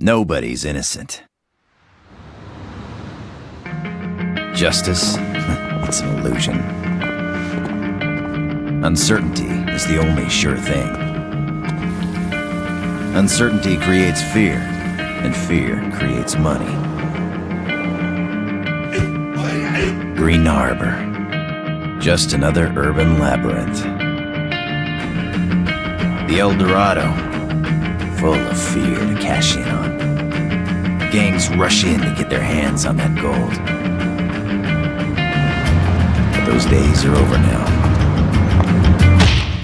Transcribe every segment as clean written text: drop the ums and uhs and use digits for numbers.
Nobody's innocent. Justice? It's an illusion. Uncertainty is the only sure thing. Uncertainty creates fear, and fear creates money. Green Harbor. Just another urban labyrinth. The El Dorado. Full of fear to cash in on. Gangs rush in to get their hands on that gold. But those days are over now.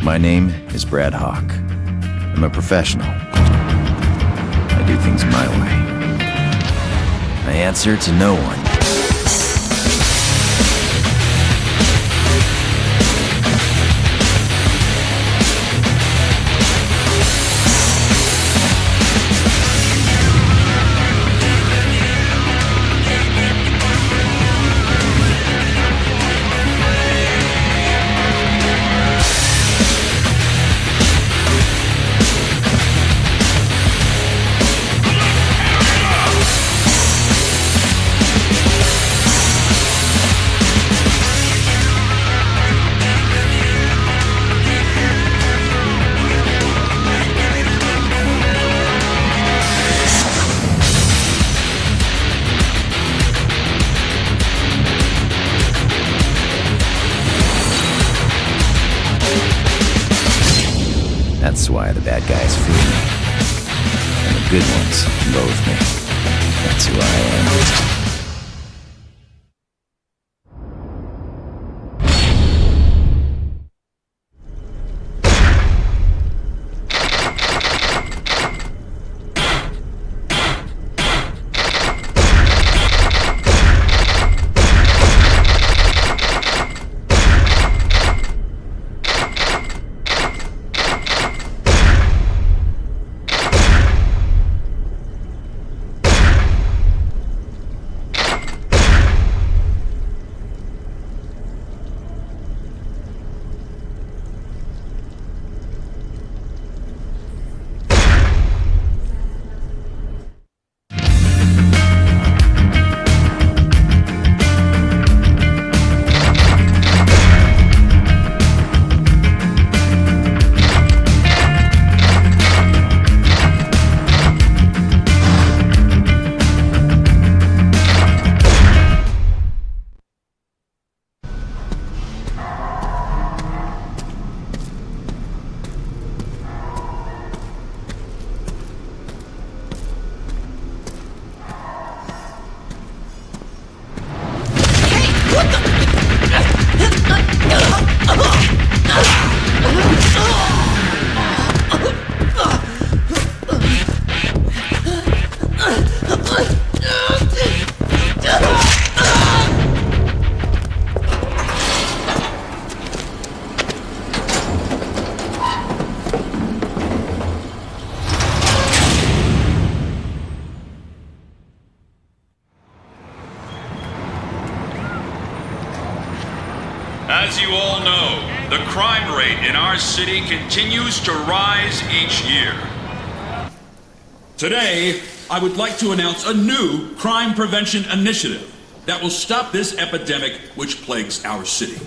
My name is Brad Hawk. I'm a professional. I do things my way. I answer to no one. That's why the bad guys fear me. And the good ones loathe me. That's who I am. As you all know, the crime rate in our city continues to rise each year. Today, I would like to announce a new crime prevention initiative that will stop this epidemic which plagues our city.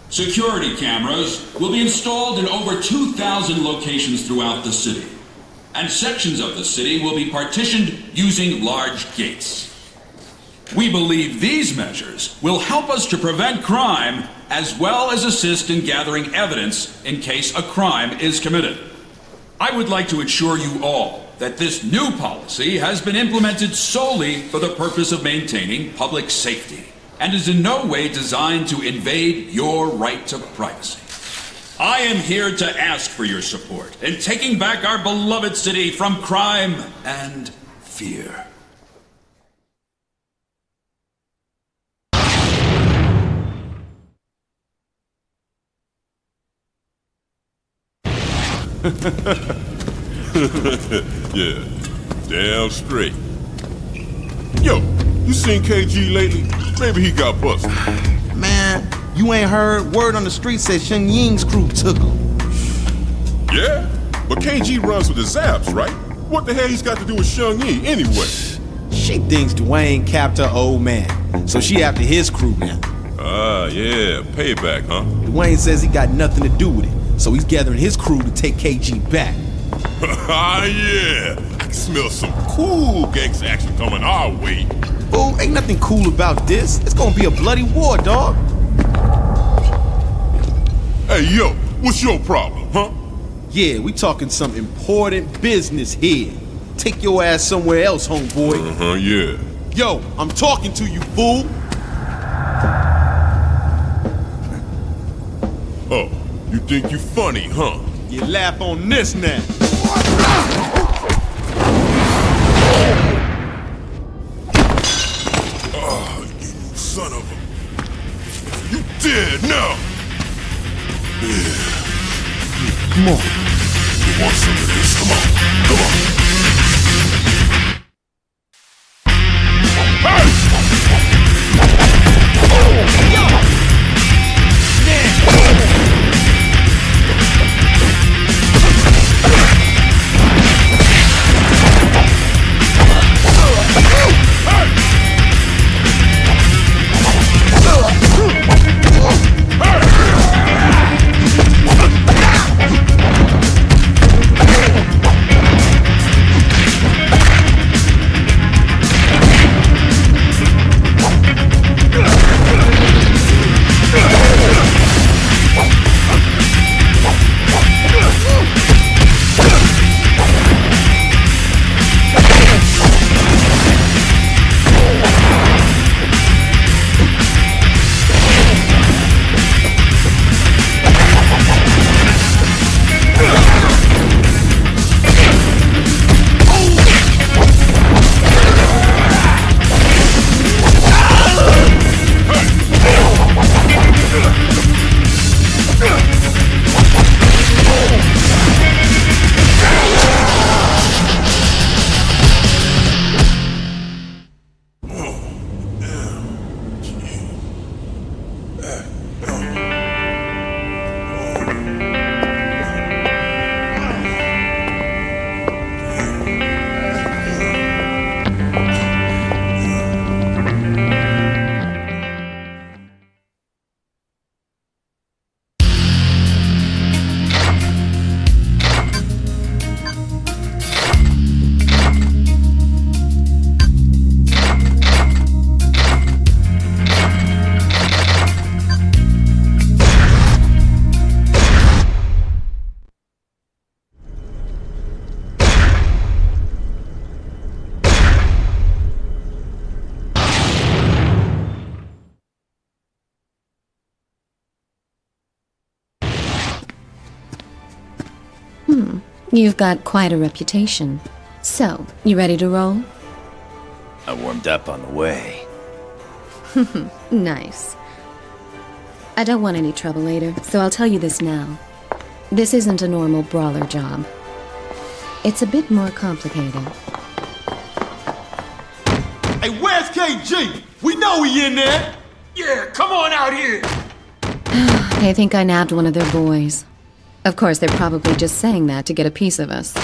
Security cameras will be installed in over 2,000 locations throughout the city, and sections of the city will be partitioned using large gates. We believe these measures will help us to prevent crime as well as assist in gathering evidence in case a crime is committed. I would like to assure you all that this new policy has been implemented solely for the purpose of maintaining public safety and is in no way designed to invade your right to privacy. I am here to ask for your support in taking back our beloved city from crime and fear. Yeah, damn straight. Yo, you seen KG lately? Maybe he got busted. Man, you ain't heard? Word on the street said Shun Ying's crew took him. Yeah? But KG runs with the Zaps, right? What the hell he's got to do with Shun Ying anyway? She thinks Dwayne capped her old man, so she after his crew now. Ah, yeah, payback, huh? Dwayne says he got nothing to do with it, so he's gathering his crew to take KG back. Ah, yeah. I can smell some cool gangsta action coming our way. Fool, ain't nothing cool about this. It's gonna be a bloody war, dog. Hey, yo, what's your problem, huh? Yeah, we talking some important business here. Take your ass somewhere else, homeboy. Uh-huh, yeah. Yo, I'm talking to you, fool. Oh, you think you funny, huh? You laugh on this now. Oh, you son of a... You dead now! Yeah. Come on. You want some of this? Come on. Come on. Hey! You've got quite a reputation. So, you ready to roll? I warmed up on the way. Nice. I don't want any trouble later, so I'll tell you this now. This isn't a normal brawler job. It's a bit more complicated. Hey, where's KG? We know he in there. Yeah, come on out here. They think I nabbed one of their boys. Of course, they're probably just saying that to get a piece of us.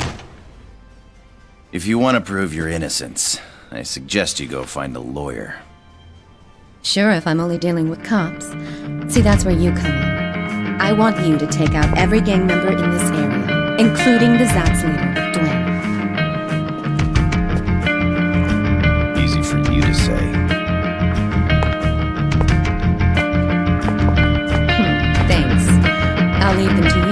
If you want to prove your innocence, I suggest you go find a lawyer. Sure, if I'm only dealing with cops. See, that's where you come in. I want you to take out every gang member in this area, including the Zap's leader, Dwayne. Easy for you to say. Thanks. I'll leave them to you.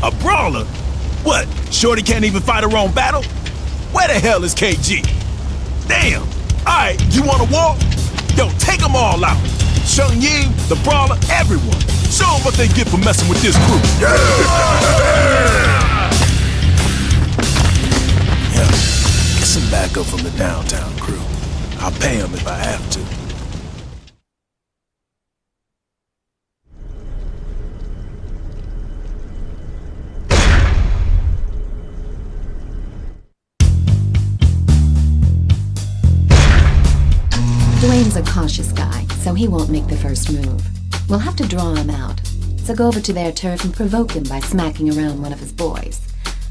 A brawler? What, Shorty can't even fight her own battle? Where the hell is KG? Damn! Alright, you wanna walk? Yo, take them all out. Shun Ying, the brawler, everyone. Show them what they get for messing with this crew. Yeah, get some backup from the downtown crew. I'll pay them if I have to. Dwayne's a cautious guy, so he won't make the first move. We'll have to draw him out. So go over to their turf and provoke him by smacking around one of his boys.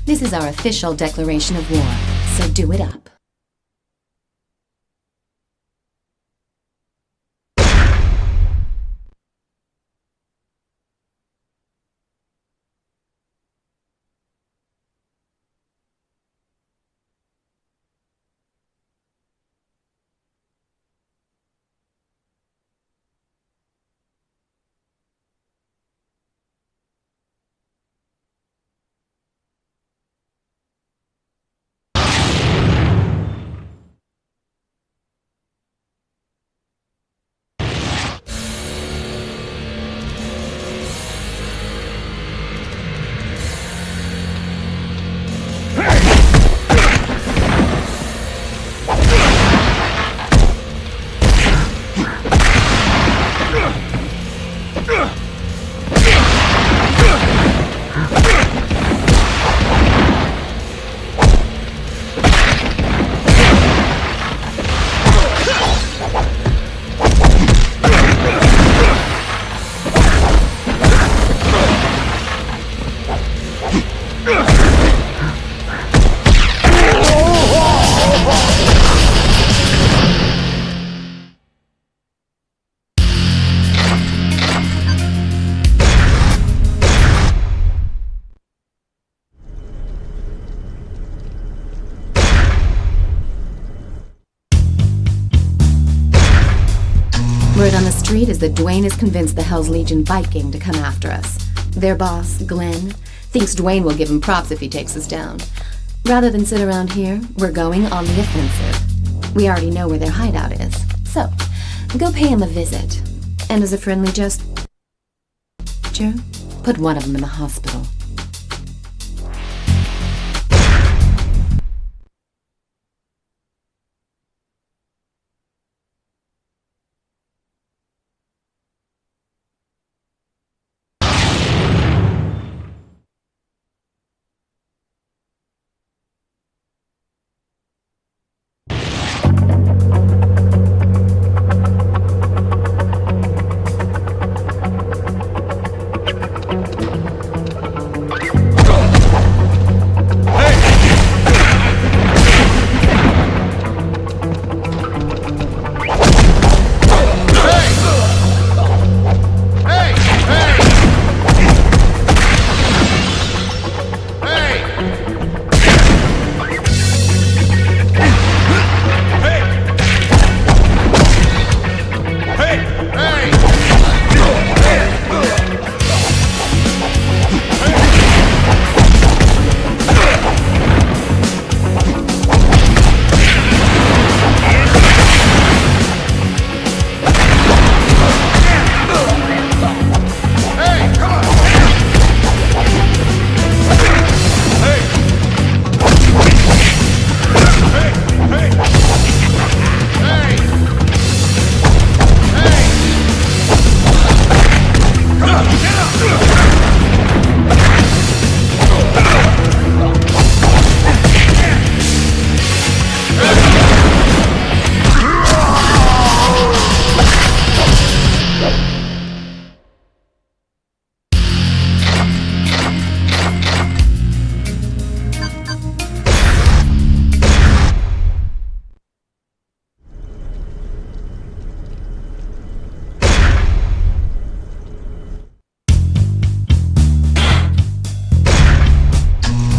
This is our official declaration of war, so do it up. Word on the street is that Dwayne has convinced the Hell's Legion Viking to come after us. Their boss, Glenn, thinks Dwayne will give him props if he takes us down. Rather than sit around here, we're going on the offensive. We already know where their hideout is, so go pay him a visit. And as a friendly gesture, put one of them in the hospital.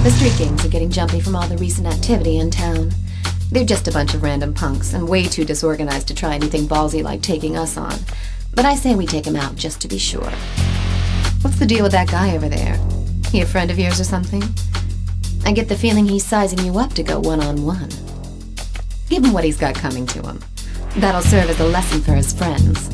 The street gangs are getting jumpy from all the recent activity in town. They're just a bunch of random punks and way too disorganized to try anything ballsy like taking us on. But I say we take them out just to be sure. What's the deal with that guy over there? He a friend of yours or something? I get the feeling he's sizing you up to go one-on-one. Give him what he's got coming to him. That'll serve as a lesson for his friends.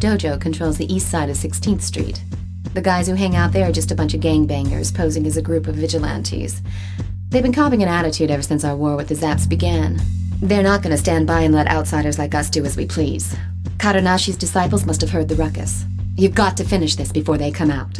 Dojo controls the east side of 16th Street. The guys who hang out there are just a bunch of gangbangers posing as a group of vigilantes. They've been copying an attitude ever since our war with the Zaps began. They're not going to stand by and let outsiders like us do as we please. Karanashi's disciples must have heard the ruckus. You've got to finish this before they come out.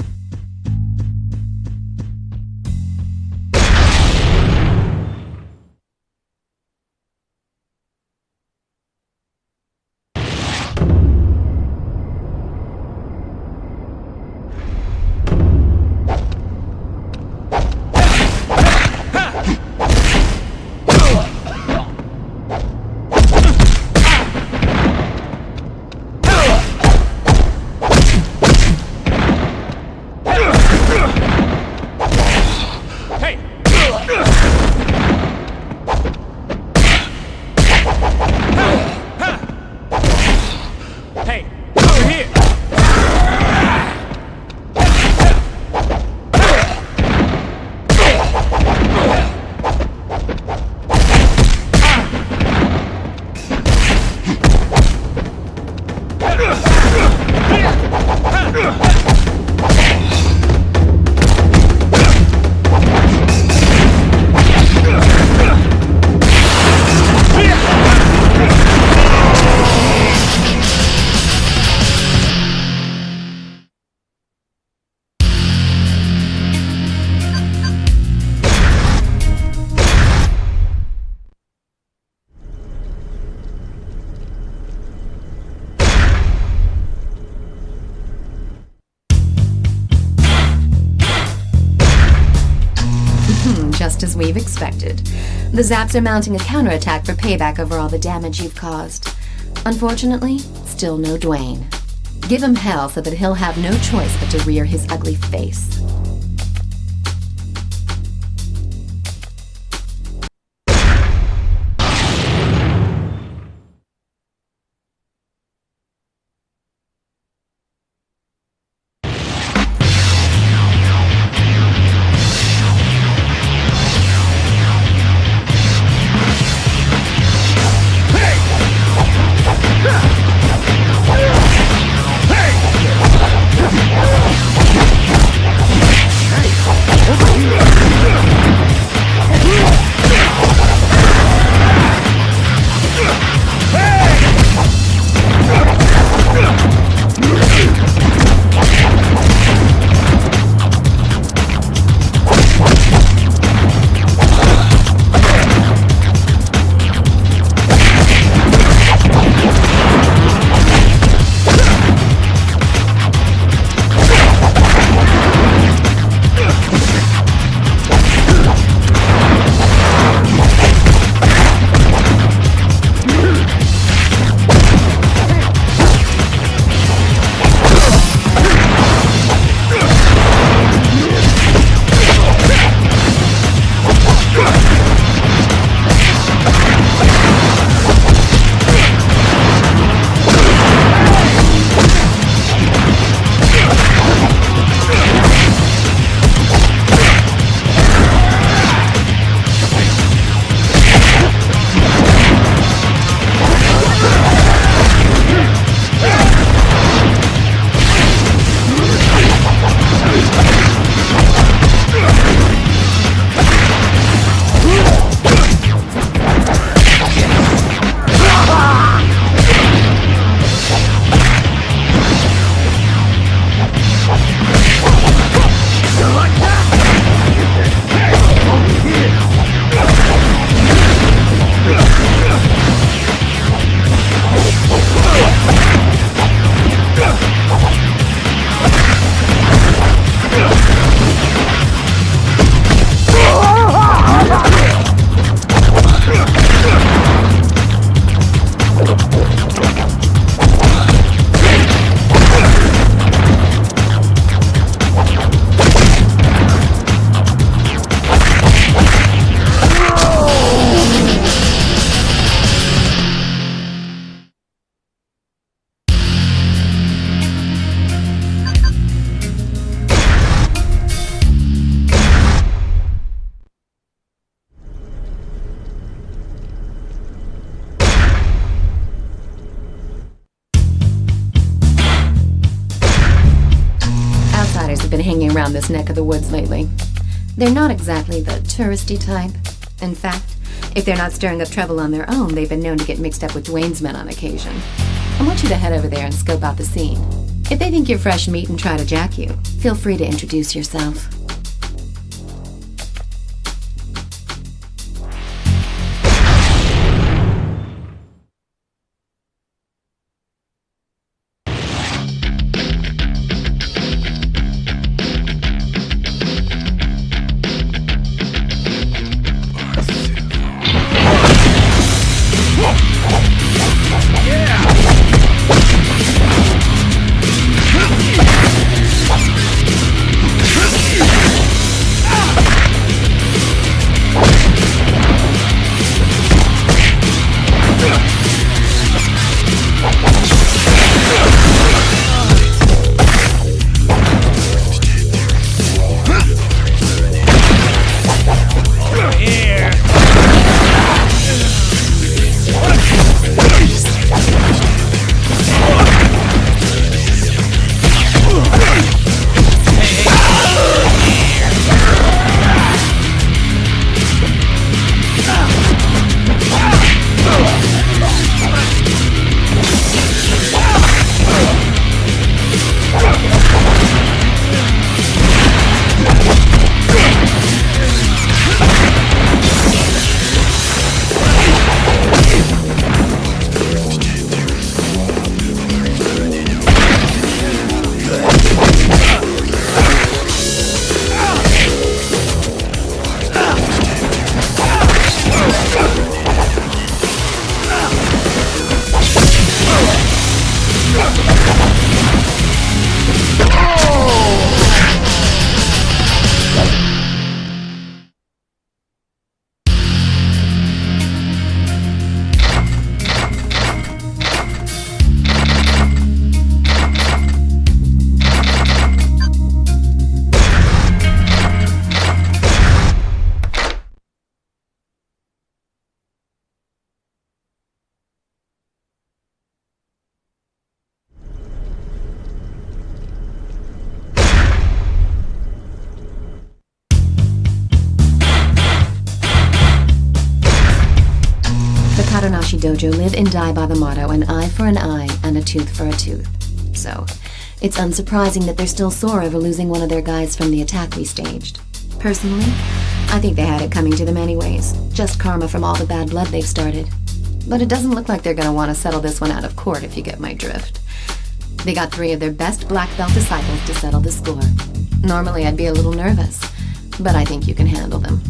Just as we've expected. The Zaps are mounting a counterattack for payback over all the damage you've caused. Unfortunately, still no Dwayne. Give him hell so that he'll have no choice but to rear his ugly face. this neck of the woods lately. They're not exactly the touristy type. In fact, if they're not stirring up trouble on their own, they've been known to get mixed up with Dwayne's men on occasion. I want you to head over there and scope out the scene. If they think you're fresh meat and try to jack you, feel free to introduce yourself. Dojo live and die by the motto, an eye for an eye and a tooth for a tooth. So, it's unsurprising that they're still sore over losing one of their guys from the attack we staged. Personally, I think they had it coming to them anyways, just karma from all the bad blood they've started. But it doesn't look like they're gonna want to settle this one out of court, if you get my drift. They got 3 of their best black belt disciples to settle the score. Normally I'd be a little nervous, but I think you can handle them.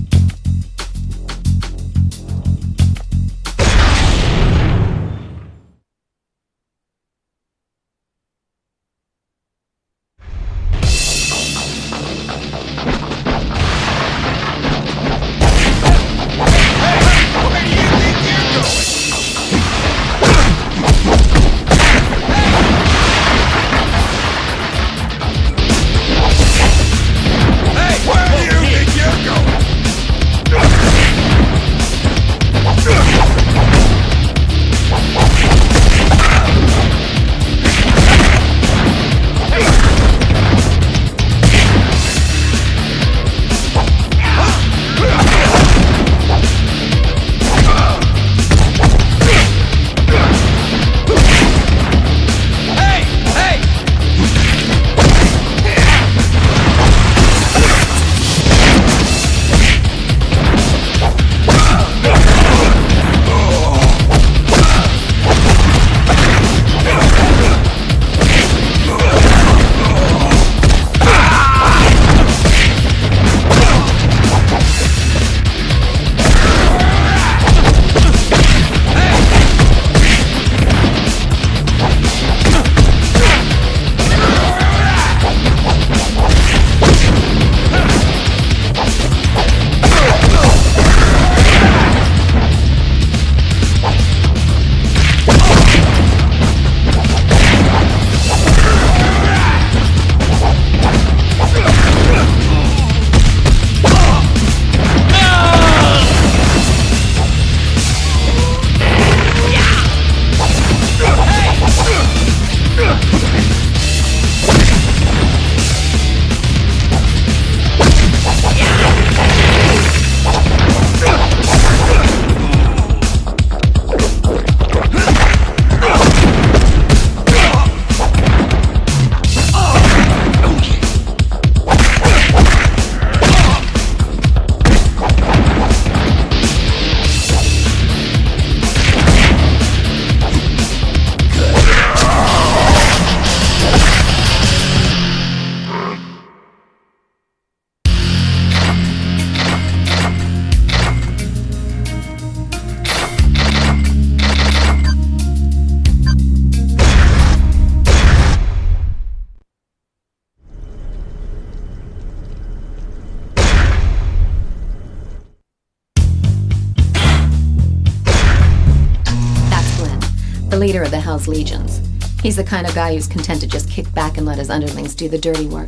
leader of the Hell's Legions. He's the kind of guy who's content to just kick back and let his underlings do the dirty work.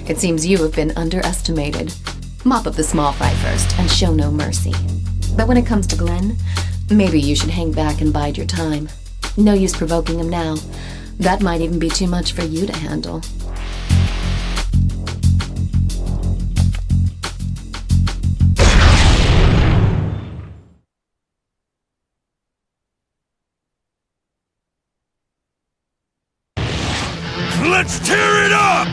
It seems you have been underestimated. Mop up the small fry first and show no mercy. But when it comes to Glenn, maybe you should hang back and bide your time. No use provoking him now. That might even be too much for you to handle. Let's tear it up!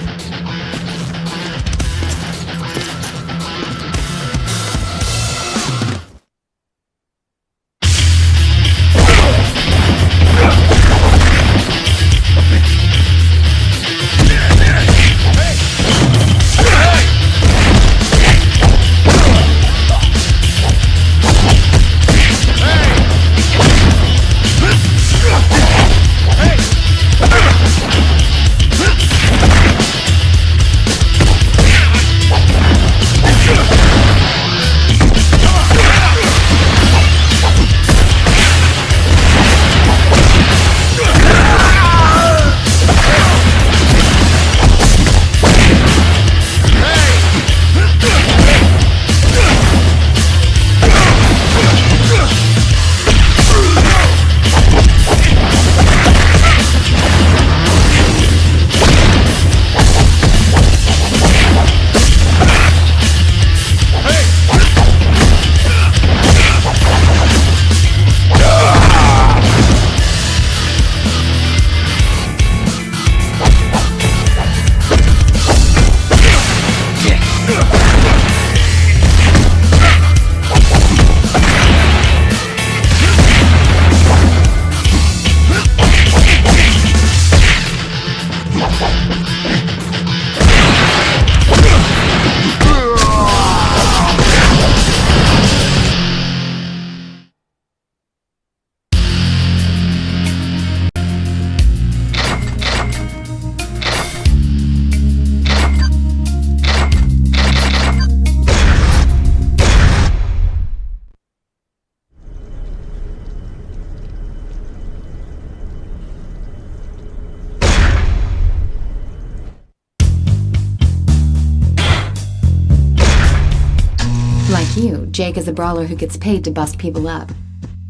You, Jake is a brawler who gets paid to bust people up.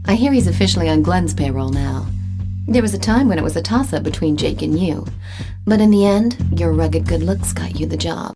I hear he's officially on Glenn's payroll now. There was a time when it was a toss-up between Jake and you, but in the end, your rugged good looks got you the job.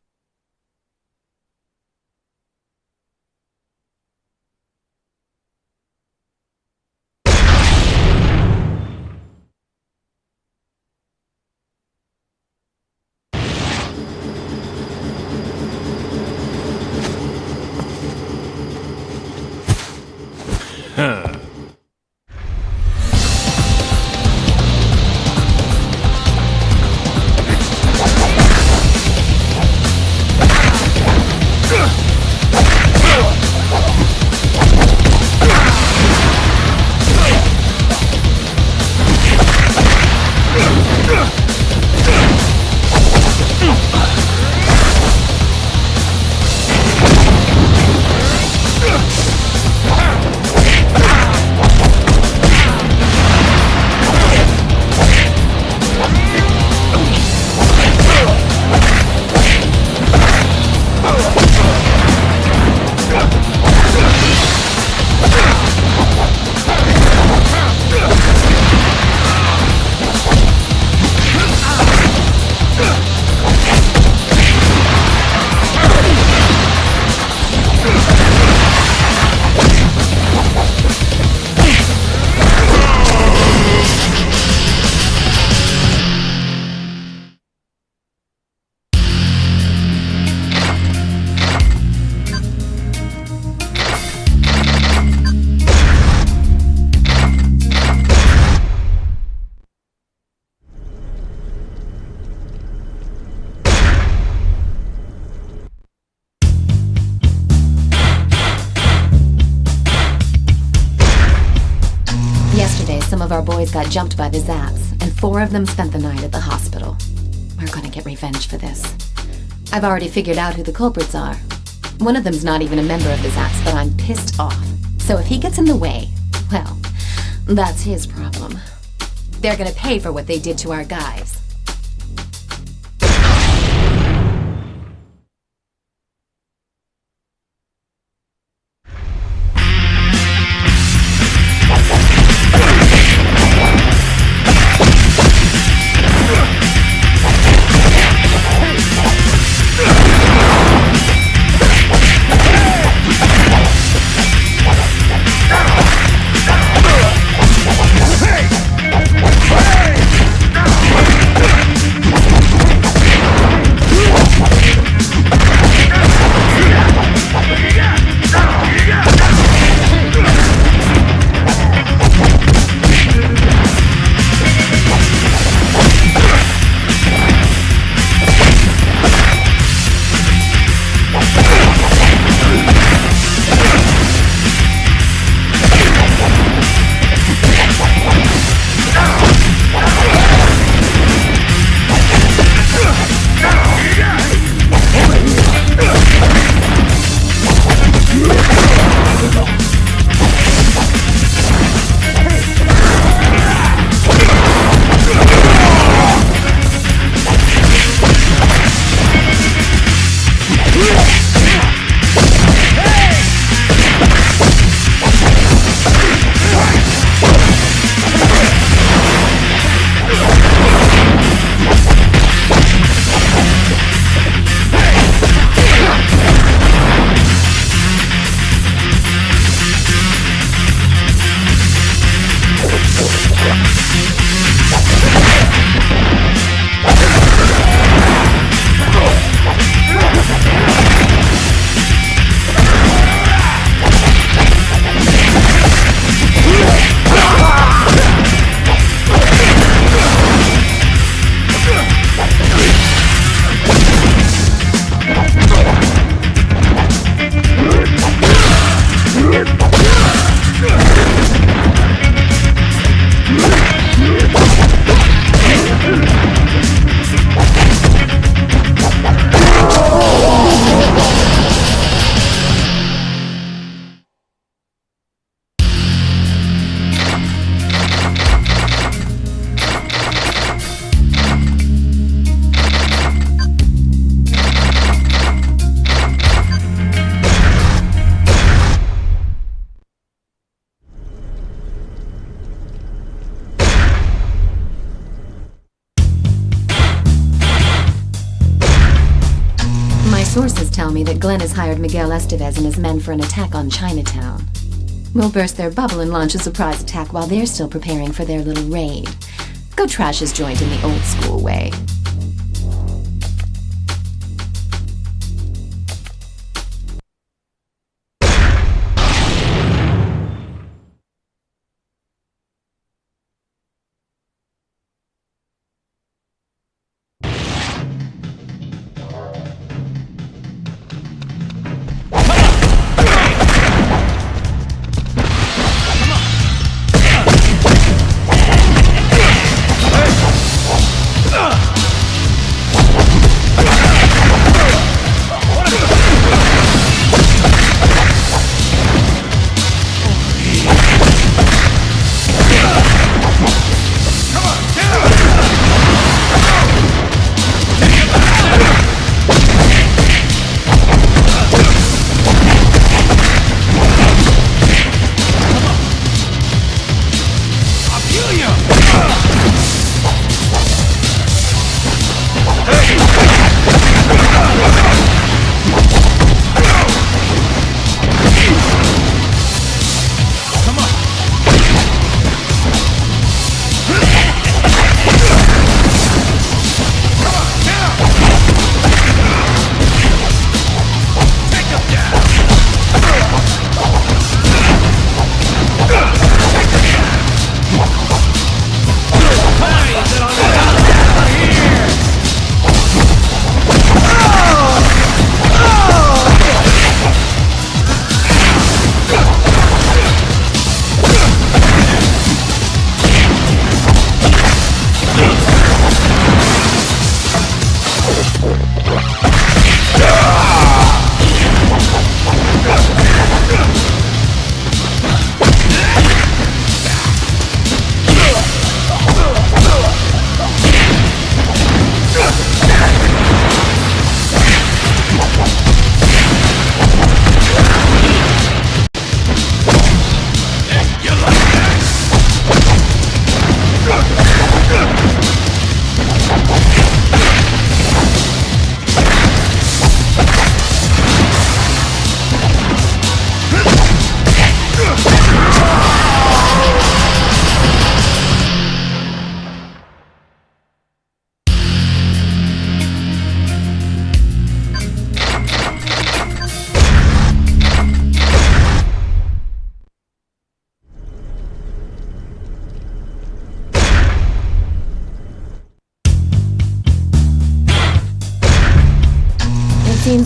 Some of our boys got jumped by the Zaps, and 4 of them spent the night at the hospital. We're gonna get revenge for this. I've already figured out who the culprits are. One of them's not even a member of the Zaps, but I'm pissed off. So if he gets in the way, well, That's his problem. They're gonna pay for what they did to our guys. Sources tell me that Glenn has hired Miguel Estevez and his men for an attack on Chinatown. We'll burst their bubble and launch a surprise attack while they're still preparing for their little raid. Go trash his joint in the old school way.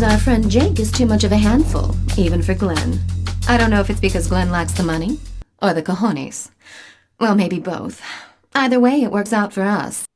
seems our friend Jake is too much of a handful, even for Glenn. I don't know if it's because Glenn lacks the money, or the cojones. Well, maybe both. Either way, it works out for us.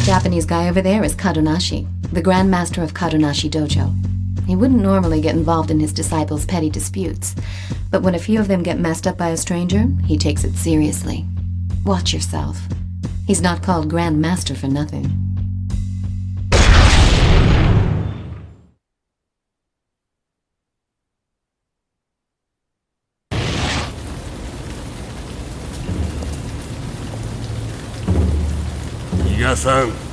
Japanese guy over there is Kadonashi, the Grand Master of Kadonashi Dojo. He wouldn't normally get involved in his disciples' petty disputes, but when a few of them get messed up by a stranger, he takes it seriously. Watch yourself. He's not called Grand Master for nothing. San.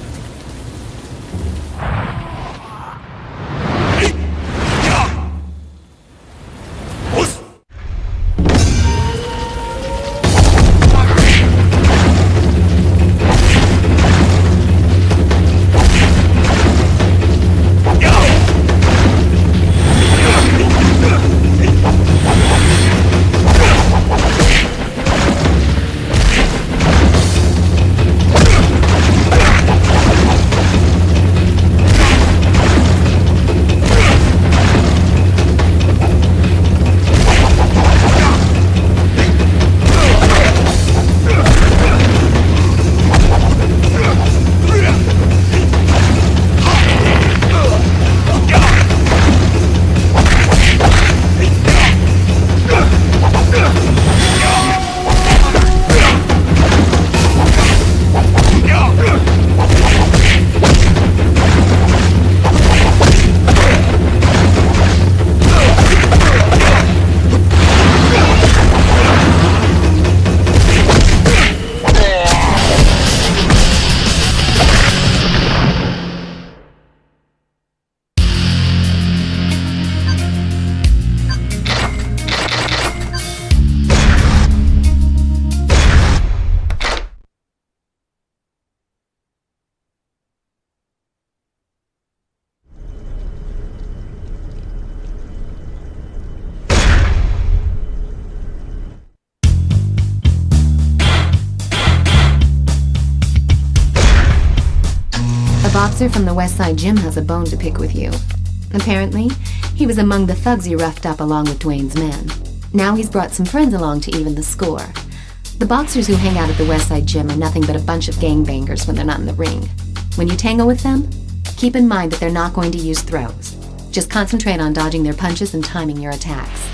Boxer from the West Side Gym has a bone to pick with you. Apparently, he was among the thugs you roughed up along with Dwayne's men. Now he's brought some friends along to even the score. The boxers who hang out at the West Side Gym are nothing but a bunch of gangbangers when they're not in the ring. When you tangle with them, keep in mind that they're not going to use throws. Just concentrate on dodging their punches and timing your attacks.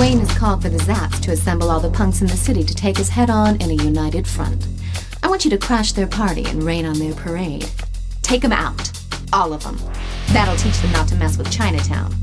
Dwayne has called for the Zaps to assemble all the punks in the city to take his head on in a united front. I want you to crash their party and rain on their parade. Take them out. All of them. That'll teach them not to mess with Chinatown.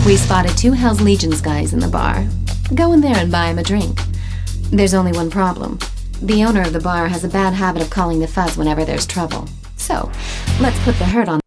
We spotted 2 Hell's Legions guys in the bar. Go in there and buy him a drink. There's only one problem. The owner of the bar has a bad habit of calling the fuzz whenever there's trouble. So, let's put the hurt on.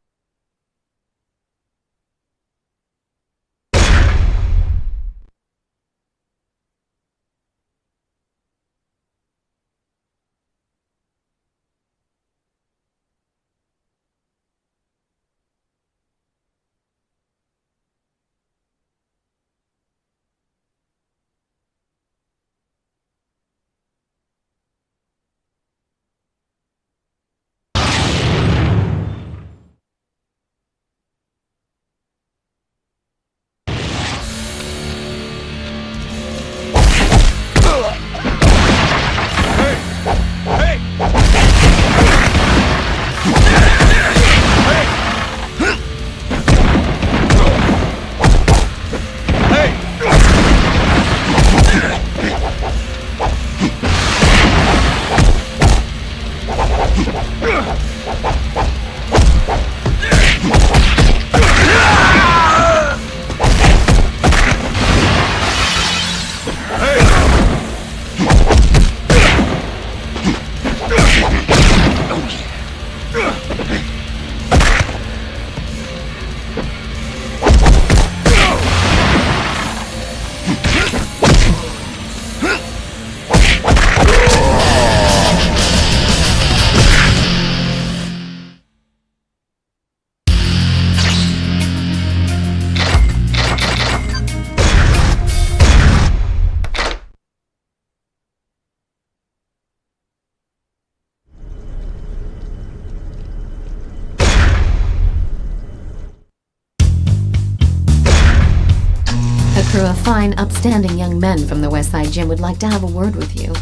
A crew of fine, upstanding young men from the West Side Gym would like to have a word with you.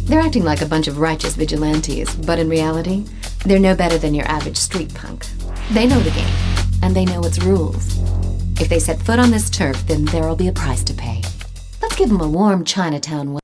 They're acting like a bunch of righteous vigilantes, but in reality, they're no better than your average street punk. They know the game, and they know its rules. If they set foot on this turf, then there'll be a price to pay. Let's give them a warm Chinatown welcome.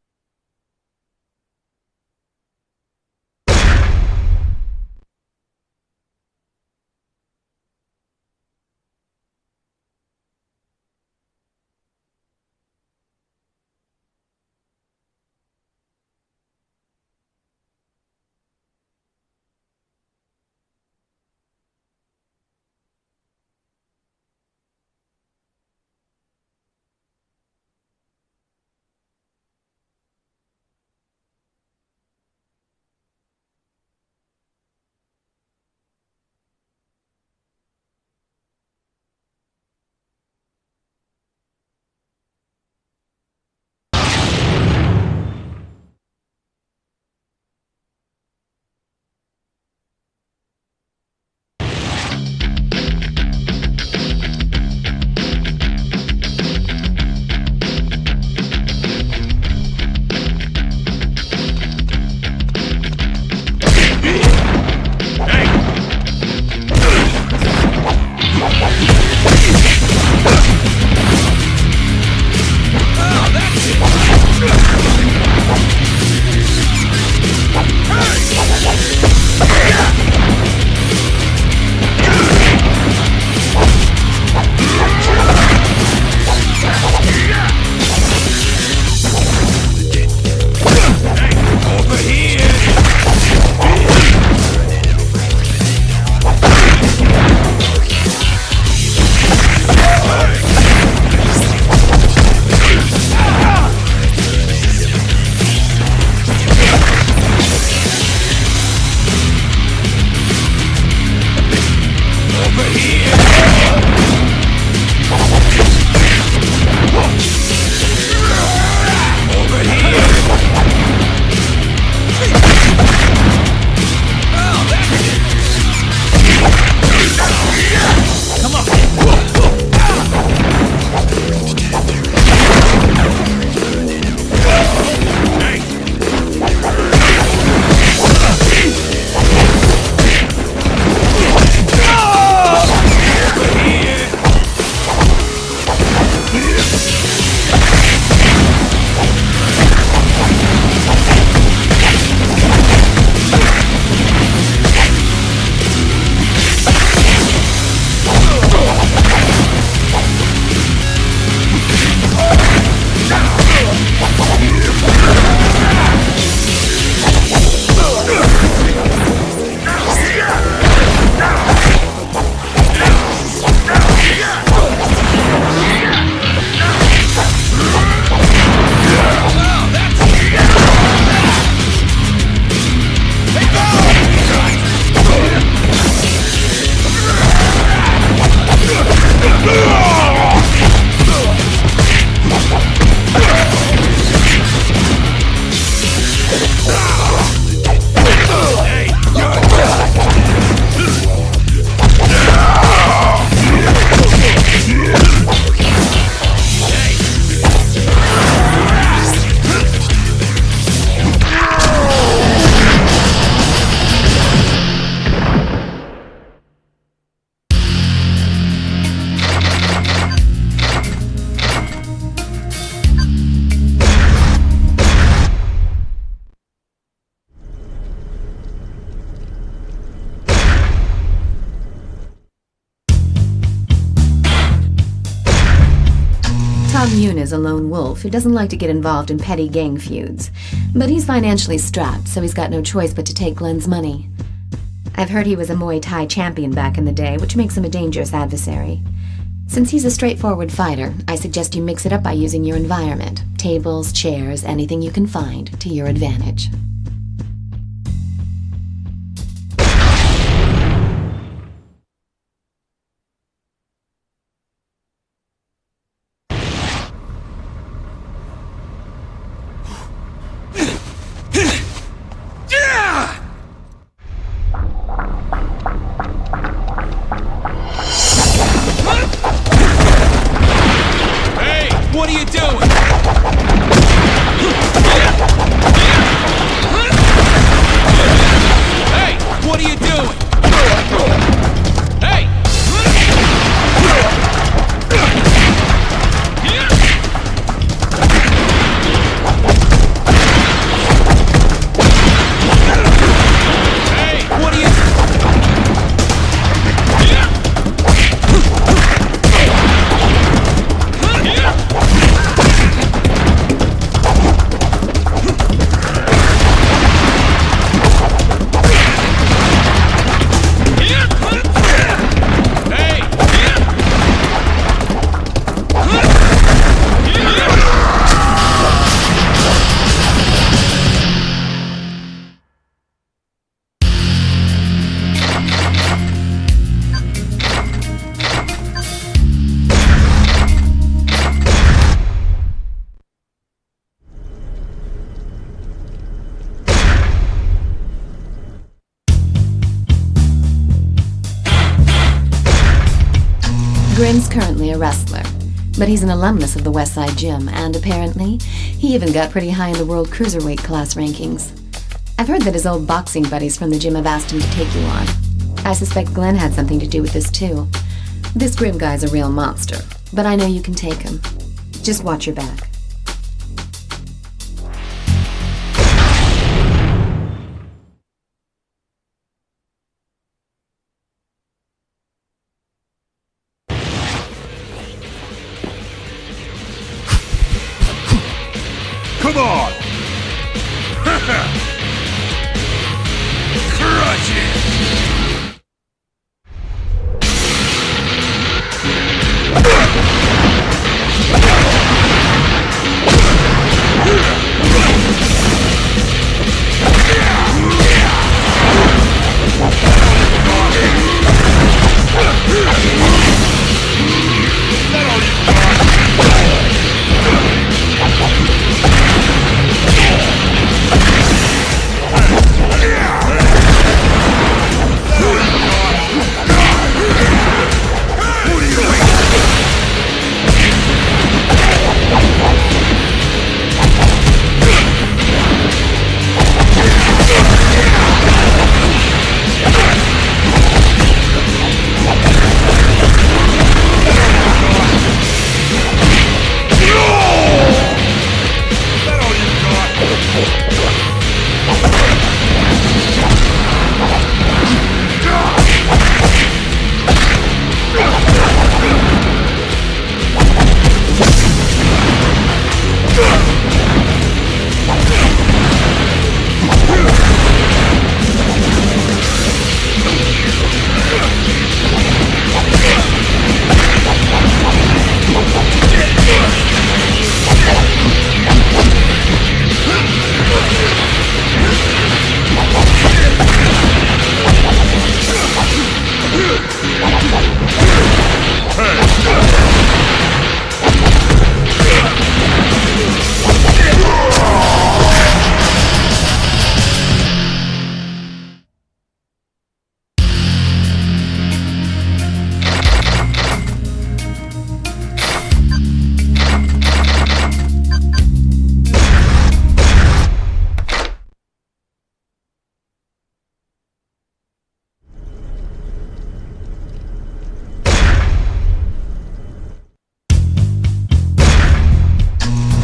Yoon is a lone wolf who doesn't like to get involved in petty gang feuds. But he's financially strapped, so he's got no choice but to take Glenn's money. I've heard he was a Muay Thai champion back in the day, which makes him a dangerous adversary. Since he's a straightforward fighter, I suggest you mix it up by using your environment. Tables, chairs, anything you can find, to your advantage. What are you doing? Hey, what are you doing? Hey! Hey, what are you... Grim's currently a wrestler, but he's an alumnus of the Westside Gym, and apparently, he even got pretty high in the World Cruiserweight class rankings. I've heard that his old boxing buddies from the gym have asked him to take you on. I suspect Glenn had something to do with this too. This Grim guy's a real monster, but I know you can take him. Just watch your back. Come on! Crush it!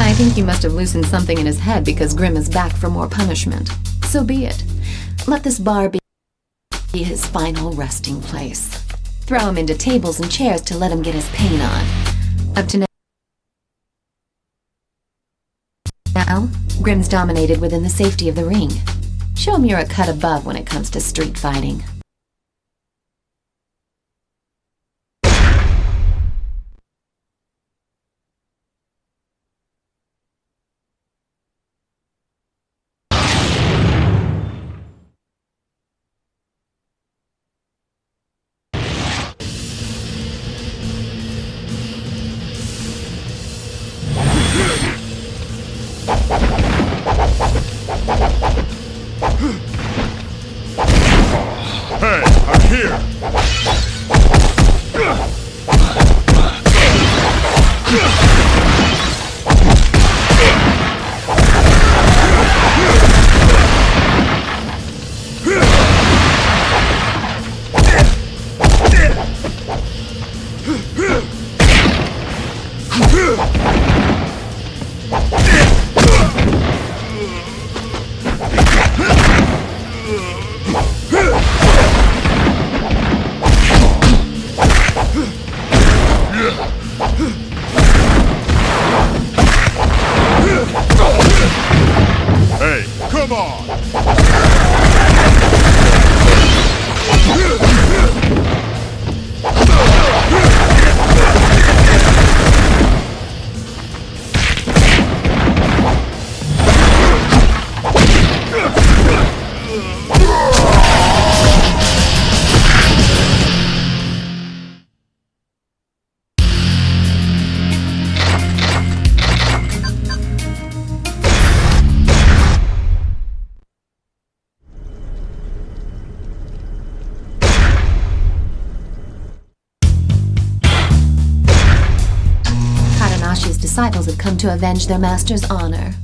I think you must have loosened something in his head because Grim is back for more punishment. So be it. Let this bar be his final resting place. Throw him into tables and chairs to let him get his pain on. Up to now, Grim's dominated within the safety of the ring. Show him you're a cut above when it comes to street fighting. here. Hey, come on! Katanashi's disciples have come to avenge their master's honor.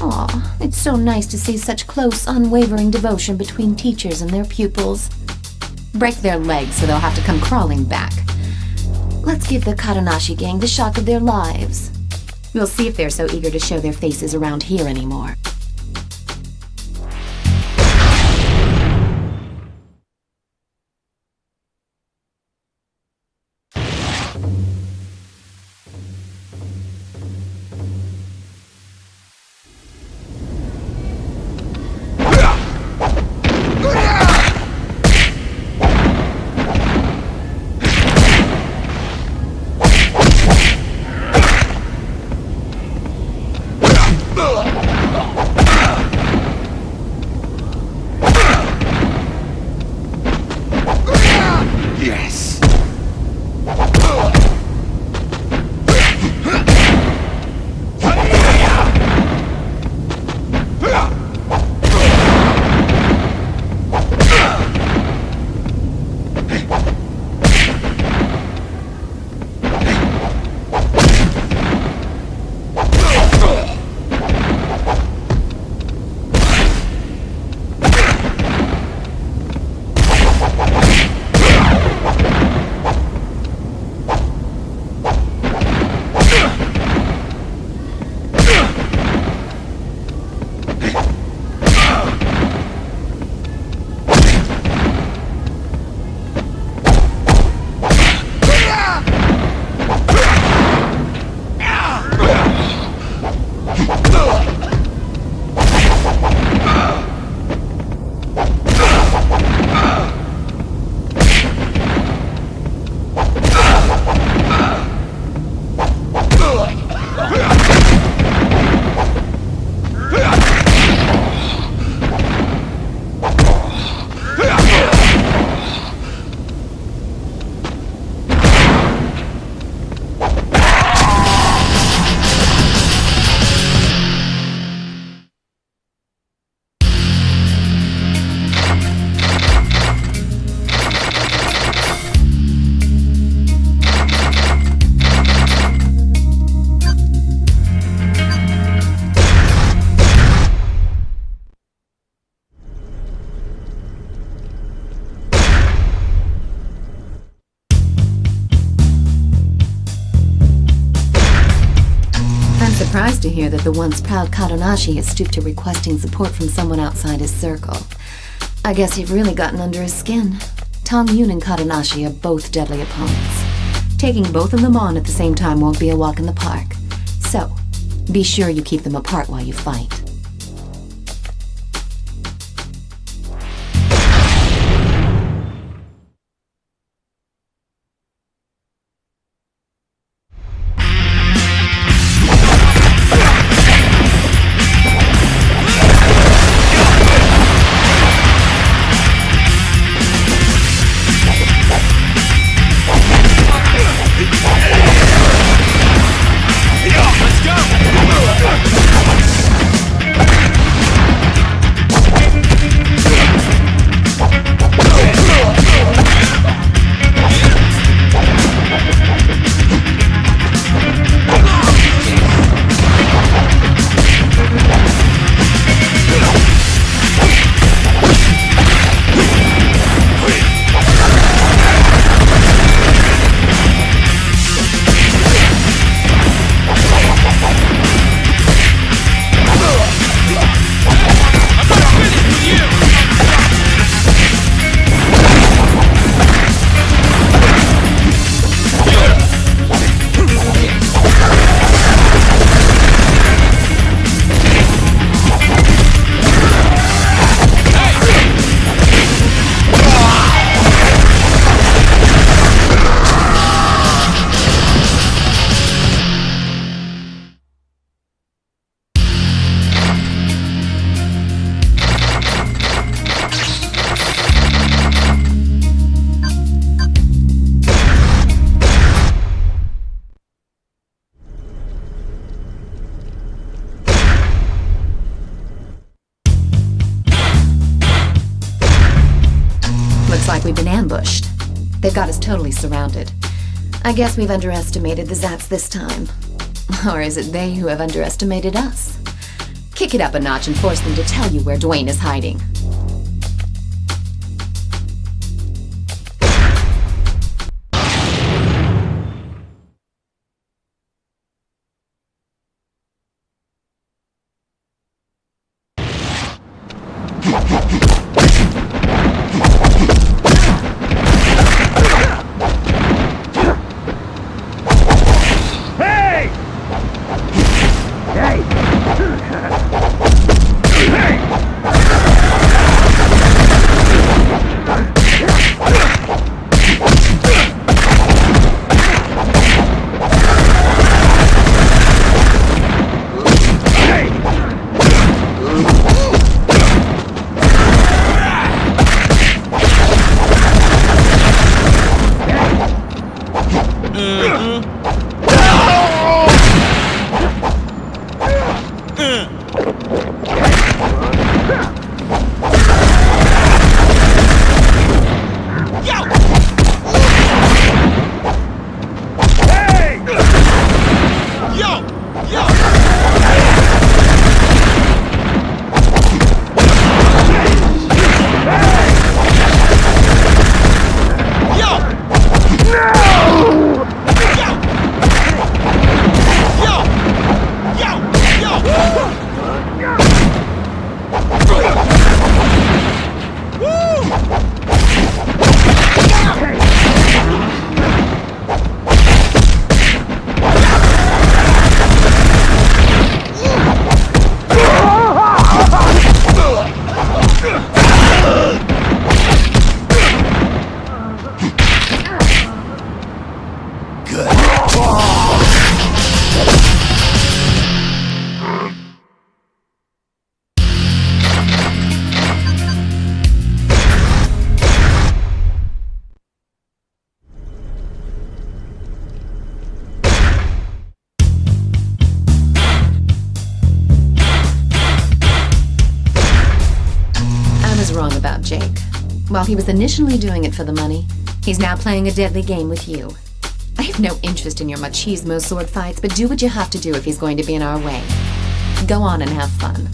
Aw, it's so nice to see such close, unwavering devotion between teachers and their pupils. Break their legs so they'll have to come crawling back. Let's give the Katanashi gang the shock of their lives. We'll see if they're so eager to show their faces around here anymore. Surprised to hear that the once proud Katanashi has stooped to requesting support from someone outside his circle. I guess you've really gotten under his skin. Tong Yun and Katanashi are both deadly opponents. Taking both of them on at the same time won't be a walk in the park. So, be sure you keep them apart while you fight. Let's go! Looks like we've been ambushed. They've got us totally surrounded. I guess we've underestimated the Zaps this time. Or is it they who have underestimated us? Kick it up a notch and force them to tell you where Dwayne is hiding. While he was initially doing it for the money, he's now playing a deadly game with you. I have no interest in your machismo sword fights, but do what you have to do if he's going to be in our way. Go on and have fun.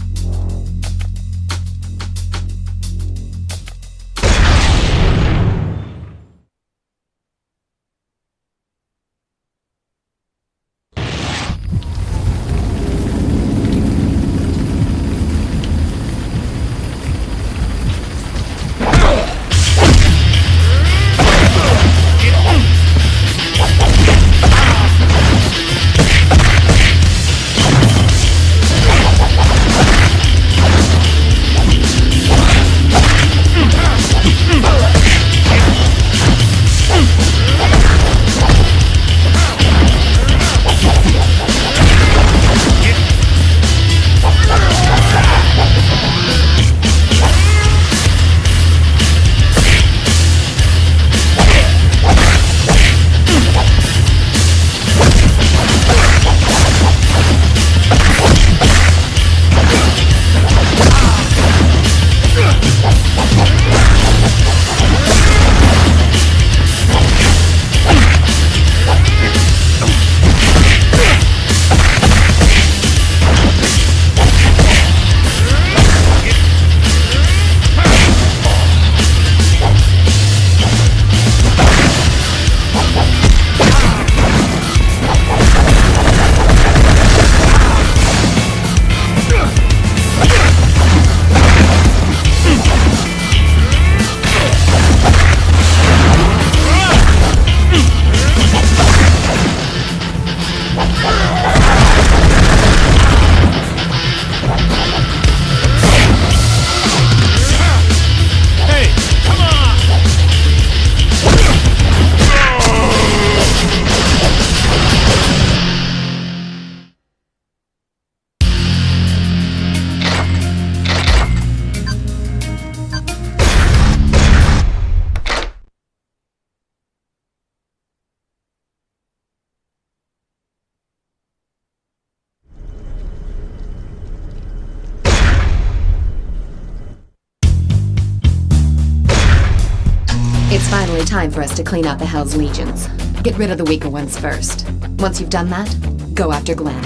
It's finally time for us to clean out the Hell's Legions. Get rid of the weaker ones first. Once you've done that, go after Glenn.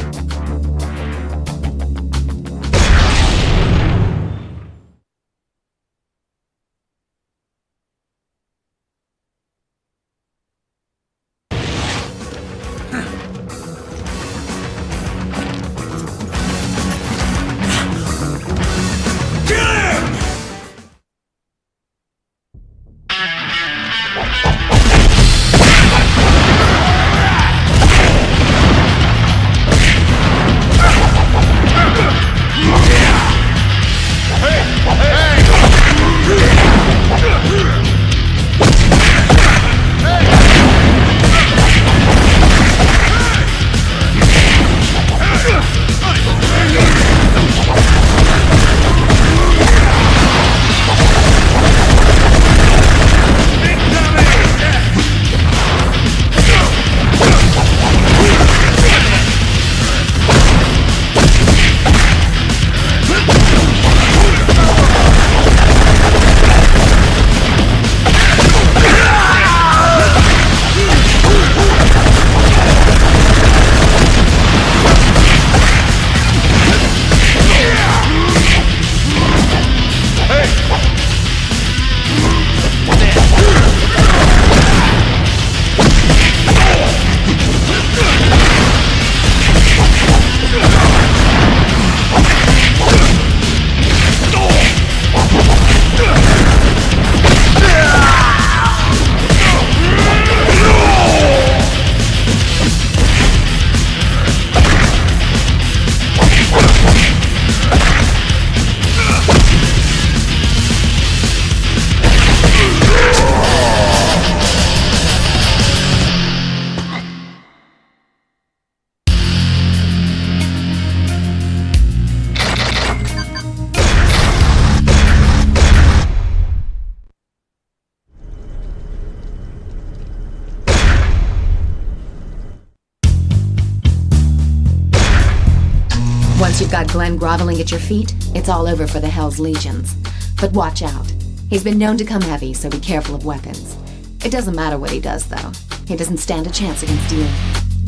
Once you've got Glenn groveling at your feet, it's all over for the Hell's Legions. But watch out. He's been known to come heavy, so be careful of weapons. It doesn't matter what he does, though. He doesn't stand a chance against you.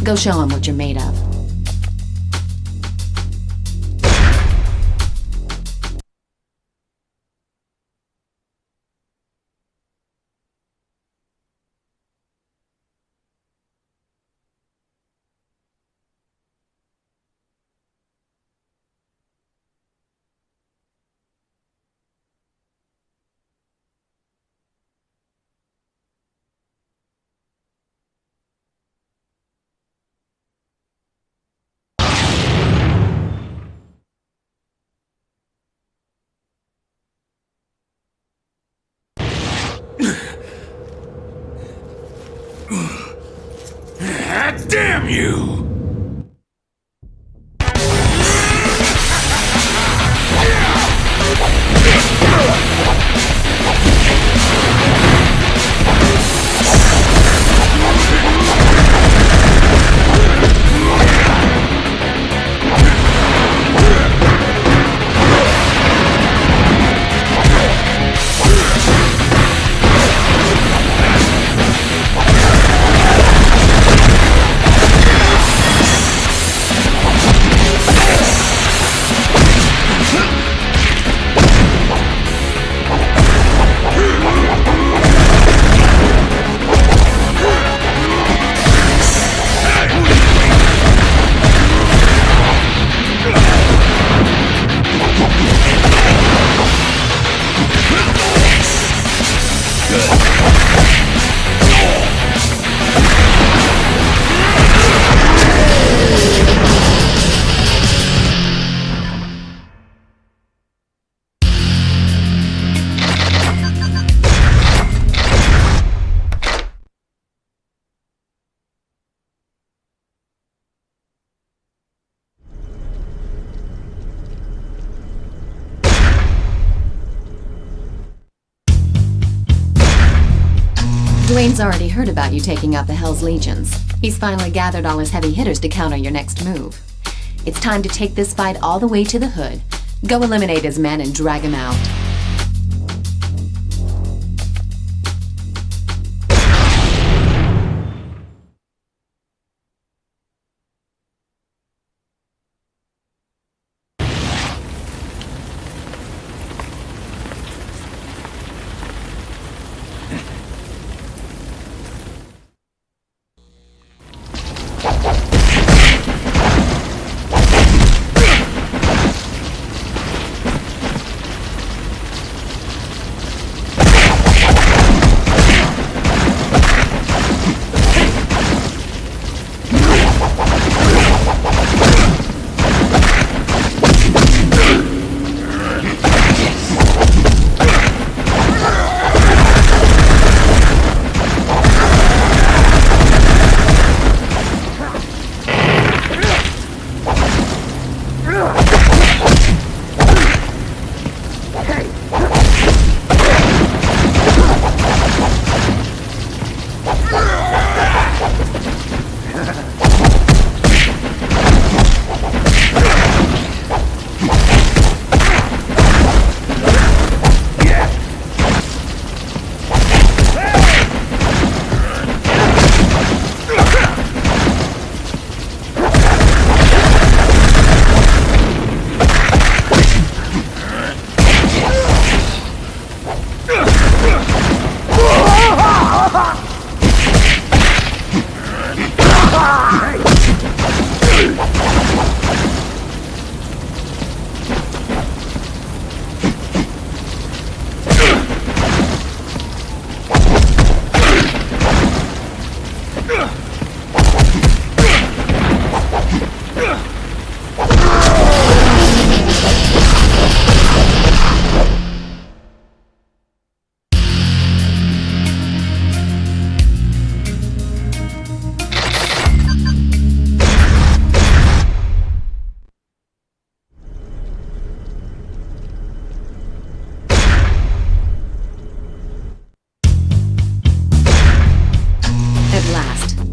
Go show him what you're made of. Damn you! Dwayne's already heard about you taking out the Hell's Legions. He's finally gathered all his heavy hitters to counter your next move. It's time to take this fight all the way to the hood. Go eliminate his men and drag him out.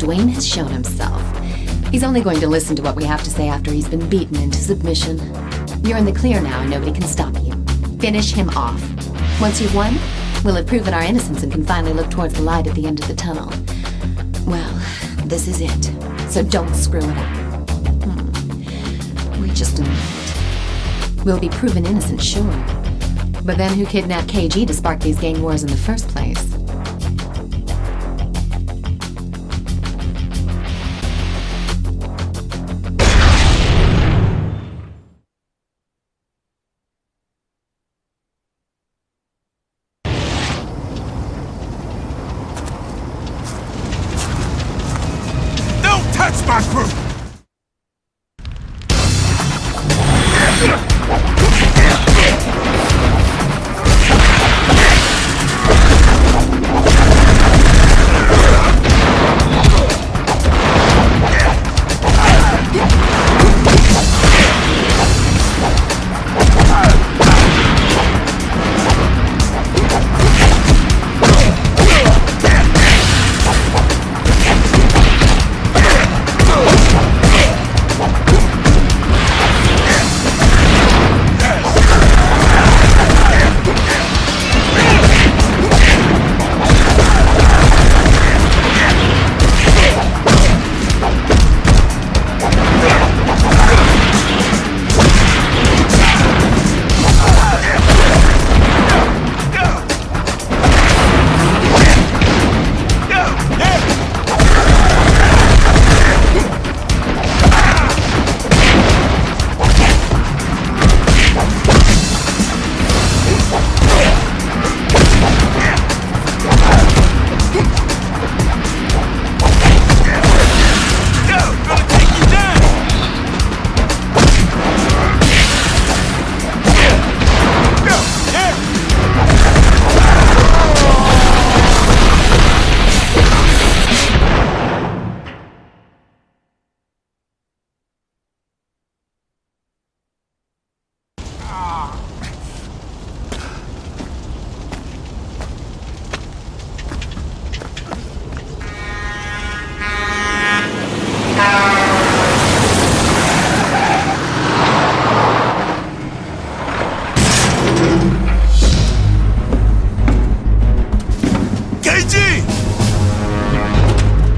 Dwayne has shown himself. He's only going to listen to what we have to say after he's been beaten into submission. You're in the clear now and nobody can stop you. Finish him off. Once you've won, we'll have proven our innocence and can finally look towards the light at the end of the tunnel. Well, this is it. So don't screw it up. Wait just a minute. We'll be proven innocent, sure. But then who kidnapped KG to spark these gang wars in the first place? Don't touch my crew!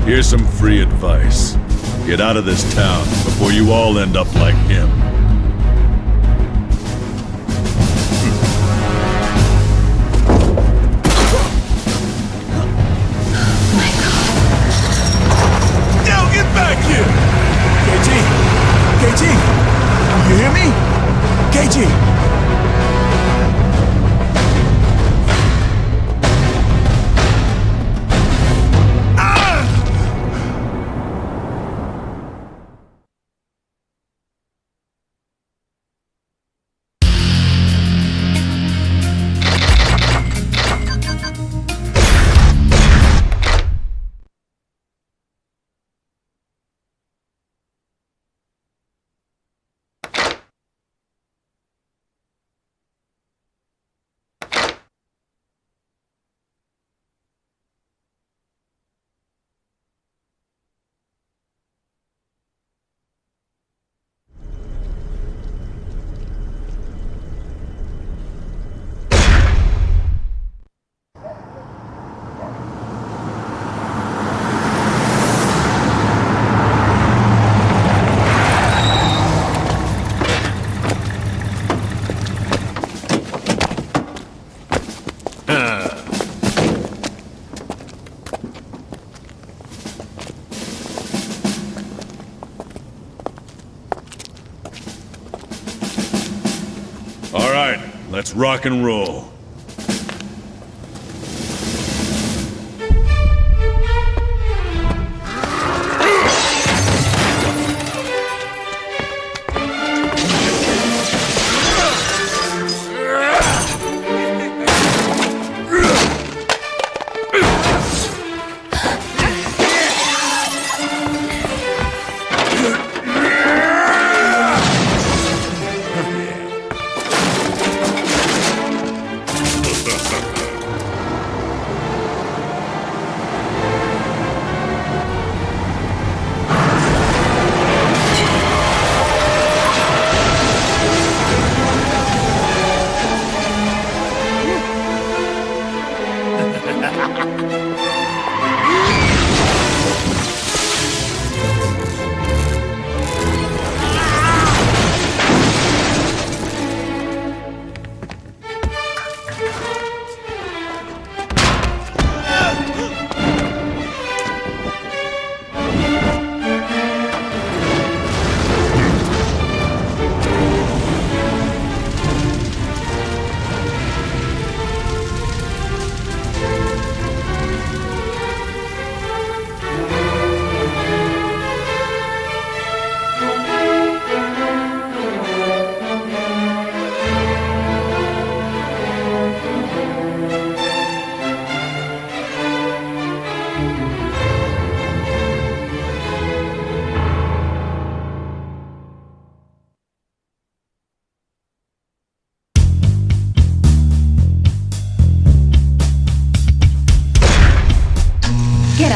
Here's some free advice. Get out of this town before you all end up like him. Yo, get back here! KG! You hear me? KG! All right, let's rock and roll.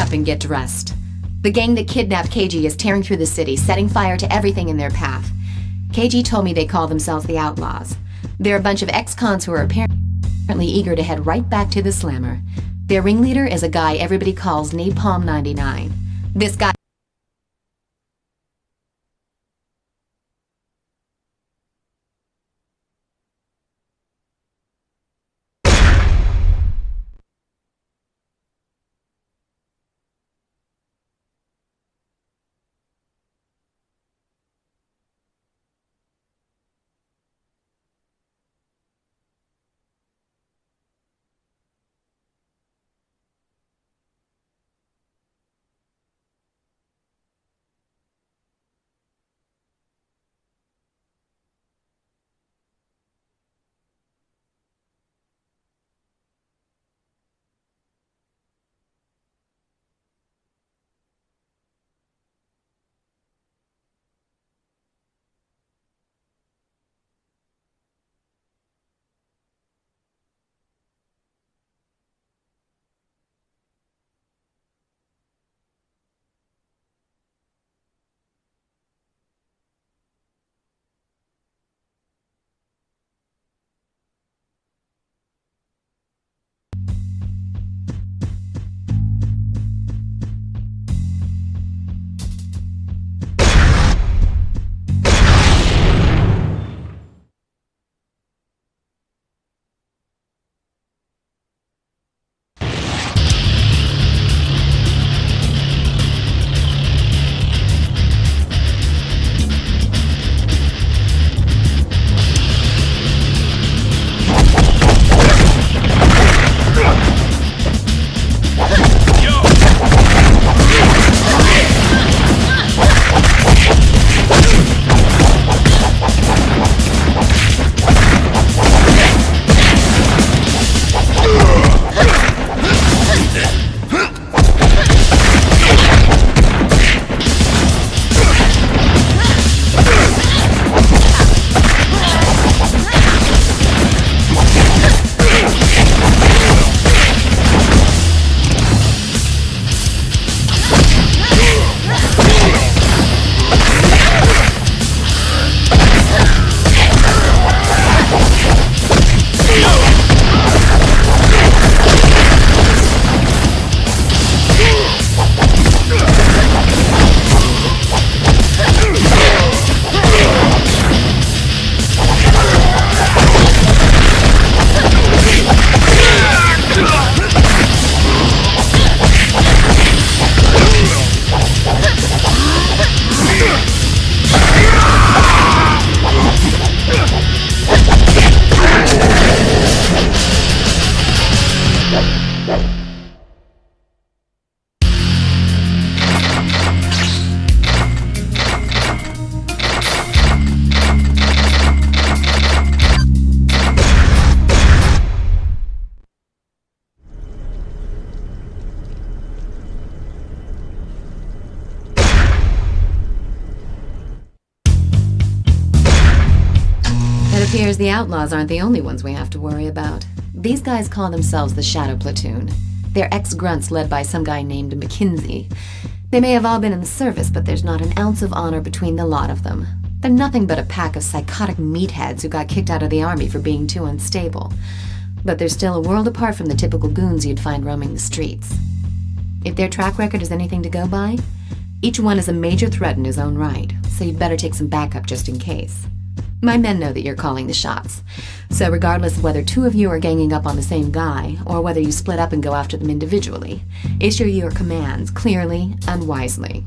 up and get dressed. The gang that kidnapped KG is tearing through the city, setting fire to everything in their path. KG told me they call themselves the Outlaws. They're a bunch of ex-cons who are apparently eager to head right back to the Slammer. Their ringleader is a guy everybody calls Napalm 99. This guy appears the Outlaws aren't the only ones we have to worry about. These guys call themselves the Shadow Platoon. They're ex-grunts led by some guy named McKinsey. They may have all been in the service, but there's not an ounce of honor between the lot of them. They're nothing but a pack of psychotic meatheads who got kicked out of the army for being too unstable. But they're still a world apart from the typical goons you'd find roaming the streets. If their track record is anything to go by, each one is a major threat in his own right, so you'd better take some backup just in case. My men know that you're calling the shots, so regardless of whether two of you are ganging up on the same guy, or whether you split up and go after them individually, issue your commands clearly and wisely.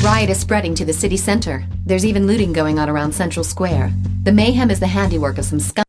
riot is spreading to the city center. There's even looting going on around Central Square. The mayhem is the handiwork of some scum.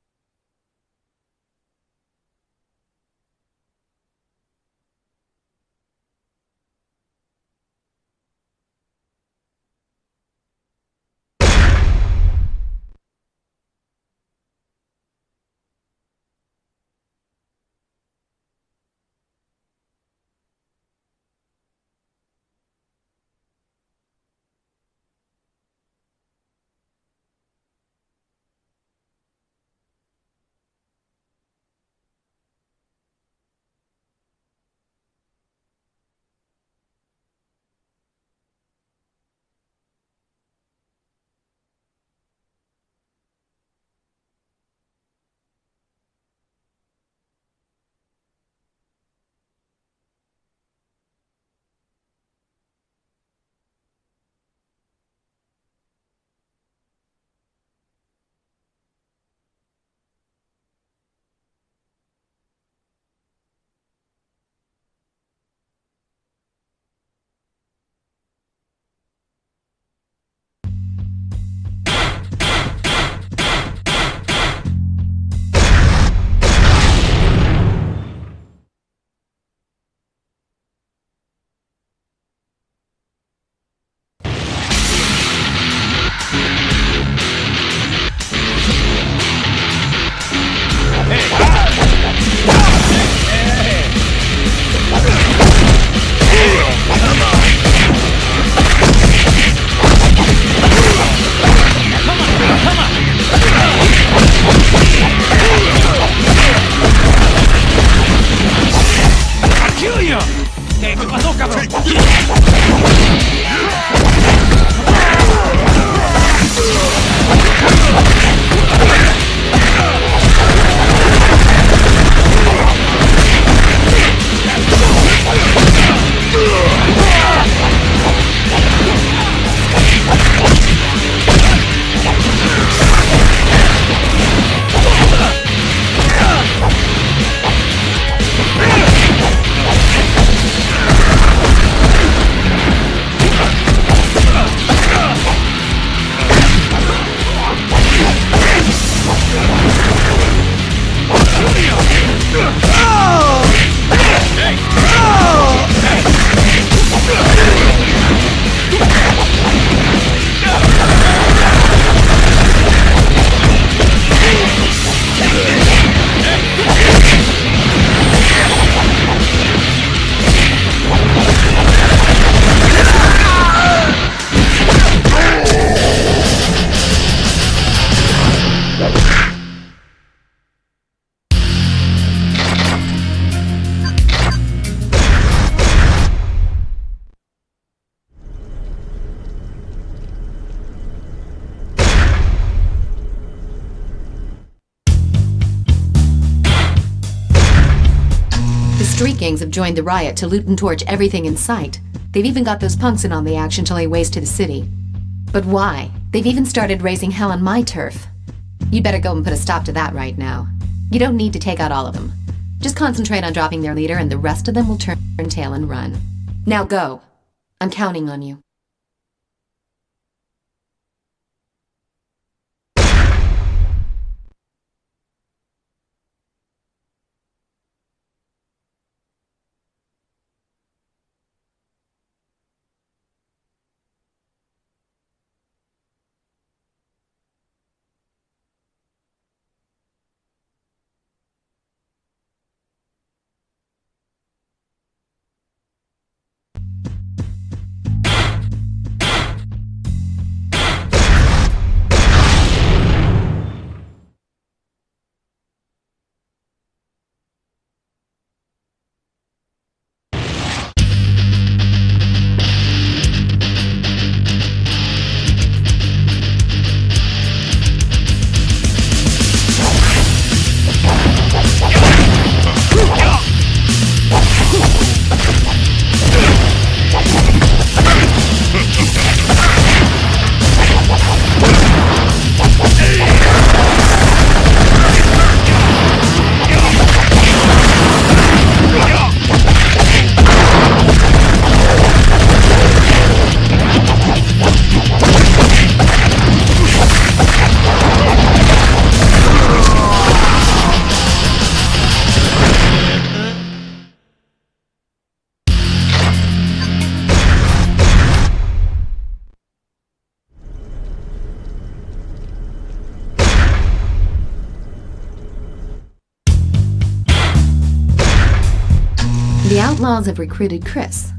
Street gangs have joined the riot to loot and torch everything in sight. They've even got those punks in on the action to lay waste to the city. But why? They've even started raising hell on my turf. You'd better go and put a stop to that right now. You don't need to take out all of them. Just concentrate on dropping their leader and the rest of them will turn tail and run. Now go. I'm counting on you. The outlaws have recruited Chris,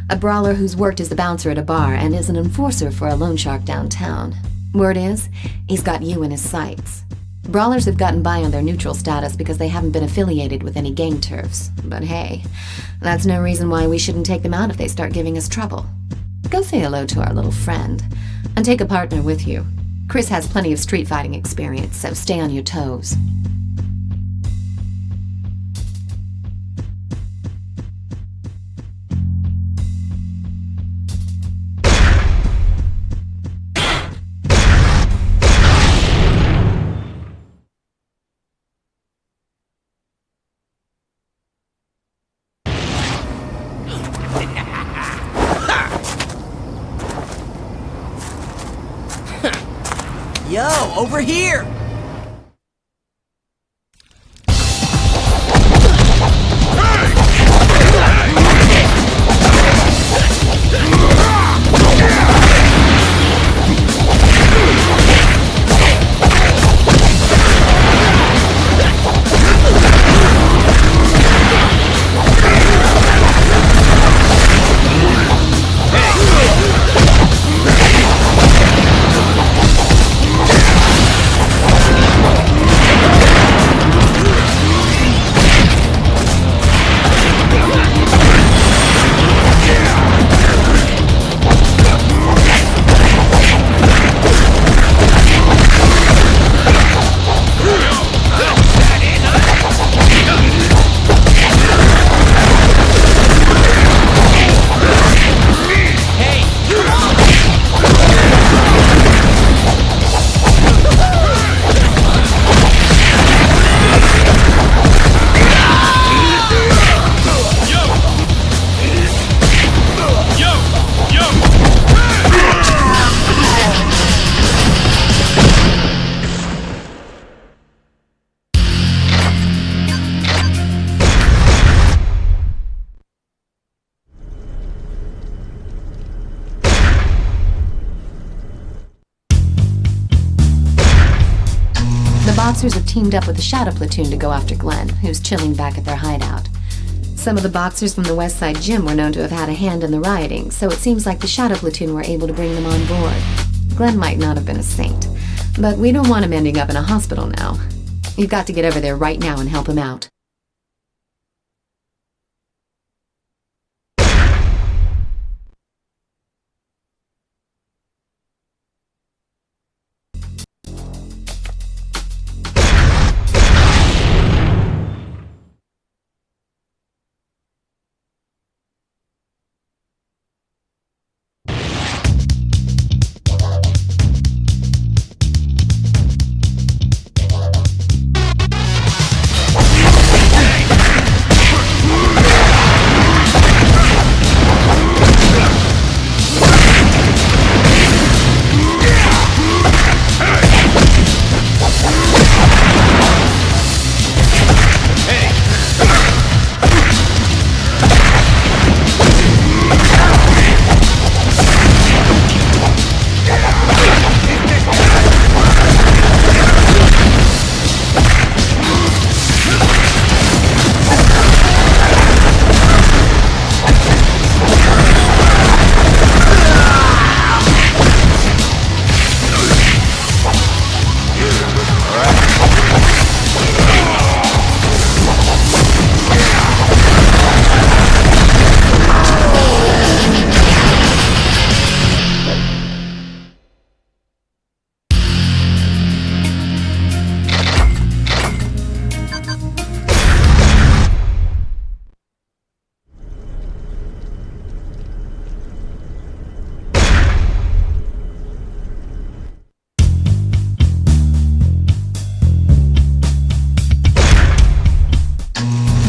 a brawler who's worked as the bouncer at a bar and is an enforcer for a loan shark downtown. Word is, he's got you in his sights. Brawlers have gotten by on their neutral status because they haven't been affiliated with any gang turfs. But hey, that's no reason why we shouldn't take them out if they start giving us trouble. Go say hello to our little friend, and take a partner with you. Chris has plenty of street fighting experience, so stay on your toes. Yo, over here! Boxers have teamed up with the Shadow Platoon to go after Glenn, who's chilling back at their hideout. Some of the boxers from the West Side Gym were known to have had a hand in the rioting, so it seems like the Shadow Platoon were able to bring them on board. Glenn might not have been a saint, but we don't want him ending up in a hospital now. You've got to get over there right now and help him out.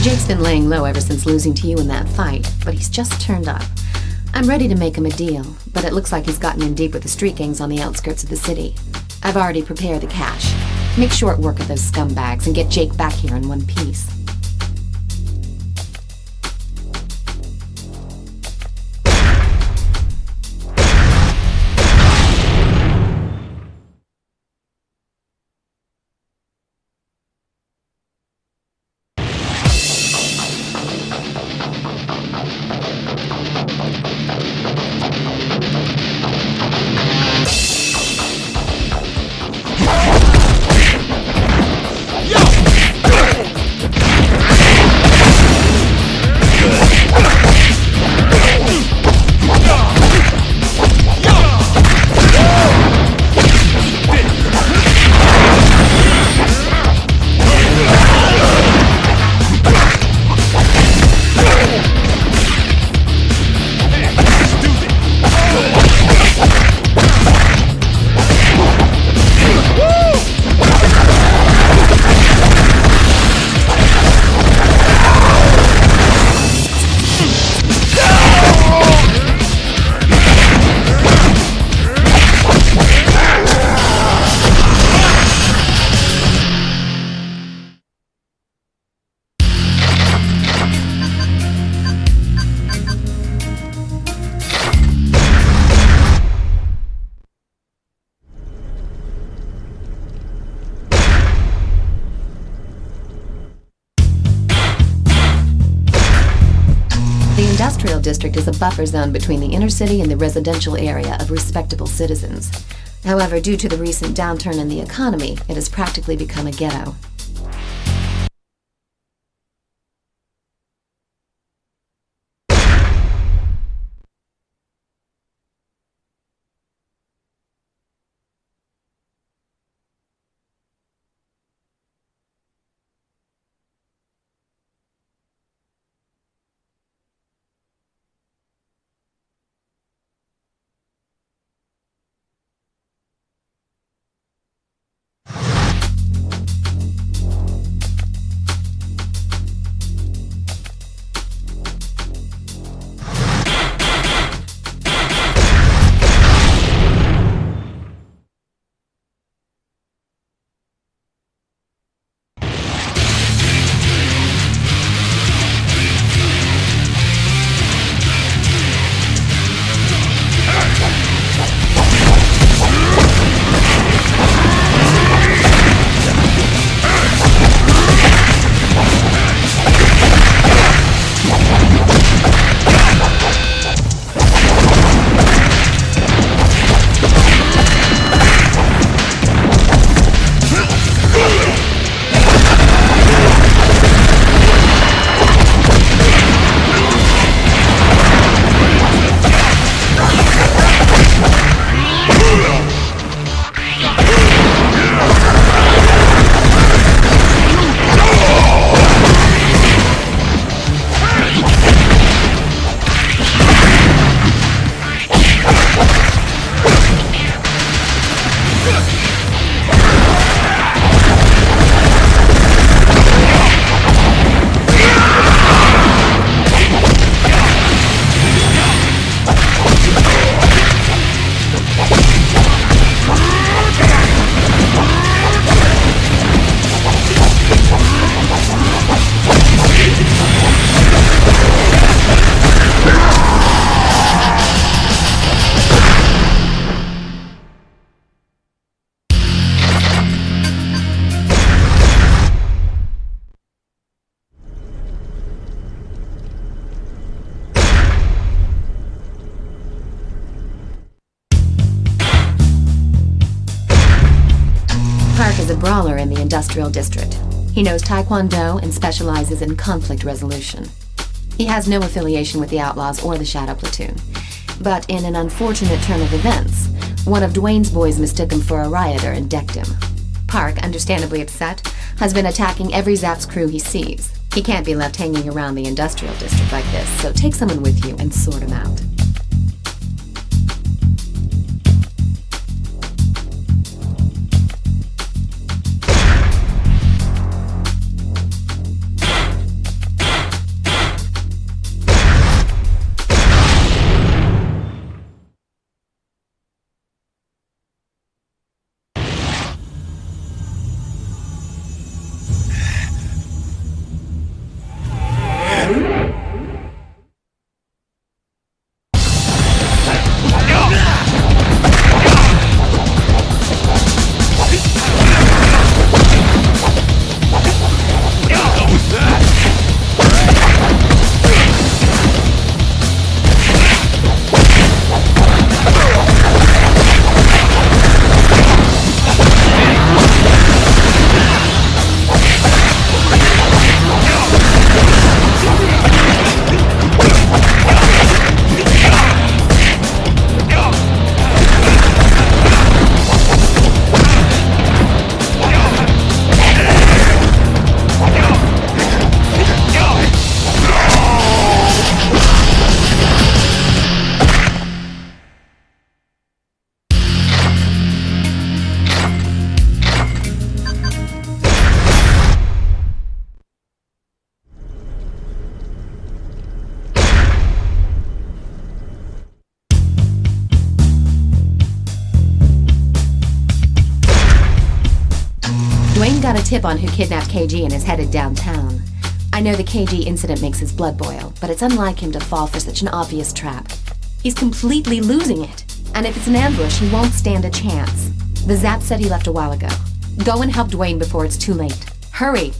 Jake's been laying low ever since losing to you in that fight, but he's just turned up. I'm ready to make him a deal, but it looks like he's gotten in deep with the street gangs on the outskirts of the city. I've already prepared the cash. Make short work of those scumbags and get Jake back here in one piece. industrial district is a buffer zone between the inner city and the residential area of respectable citizens. However, due to the recent downturn in the economy, it has practically become a ghetto. Is a brawler in the industrial district. He knows Taekwondo and specializes in conflict resolution. He has no affiliation with the Outlaws or the Shadow Platoon. But in an unfortunate turn of events, one of Dwayne's boys mistook him for a rioter and decked him. Park, understandably upset, has been attacking every Zap's crew he sees. He can't be left hanging around the industrial district like this, so take someone with you and sort him out. Dwayne got a tip on who kidnapped KG and is headed downtown. I know the KG incident makes his blood boil, but it's unlike him to fall for such an obvious trap. He's completely losing it, and if it's an ambush, he won't stand a chance. The Zap said he left a while ago. Go and help Dwayne before it's too late. Hurry!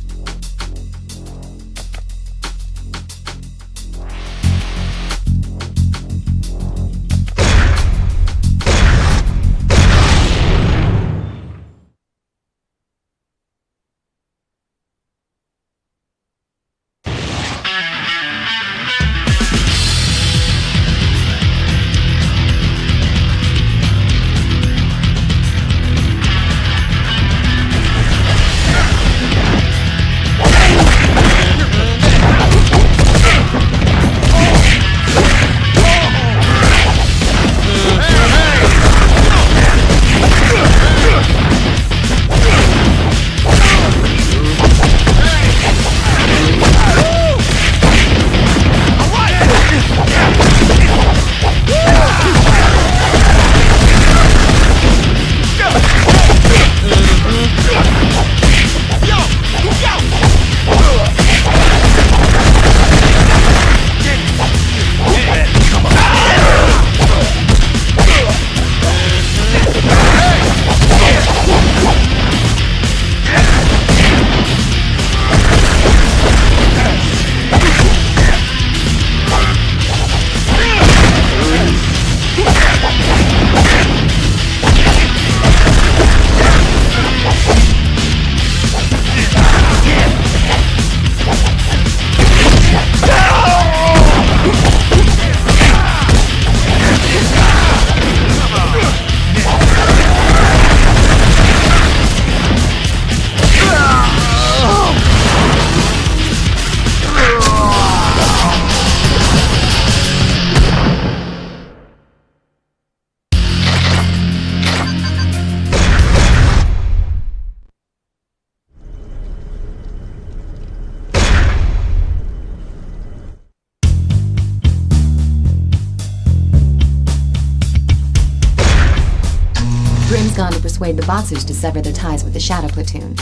persuade the boxers to sever their ties with the Shadow Platoon.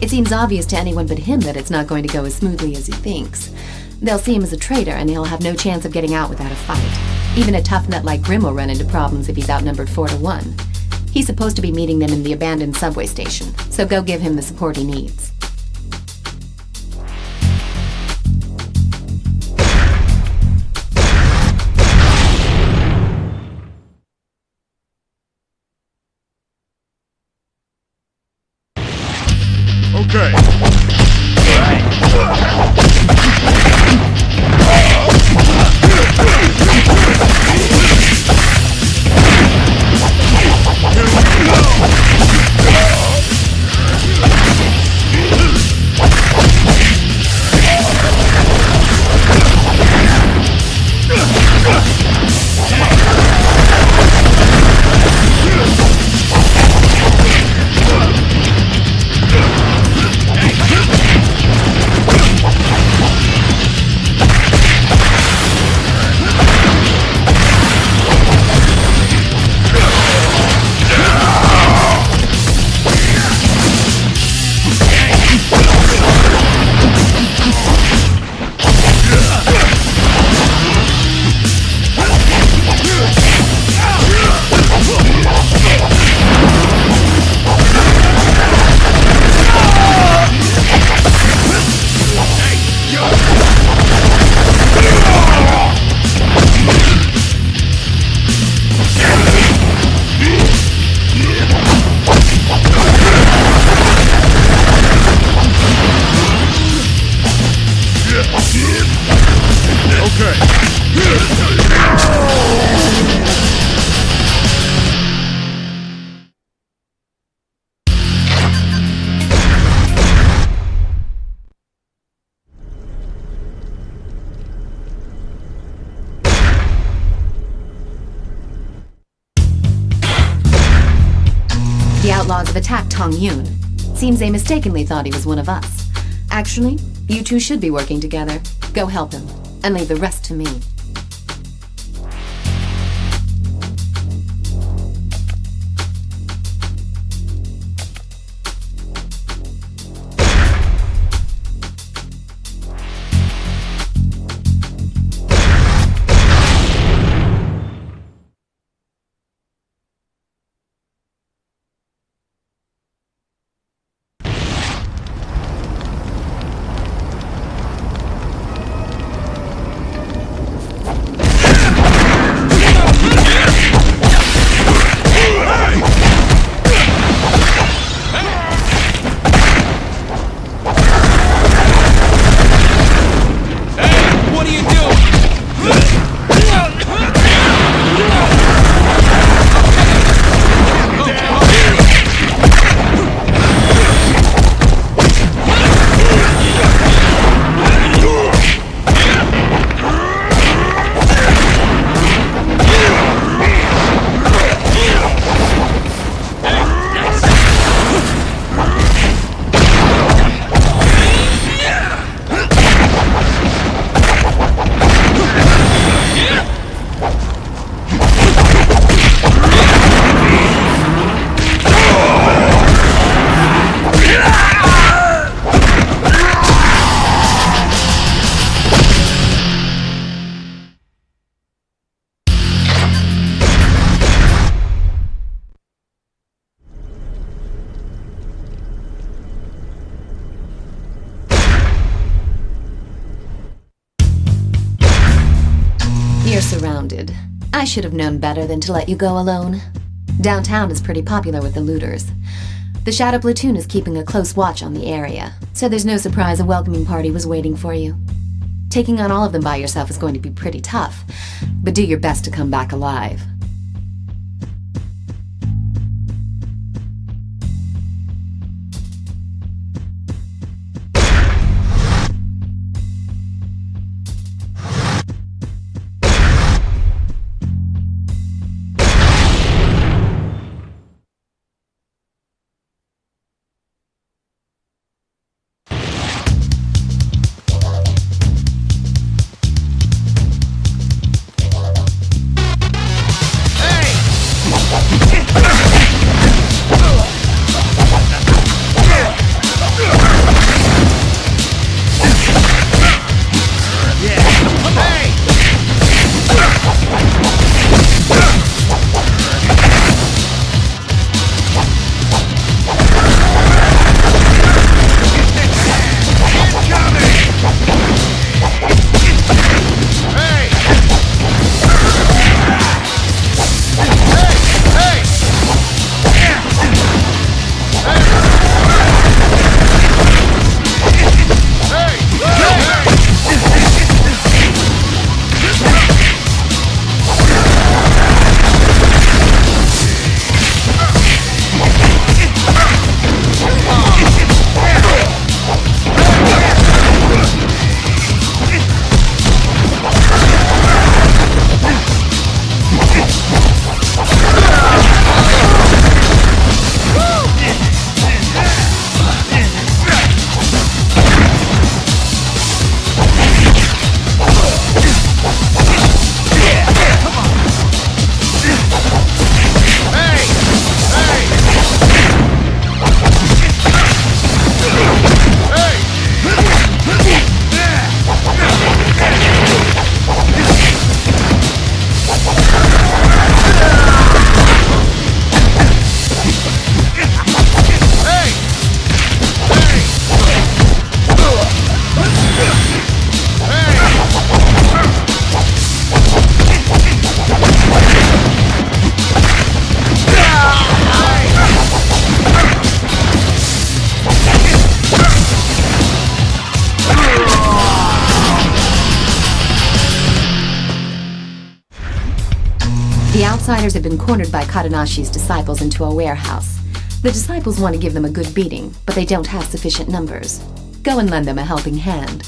It seems obvious to anyone but him that it's not going to go as smoothly as he thinks. They'll see him as a traitor, and he'll have no chance of getting out without a fight. Even a tough nut like Grimm will run into problems if he's outnumbered 4-1. He's supposed to be meeting them in the abandoned subway station, so go give him the support he needs. Okay. The outlaws have attacked Tong Yun. Seems they mistakenly thought he was one of us. Actually, you two should be working together. Go help him, and leave the rest to me. You're surrounded. I should have known better than to let you go alone. Downtown is pretty popular with the looters. The Shadow Platoon is keeping a close watch on the area, so there's no surprise a welcoming party was waiting for you. Taking on all of them by yourself is going to be pretty tough, but do your best to come back alive. outsiders have been cornered by Kadanashi's disciples into a warehouse. The disciples want to give them a good beating, but they don't have sufficient numbers. Go and lend them a helping hand.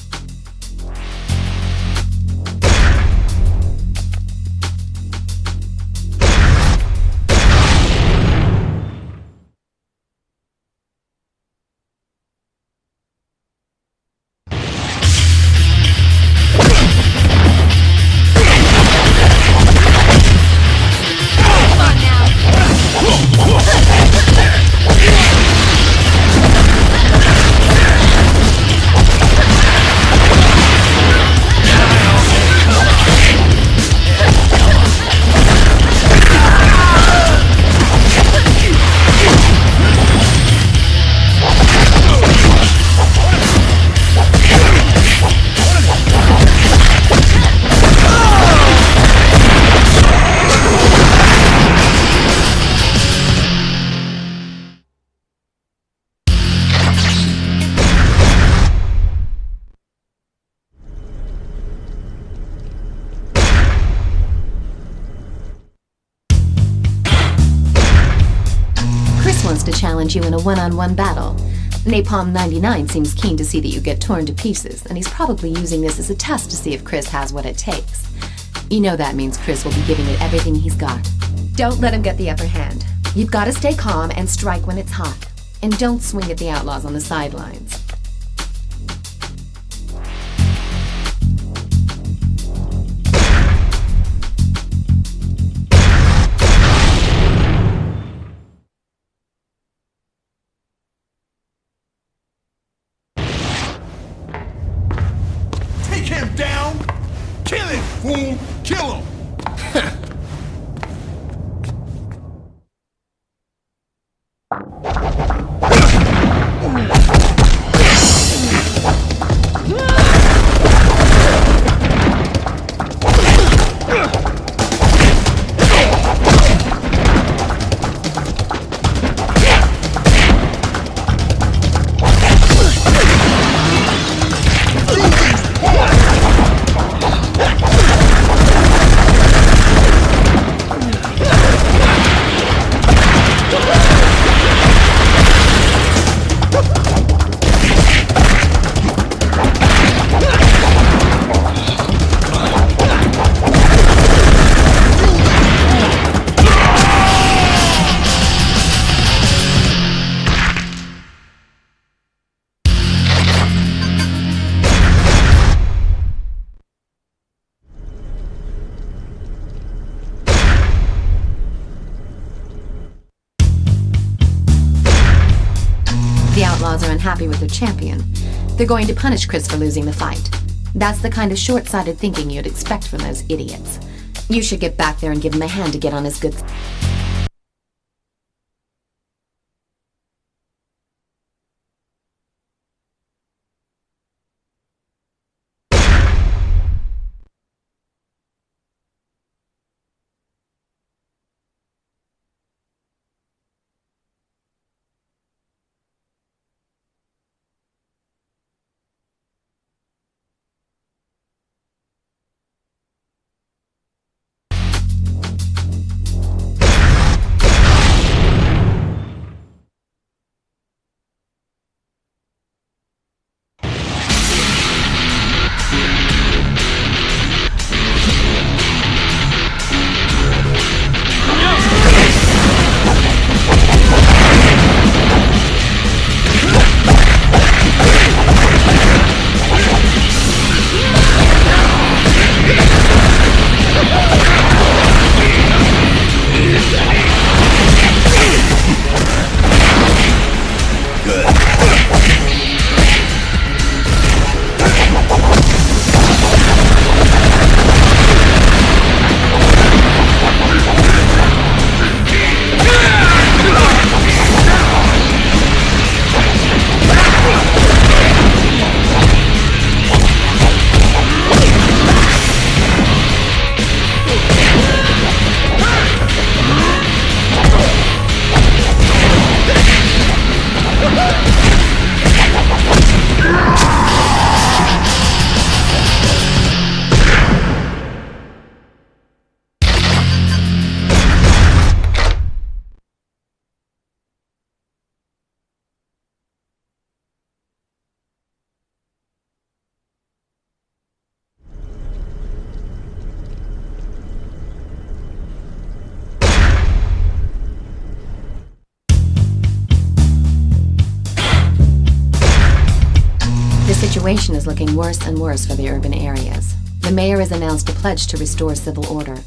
To challenge you in a one-on-one battle. Napalm 99 seems keen to see that you get torn to pieces, and he's probably using this as a test to see if Chris has what it takes. You know that means Chris will be giving it everything he's got. Don't let him get the upper hand. You've got to stay calm and strike when it's hot. And don't swing at the outlaws on the sidelines. Fool, kill him! Are unhappy with their champion. They're going to punish Chris for losing the fight. That's the kind of short-sighted thinking you'd expect from those idiots. You should get back there and give him a hand to get on his good... situation is looking worse and worse for the urban areas. The mayor has announced a pledge to restore civil order.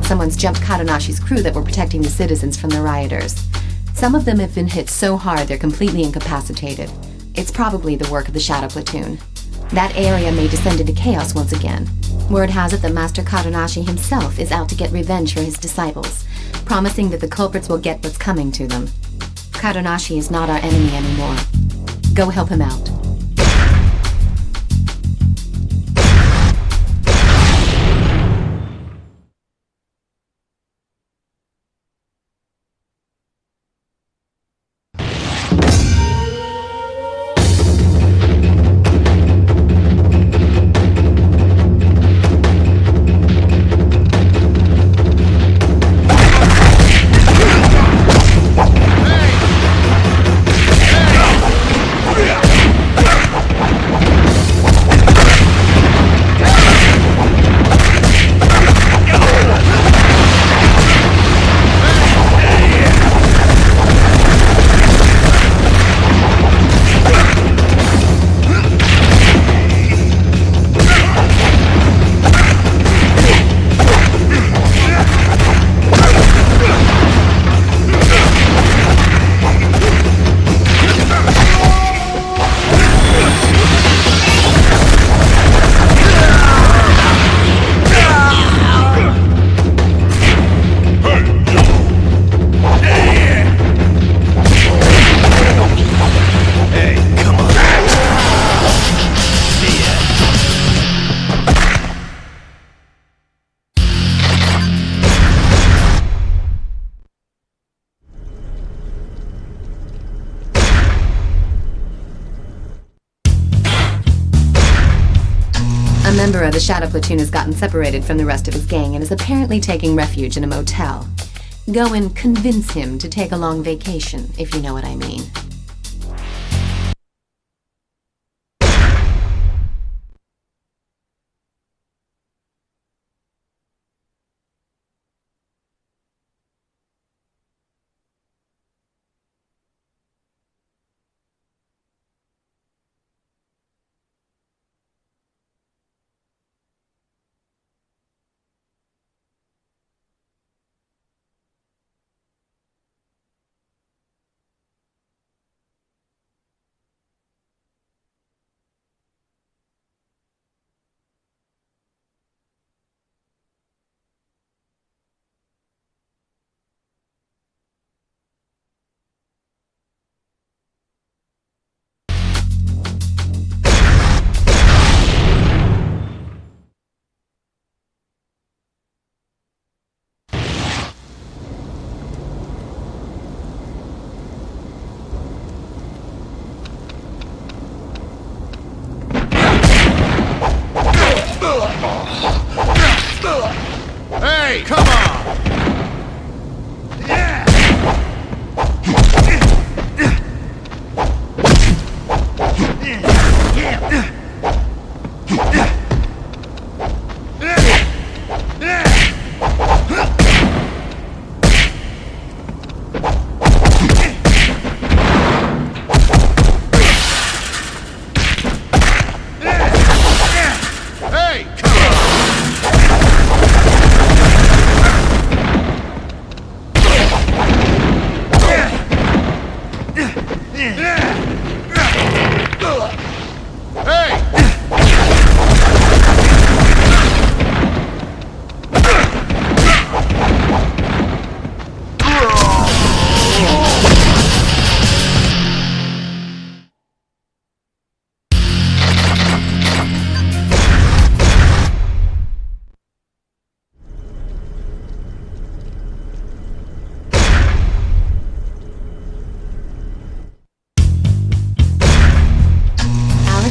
Someone's jumped Katanashi's crew that were protecting the citizens from the rioters. Some of them have been hit so hard they're completely incapacitated. It's probably the work of the Shadow Platoon. That area may descend into chaos once again. Word has it that Master Katanashi himself is out to get revenge for his disciples, promising that the culprits will get what's coming to them. Katanashi is not our enemy anymore. Go help him out. member of the Shadow Platoon has gotten separated from the rest of his gang and is apparently taking refuge in a motel. Go and convince him to take a long vacation, if you know what I mean. Hey, come on!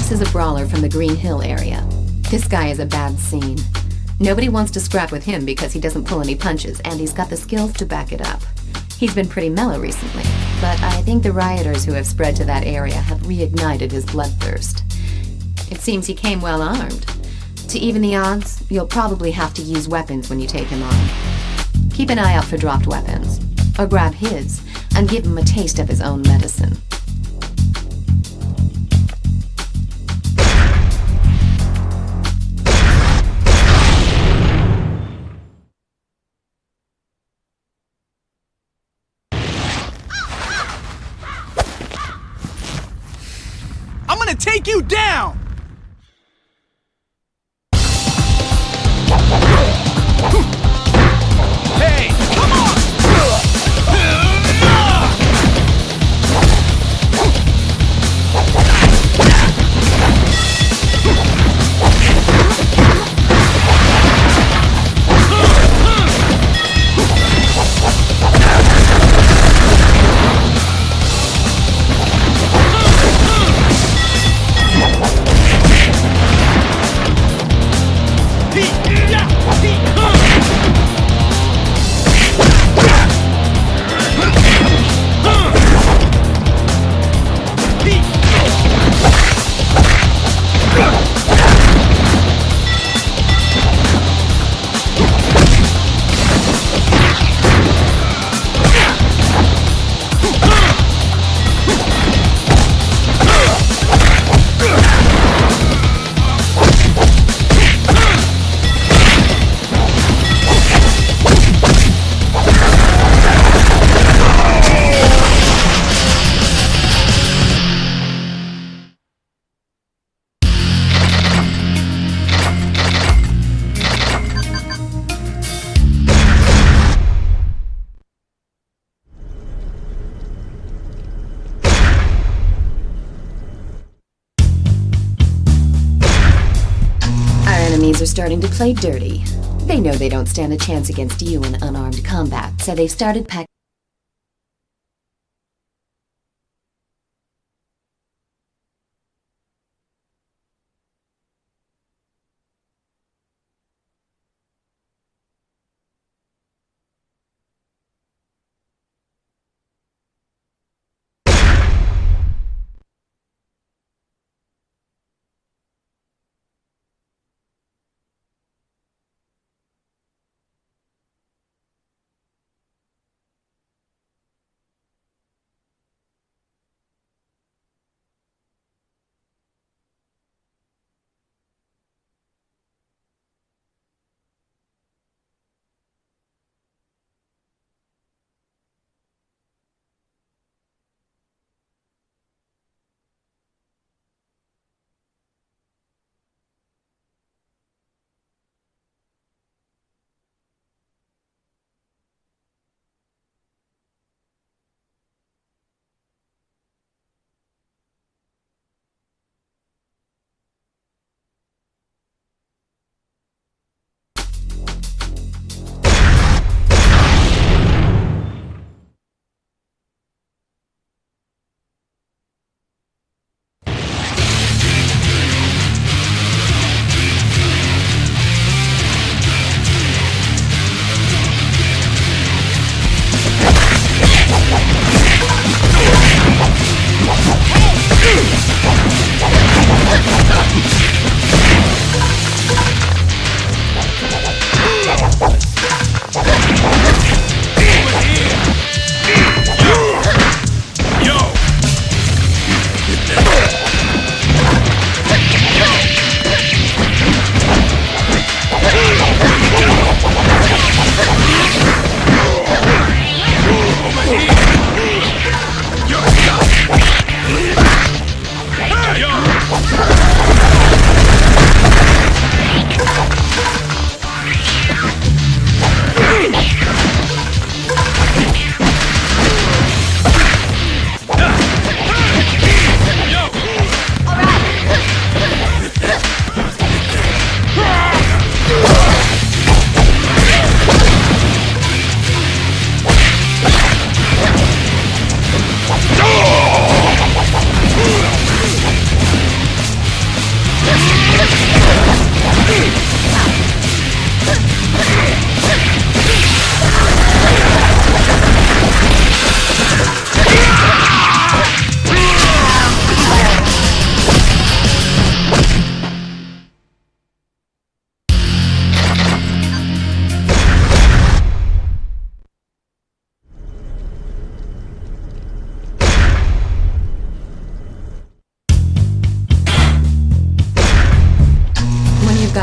Is a brawler from the Green Hill area. This guy is a bad scene. Nobody wants to scrap with him because he doesn't pull any punches, and he's got the skills to back it up. He's been pretty mellow recently, but I think the rioters who have spread to that area have reignited his bloodthirst. It seems he came well armed. To even the odds, you'll probably have to use weapons when you take him on. Keep an eye out for dropped weapons, or grab his, and give him a taste of his own medicine. I'm gonna take you down! Hey, come on! Are starting to play dirty. They know they don't stand a chance against you in unarmed combat, so they've started packing.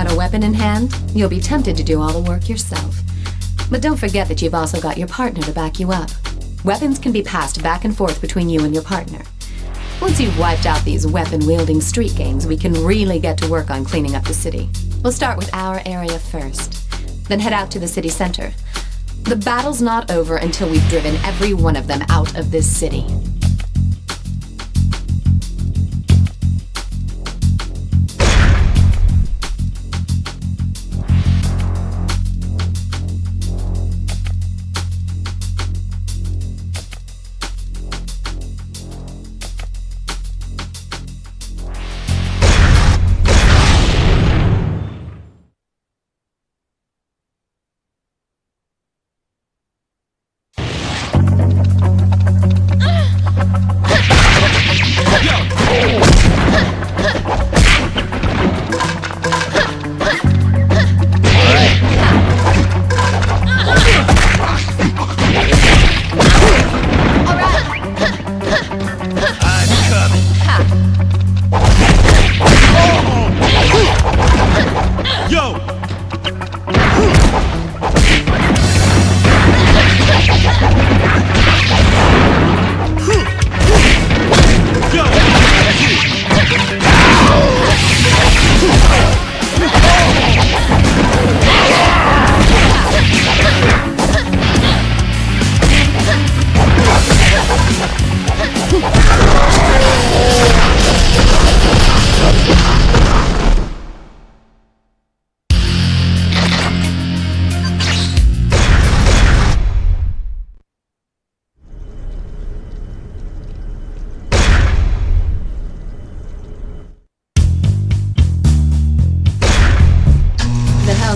got a weapon in hand, you'll be tempted to do all the work yourself. But don't forget that you've also got your partner to back you up. Weapons can be passed back and forth between you and your partner. Once you've wiped out these weapon-wielding street gangs, we can really get to work on cleaning up the city. We'll start with our area first, then head out to the city center. The battle's not over until we've driven every one of them out of this city.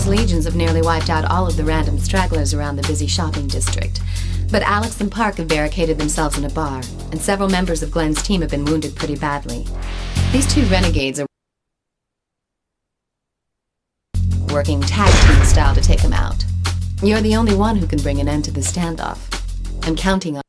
Legions have nearly wiped out all of the random stragglers around the busy shopping district. But Alex and Park have barricaded themselves in a bar, and several members of Glenn's team have been wounded pretty badly. These two renegades are working tag team style to take them out. You're the only one who can bring an end to the standoff. I'm counting on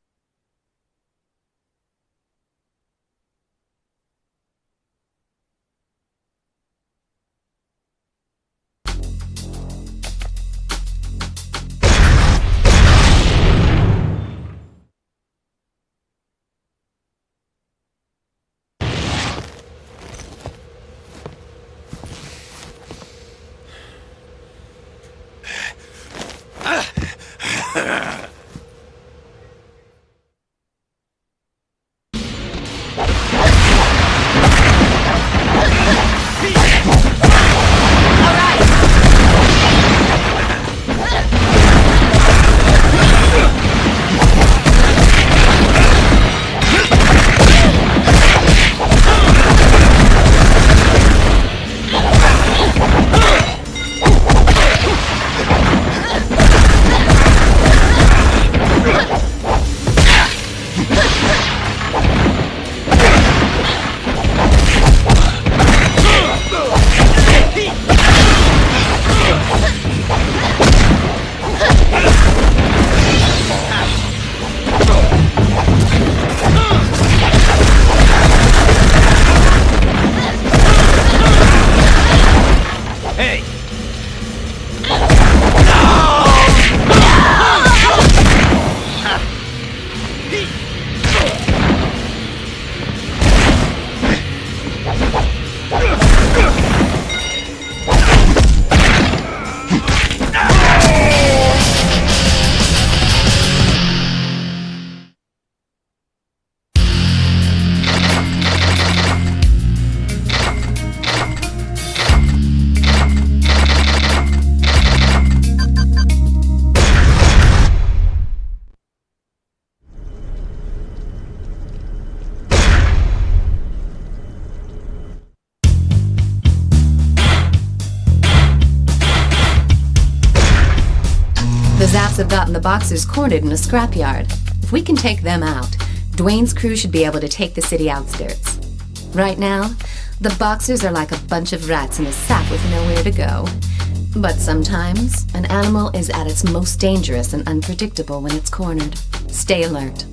have gotten the Boxers cornered in a scrapyard. If we can take them out, Dwayne's crew should be able to take the city outskirts. Right now, the Boxers are like a bunch of rats in a sack with nowhere to go. But sometimes, an animal is at its most dangerous and unpredictable when it's cornered. Stay alert.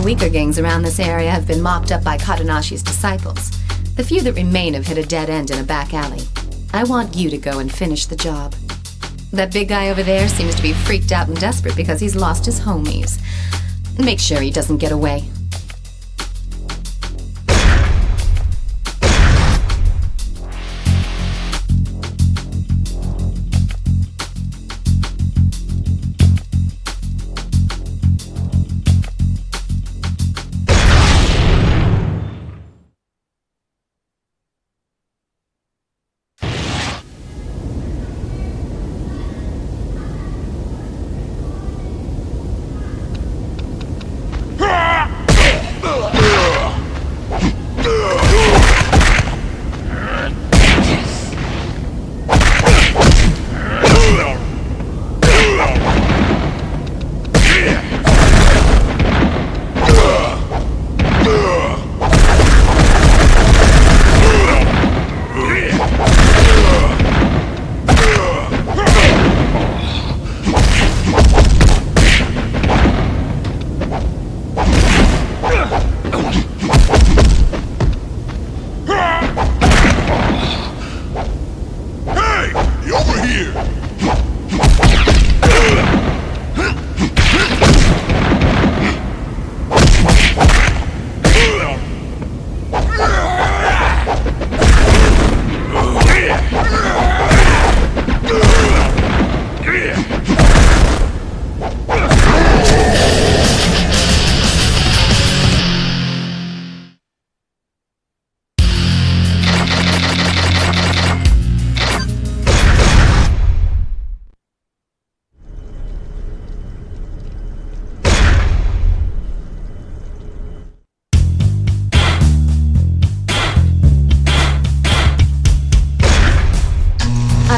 weaker gangs around this area have been mopped up by Katanashi's disciples. The few that remain have hit a dead end in a back alley. I want you to go and finish the job. That big guy over there seems to be freaked out and desperate because he's lost his homies. Make sure he doesn't get away.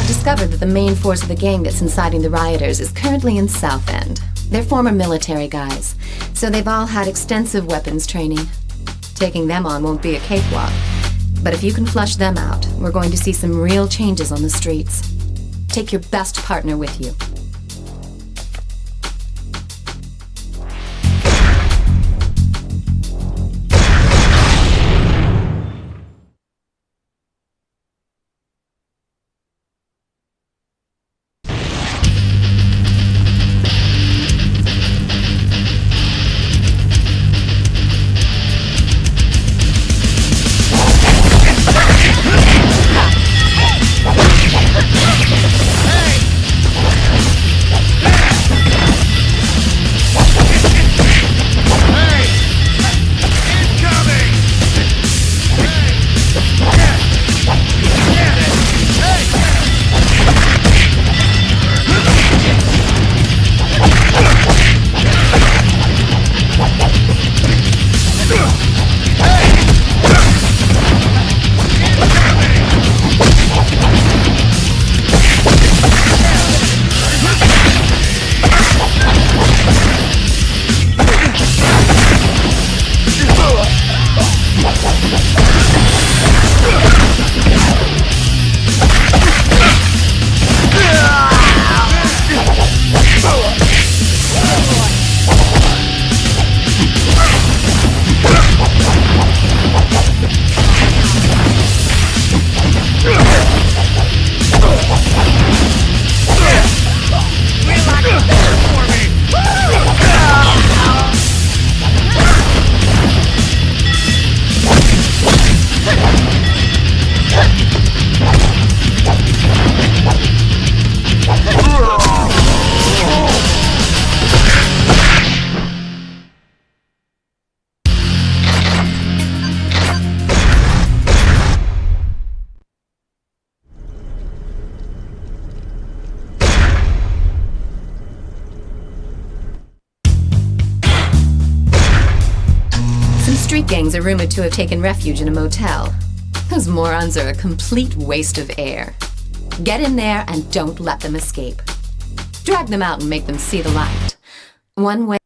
Discovered that the main force of the gang that's inciting the rioters is currently in South End. They're former military guys, so they've all had extensive weapons training. Taking them on won't be a cakewalk, but if you can flush them out, we're going to see some real changes on the streets. Take your best partner with you. Street gangs are rumored to have taken refuge in a motel. Those morons are a complete waste of air. Get in there and don't let them escape. Drag them out and make them see the light. One way.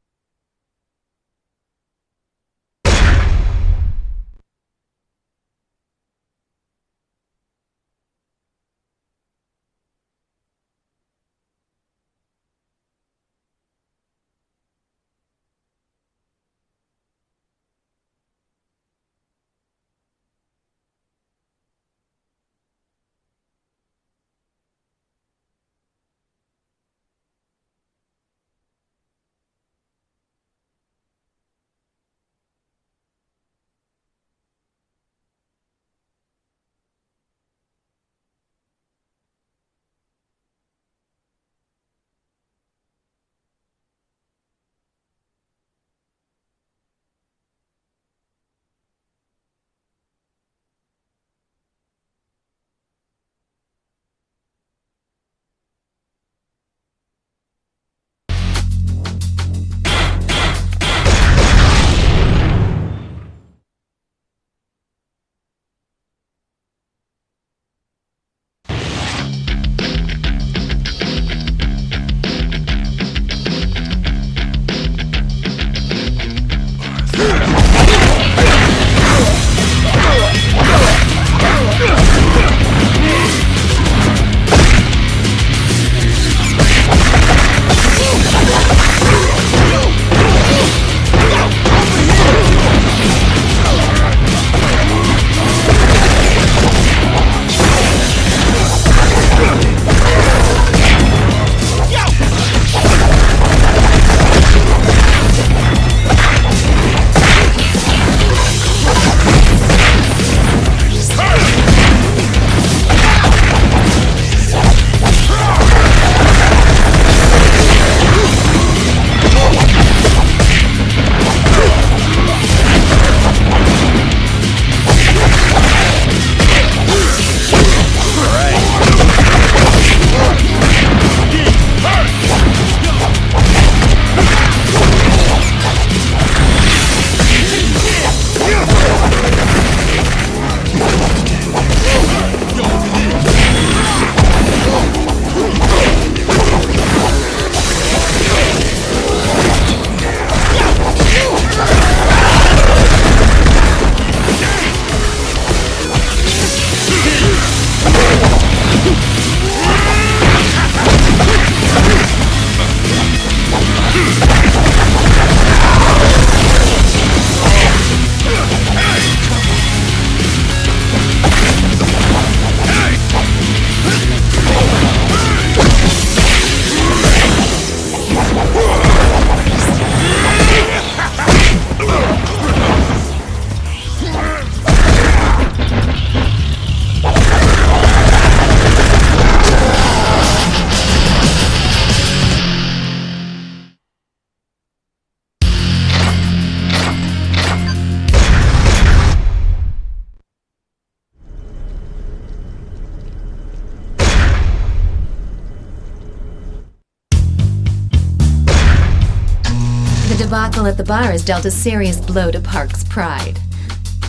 debacle at the bar has dealt a serious blow to Park's pride.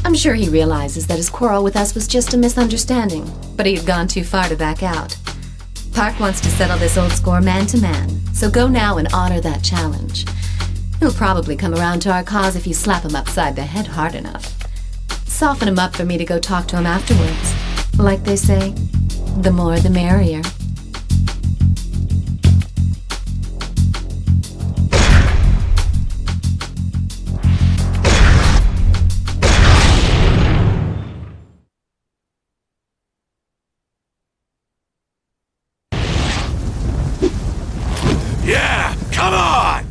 I'm sure he realizes that his quarrel with us was just a misunderstanding, but he had gone too far to back out. Park wants to settle this old score man to man, so go now and honor that challenge. He'll probably come around to our cause if you slap him upside the head hard enough. Soften him up for me to go talk to him afterwards. Like they say, the more the merrier. Yeah, come on!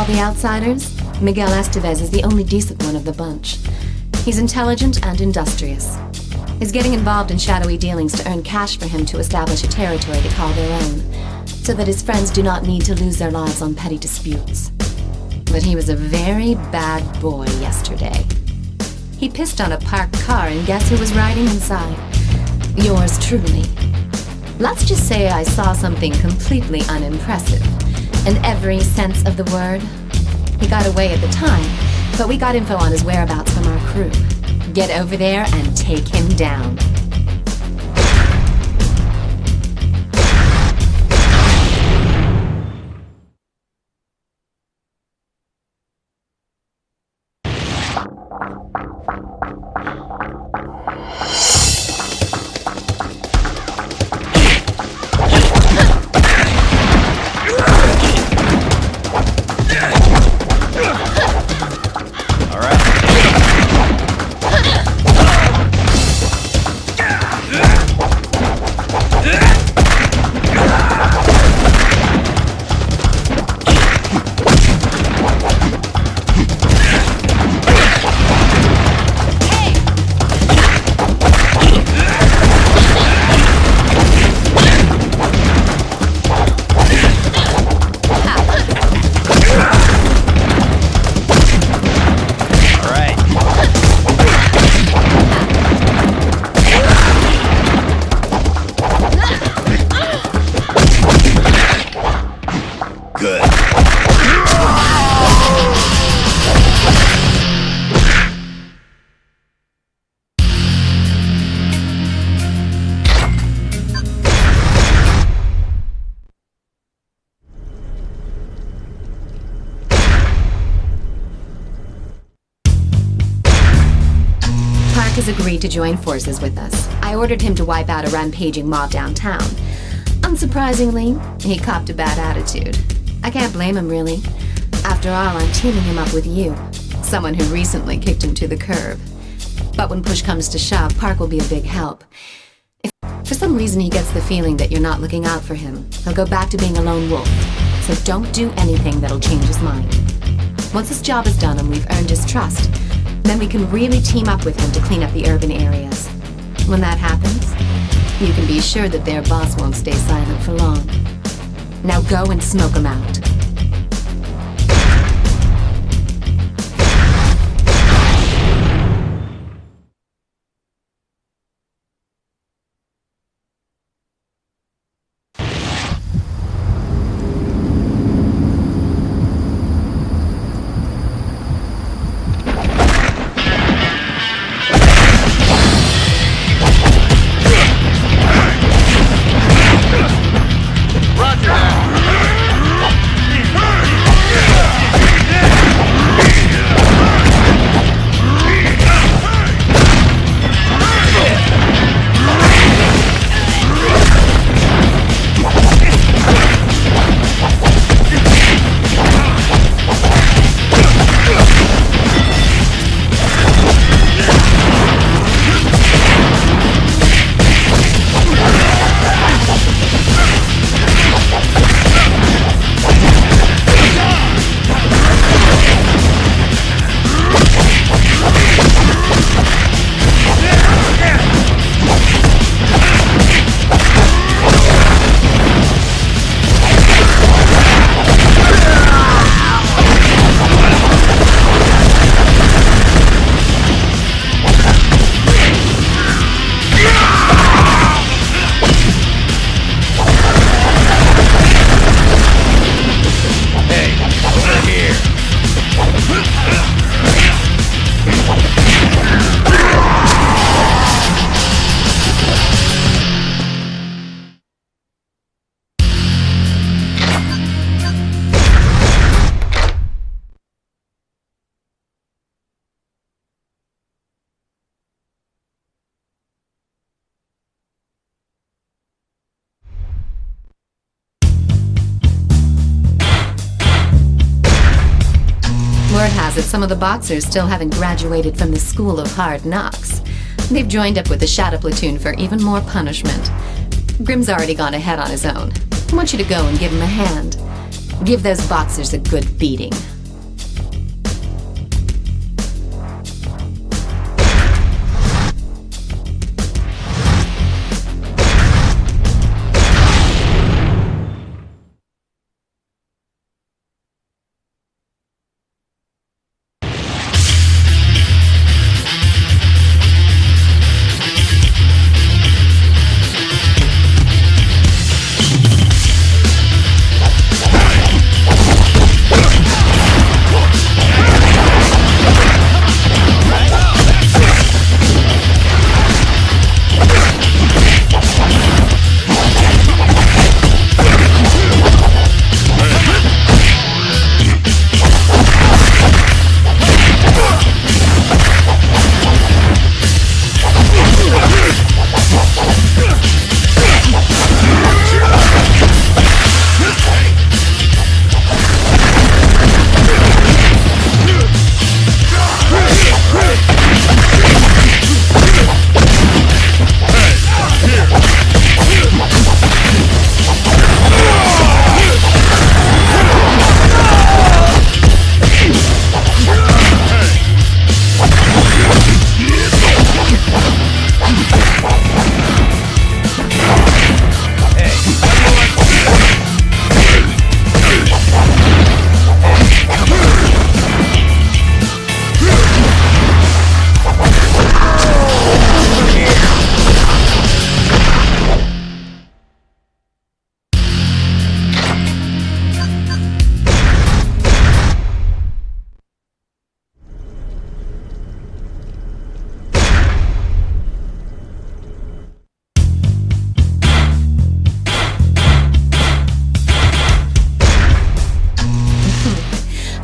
The outsiders, Miguel Estevez is the only decent one of the bunch. He's intelligent and industrious. He's getting involved in shadowy dealings to earn cash for him to establish a territory to call their own, so that his friends do not need to lose their lives on petty disputes. But he was a very bad boy yesterday. He pissed on a parked car, and guess who was riding inside? Yours truly. Let's just say I saw something completely unimpressive, in every sense of the word. He got away at the time, but we got info on his whereabouts from our crew. Get over there and take him down. Has agreed to join forces with us. I ordered him to wipe out a rampaging mob downtown. Unsurprisingly, he copped a bad attitude. I can't blame him, really. After all, I'm teaming him up with you, someone who recently kicked him to the curb. But when push comes to shove, Park will be a big help. If for some reason he gets the feeling that you're not looking out for him, he'll go back to being a lone wolf. So don't do anything that'll change his mind. Once this job is done and we've earned his trust, then we can really team up with him to clean up the urban areas. When that happens, you can be sure that their boss won't stay silent for long. Now go and smoke them out. Word has it some of the boxers still haven't graduated from the School of Hard Knocks. They've joined up with the Shadow Platoon for even more punishment. Grimm's already gone ahead on his own. I want you to go and give him a hand. Give those boxers a good beating.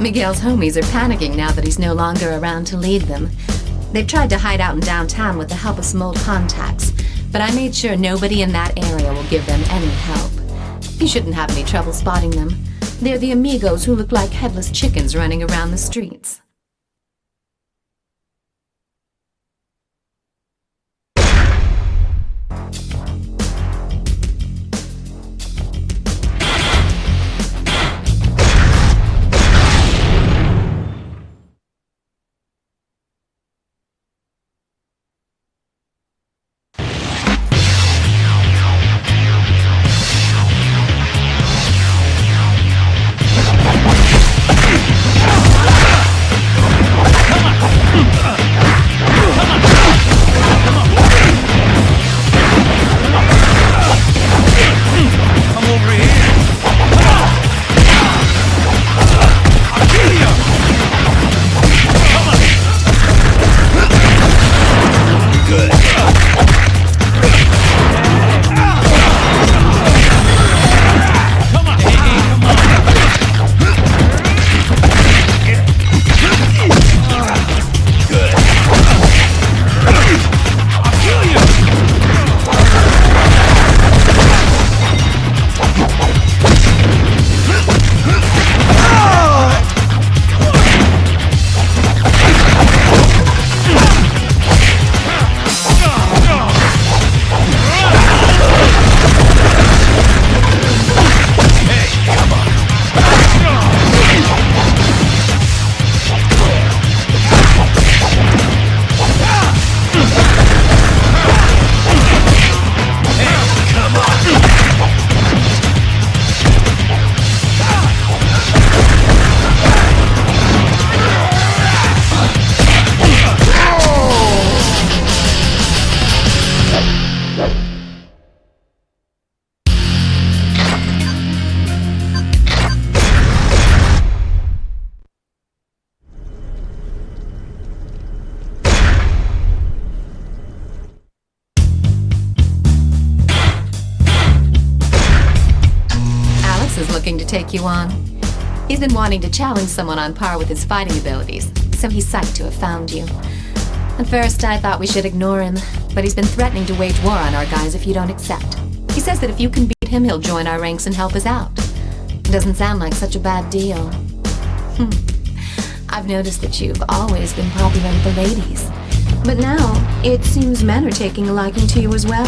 Miguel's homies are panicking now that he's no longer around to lead them. They've tried to hide out in downtown with the help of some old contacts, but I made sure nobody in that area will give them any help. You shouldn't have any trouble spotting them. They're the amigos who look like headless chickens running around the streets. looking to take you on. He's been wanting to challenge someone on par with his fighting abilities, so he's psyched to have found you. At first, I thought we should ignore him, but he's been threatening to wage war on our guys if you don't accept. He says that if you can beat him, he'll join our ranks and help us out. Doesn't sound like such a bad deal. I've noticed that you've always been popular with the ladies, but now it seems men are taking a liking to you as well.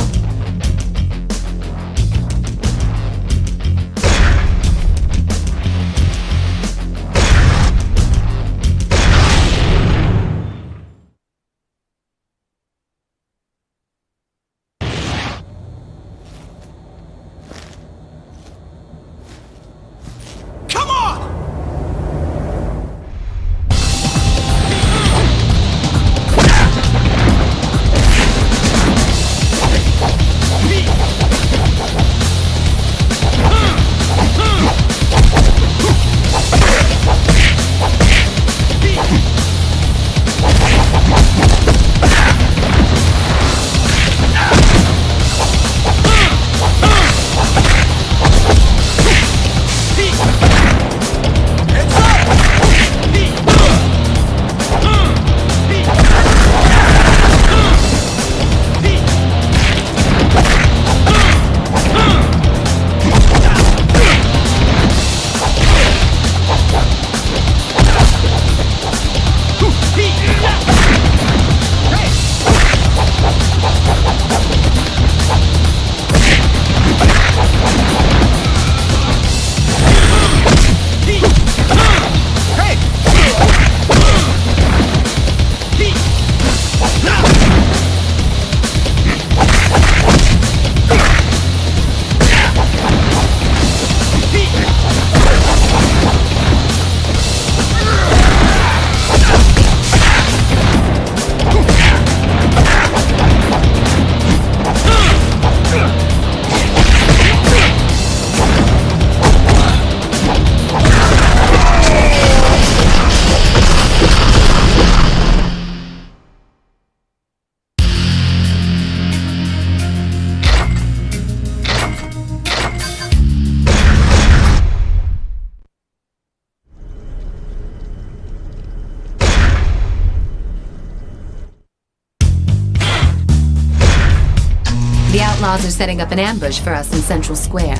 The outlaws are setting up an ambush for us in Central Square.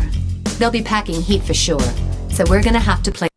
They'll be packing heat for sure, so we're gonna have to play.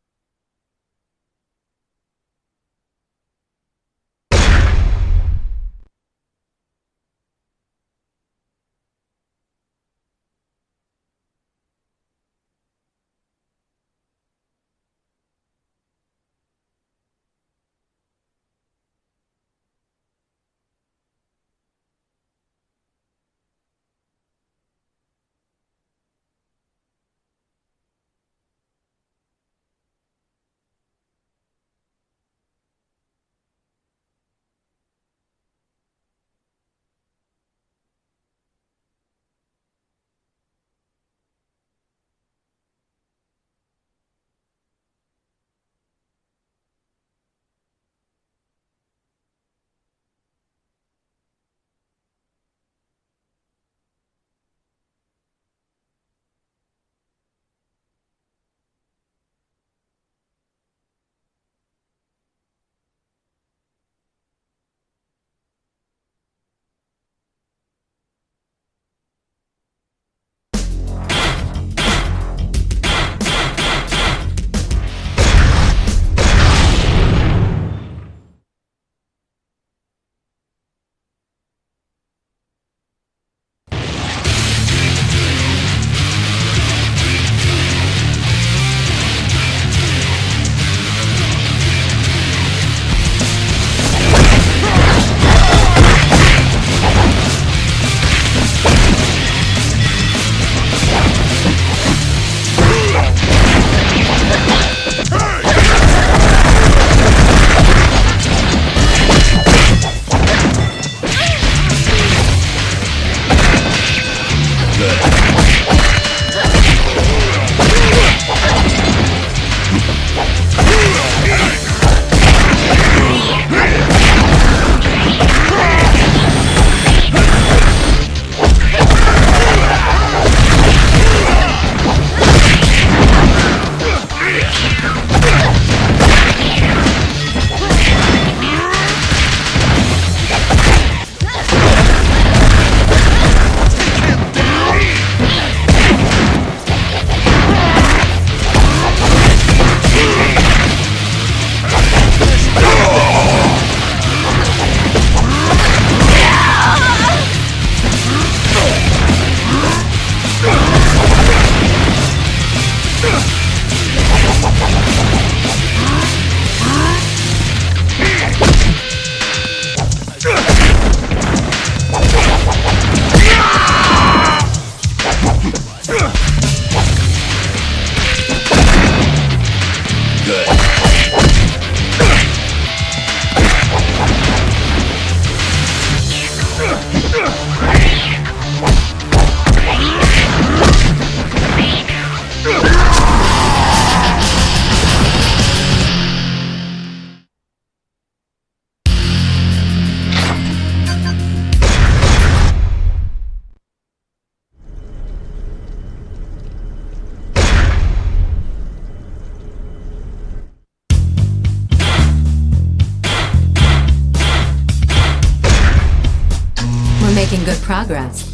progress.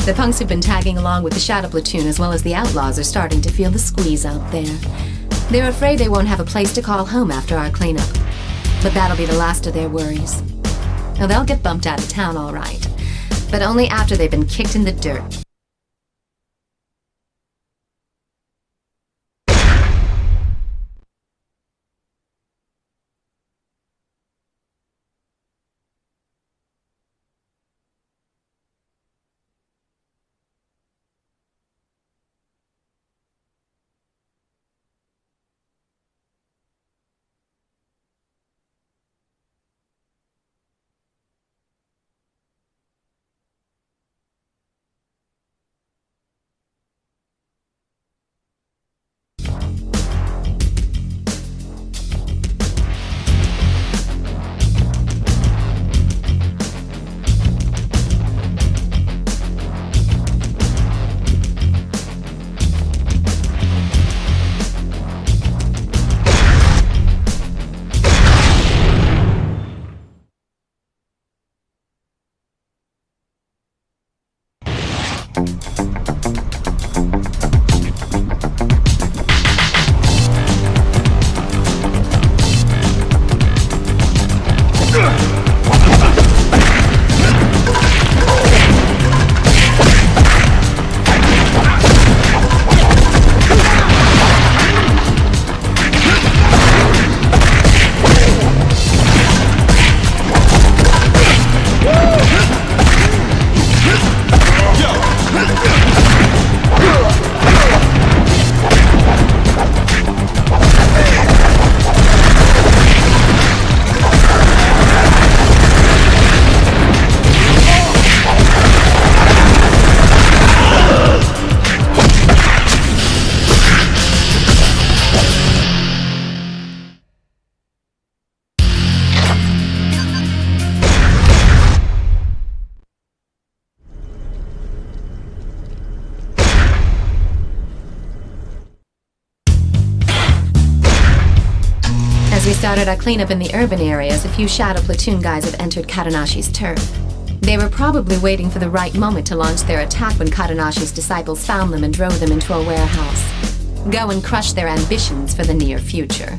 The punks who've been tagging along with the Shadow Platoon as well as the Outlaws are starting to feel the squeeze out there. They're afraid they won't have a place to call home after our cleanup. But that'll be the last of their worries. Now, they'll get bumped out of town all right, but only after they've been kicked in the dirt. As we started our cleanup in the urban areas, a few Shadow Platoon guys had entered Katanashi's turf. They were probably waiting for the right moment to launch their attack when Katanashi's disciples found them and drove them into a warehouse. Go and crush their ambitions for the near future.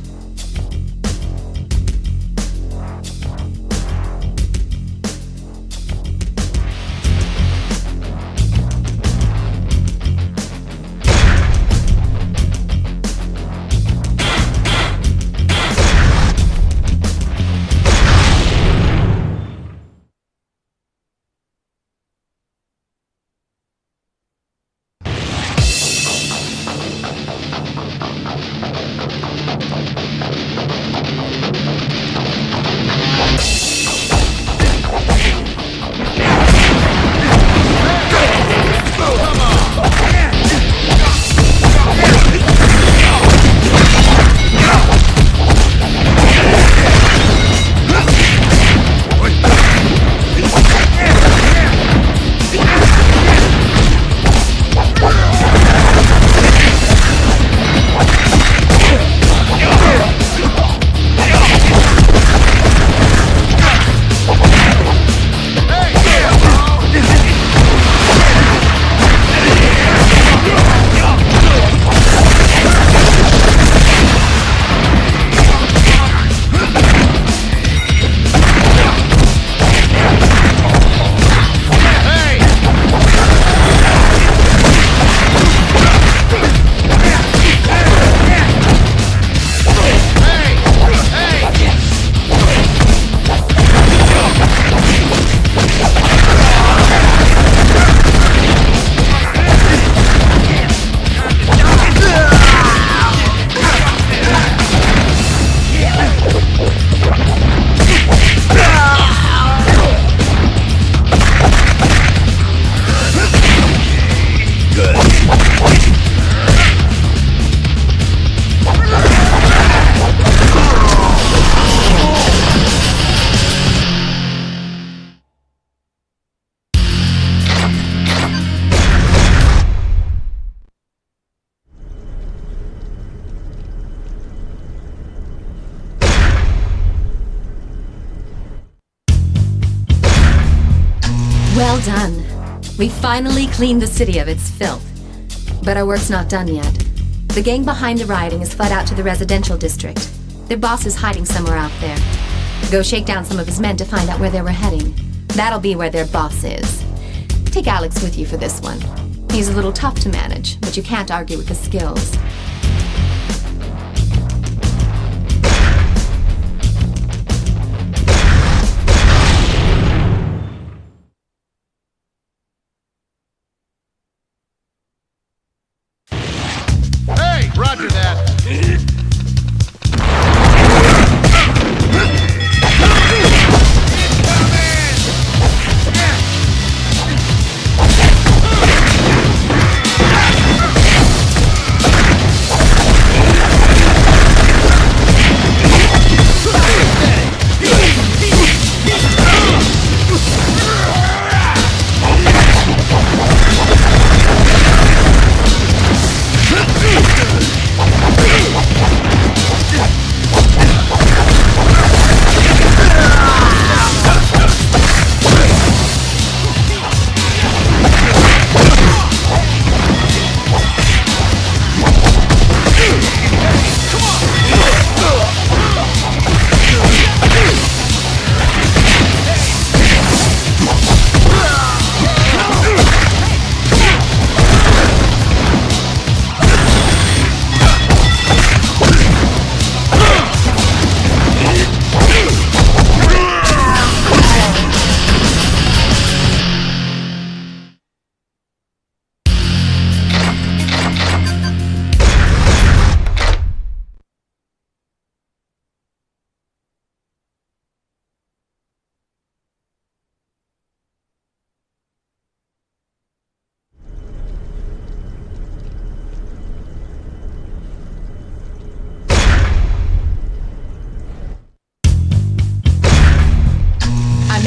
We finally cleaned the city of its filth. But our work's not done yet. The gang behind the rioting has fled out to the residential district. Their boss is hiding somewhere out there. Go shake down some of his men to find out where they were heading. That'll be where their boss is. Take Alex with you for this one. He's a little tough to manage, but you can't argue with his skills. Hey, roger that.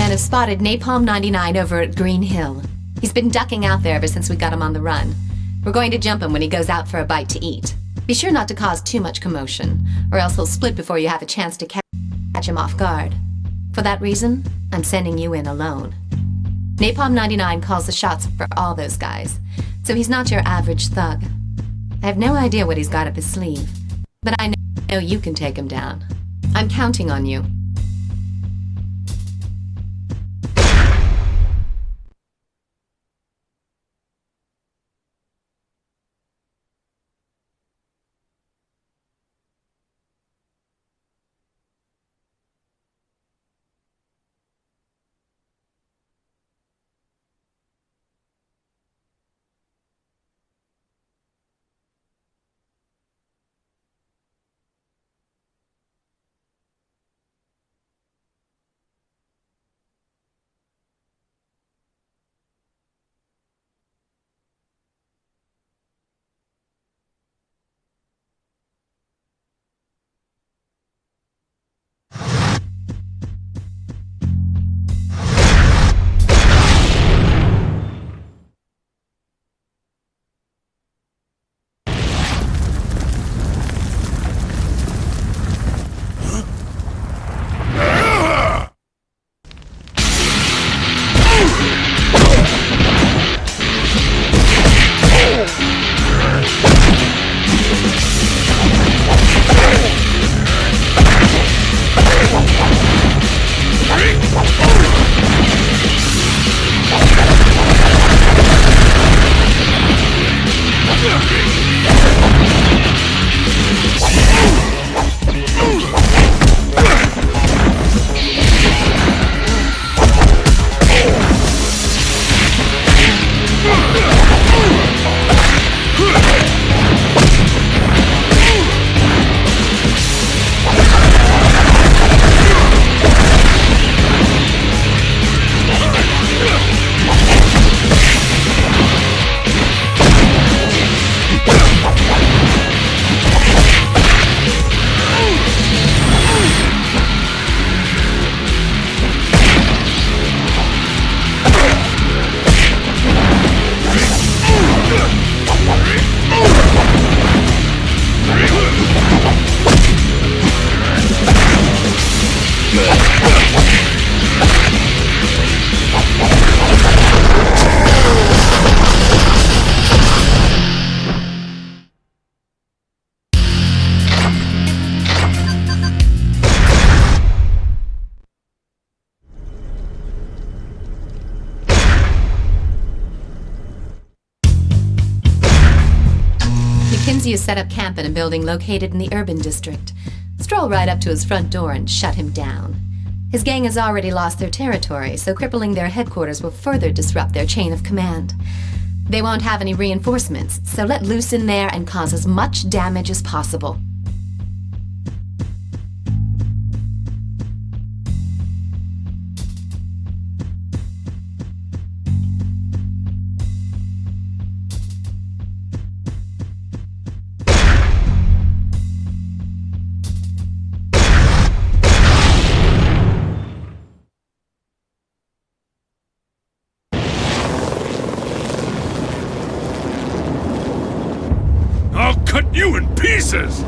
Have spotted Napalm 99 over at Green Hill. He's been ducking out there ever since we got him on the run. We're going to jump him when he goes out for a bite to eat. Be sure not to cause too much commotion, or else he'll split before you have a chance to catch him off guard. For that reason, I'm sending you in alone. Napalm 99 calls the shots for all those guys, so he's not your average thug. I have no idea what he's got up his sleeve, but I know you can take him down. I'm counting on you. McKinsey has set up camp in a building located in the urban district. Stroll right up to his front door and shut him down. His gang has already lost their territory, so crippling their headquarters will further disrupt their chain of command. They won't have any reinforcements, so let loose in there and cause as much damage as possible. I'll cut you in pieces!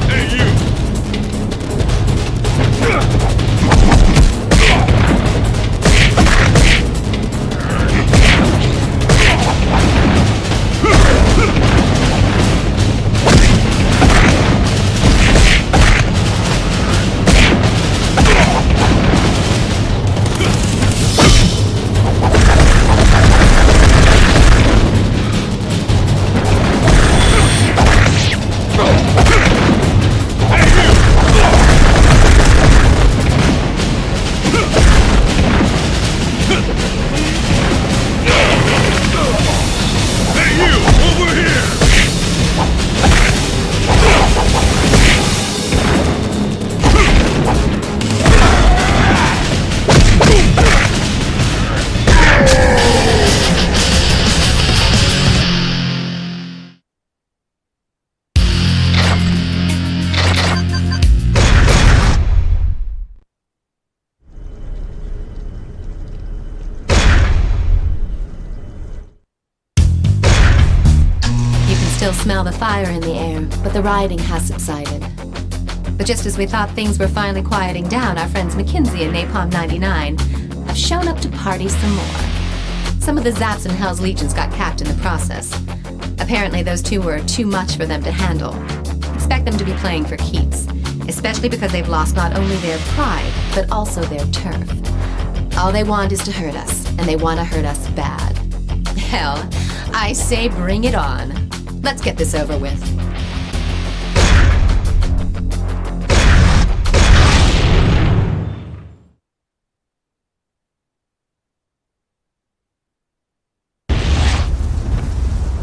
Hey, you! Still smell the fire in the air, but the rioting has subsided. But just as we thought things were finally quieting down, our friends McKinsey and Napalm 99 have shown up to party some more. Some of the Zaps and Hell's Legions got capped in the process. Apparently those two were too much for them to handle. Expect them to be playing for keeps, especially because they've lost not only their pride, but also their turf. All they want is to hurt us, and they want to hurt us bad. Hell, I say bring it on. Let's get this over with.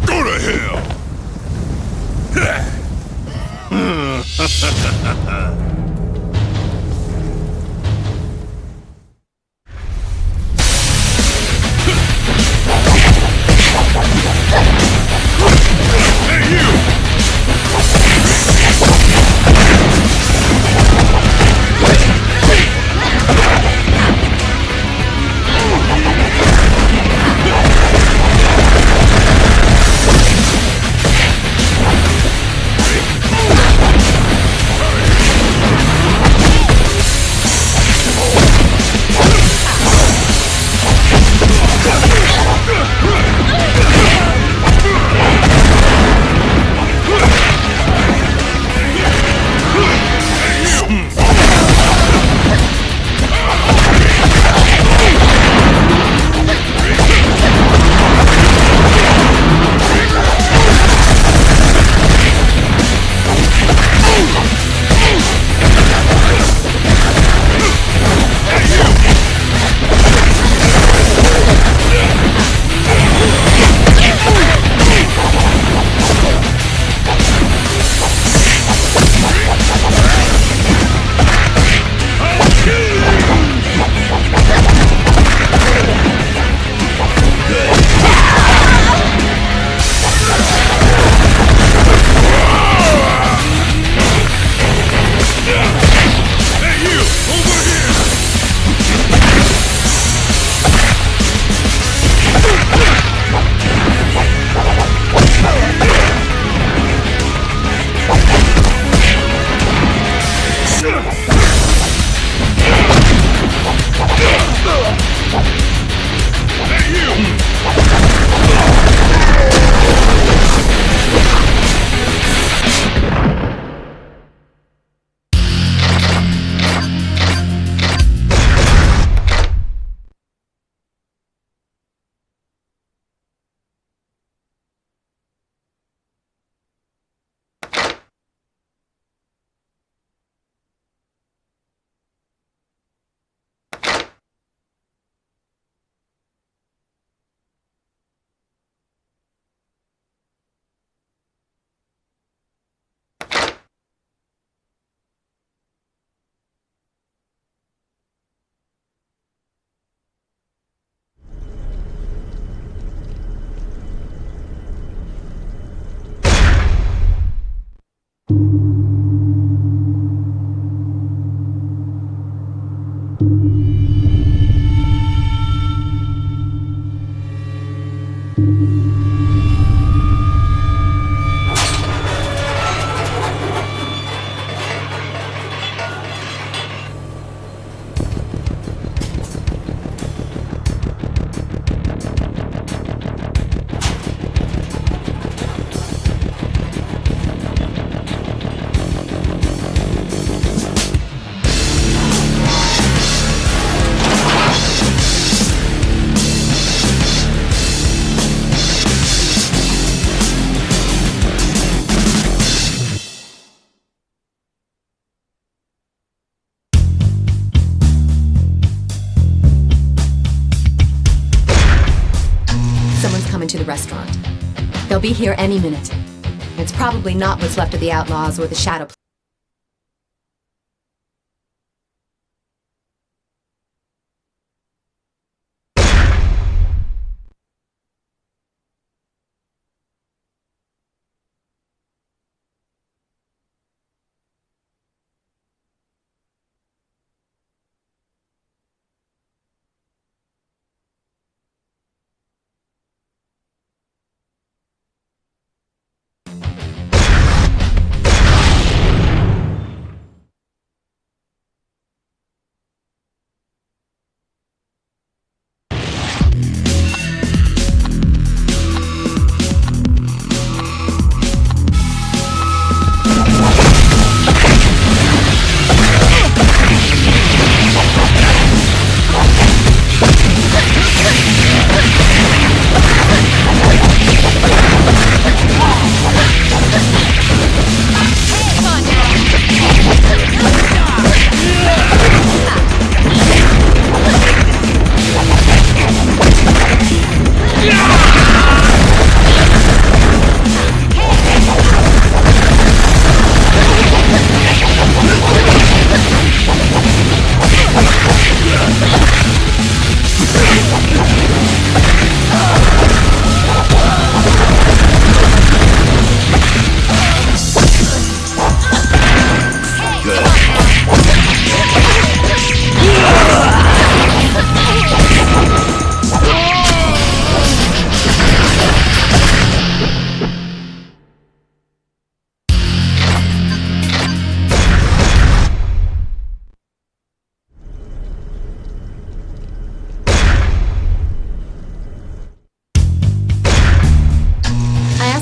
Go to hell! Hey, you! They'll be here any minute. It's probably not what's left of the outlaws or the shadow.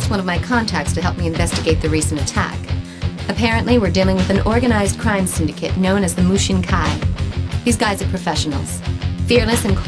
One of my contacts to help me investigate the recent attack. Apparently, we're dealing with an organized crime syndicate known as the Shinkai. These guys are professionals, fearless and...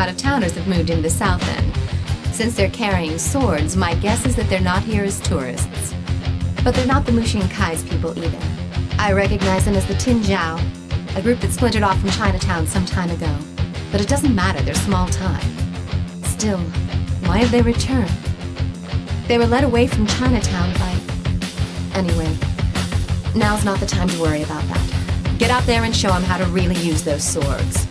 out-of-towners have moved into the South End. Since they're carrying swords, my guess is that they're not here as tourists. But they're not the Mushin Kai's people either. I recognize them as the Tin Jiao, a group that splintered off from Chinatown some time ago. But it doesn't matter, they're small time. Still, why have they returned? They were led away from Chinatown by... Anyway, now's not the time to worry about that. Get out there and show them how to really use those swords.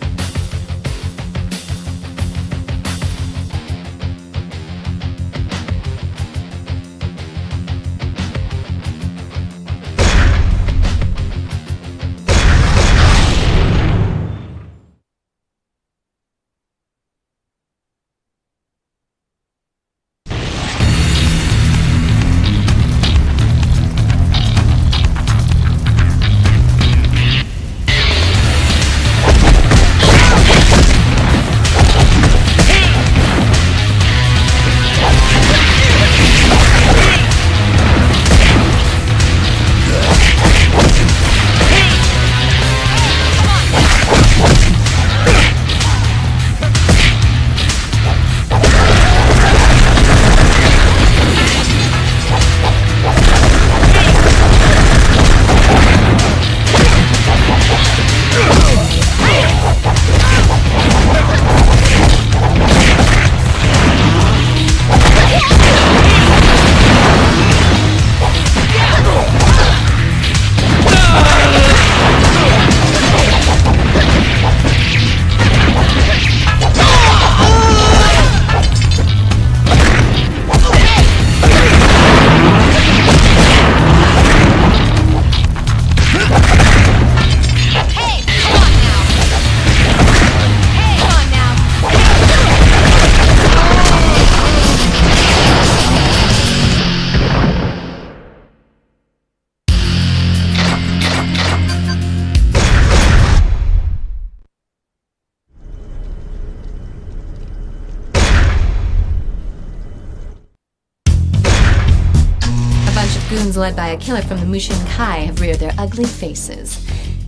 Goons led by a killer from the Mushin Kai have reared their ugly faces.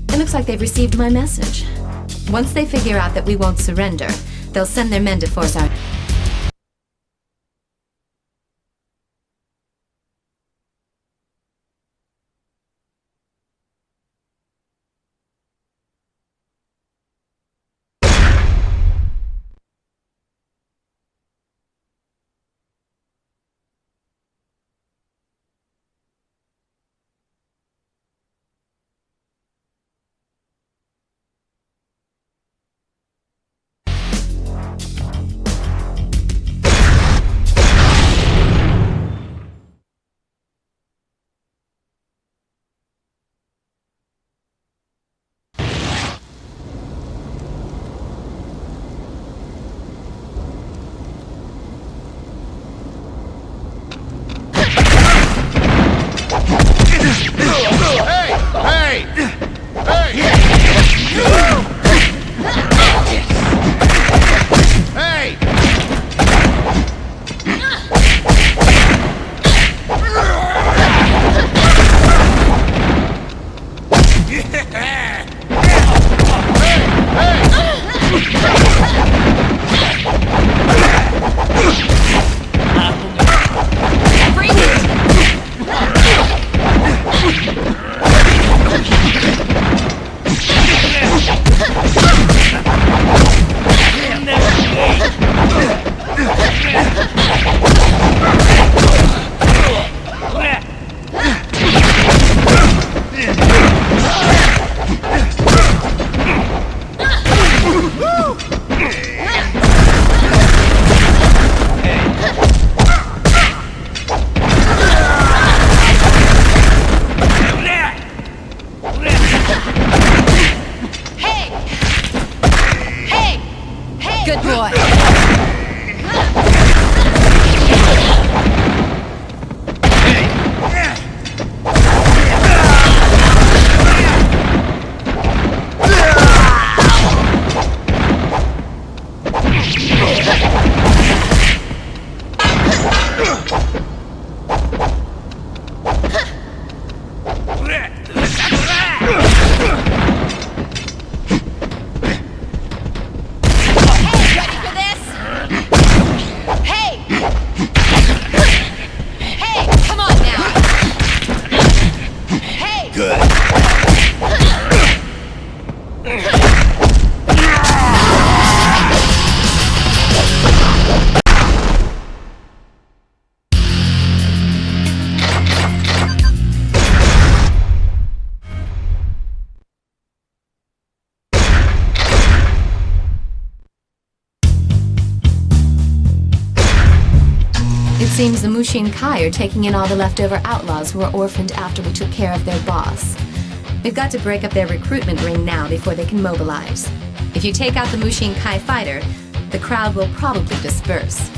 It looks like they've received my message. Once they figure out that we won't surrender, they'll send their men to force our... Seems the Mushinkai are taking in all the leftover outlaws who were orphaned after we took care of their boss. We've got to break up their recruitment ring now before they can mobilize. If you take out the Mushinkai fighter, the crowd will probably disperse.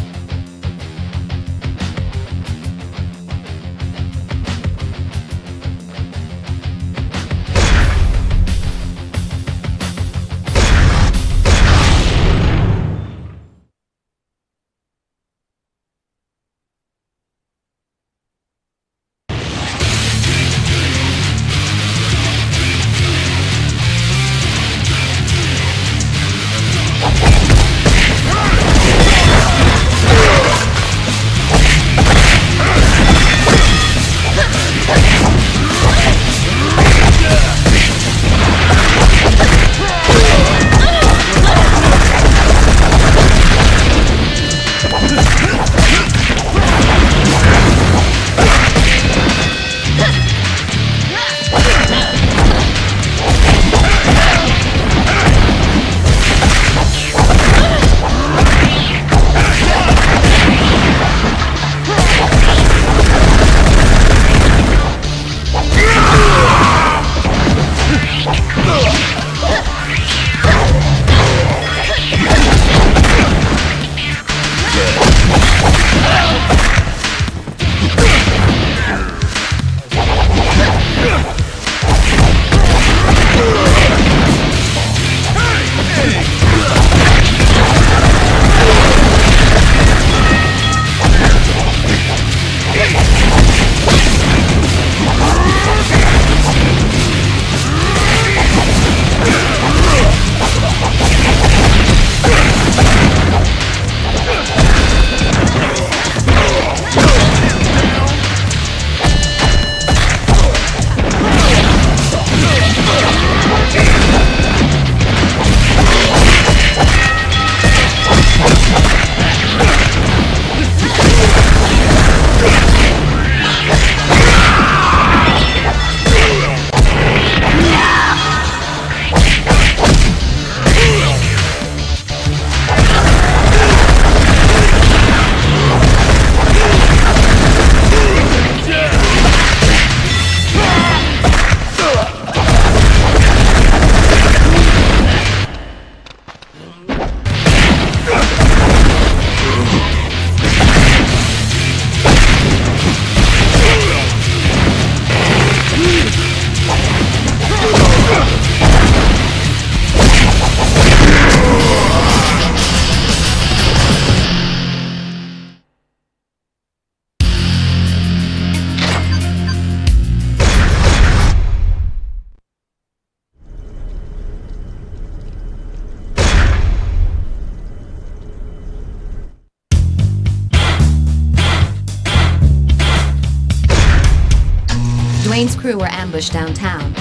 Dwayne's crew were ambushed downtown.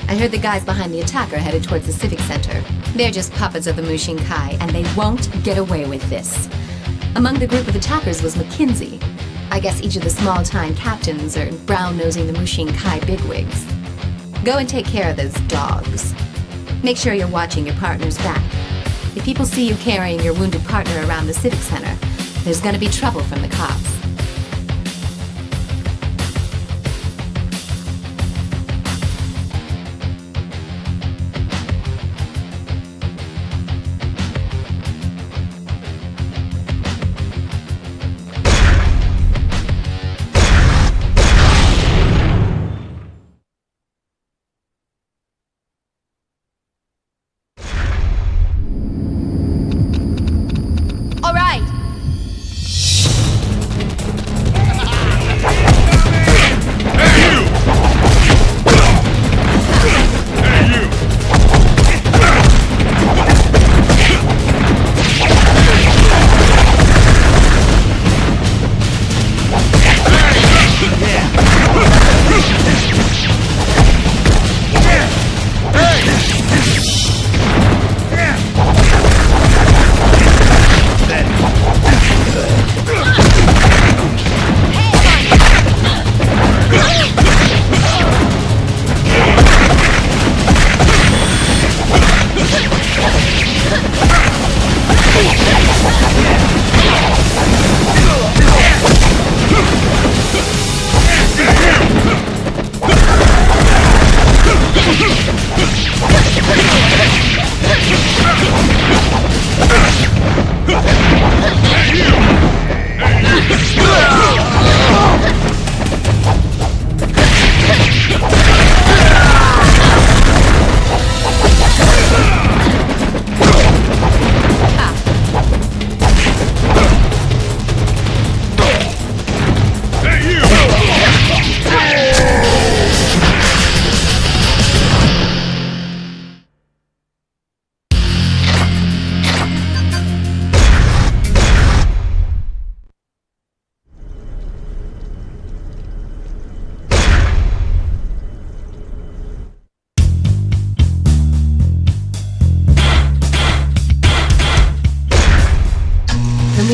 I heard the guys behind the attack are headed towards the Civic Center. They're just puppets of the Mushinkai, and they won't get away with this. Among the group of attackers was McKinsey. I guess each of the small-time captains are brown-nosing the Mushinkai bigwigs. Go and take care of those dogs. Make sure you're watching your partner's back. If people see you carrying your wounded partner around the Civic Center, there's gonna be trouble from the cops.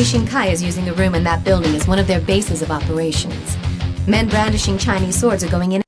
Shinkai is using a room in that building as one of their bases of operations. Men brandishing Chinese swords are going in.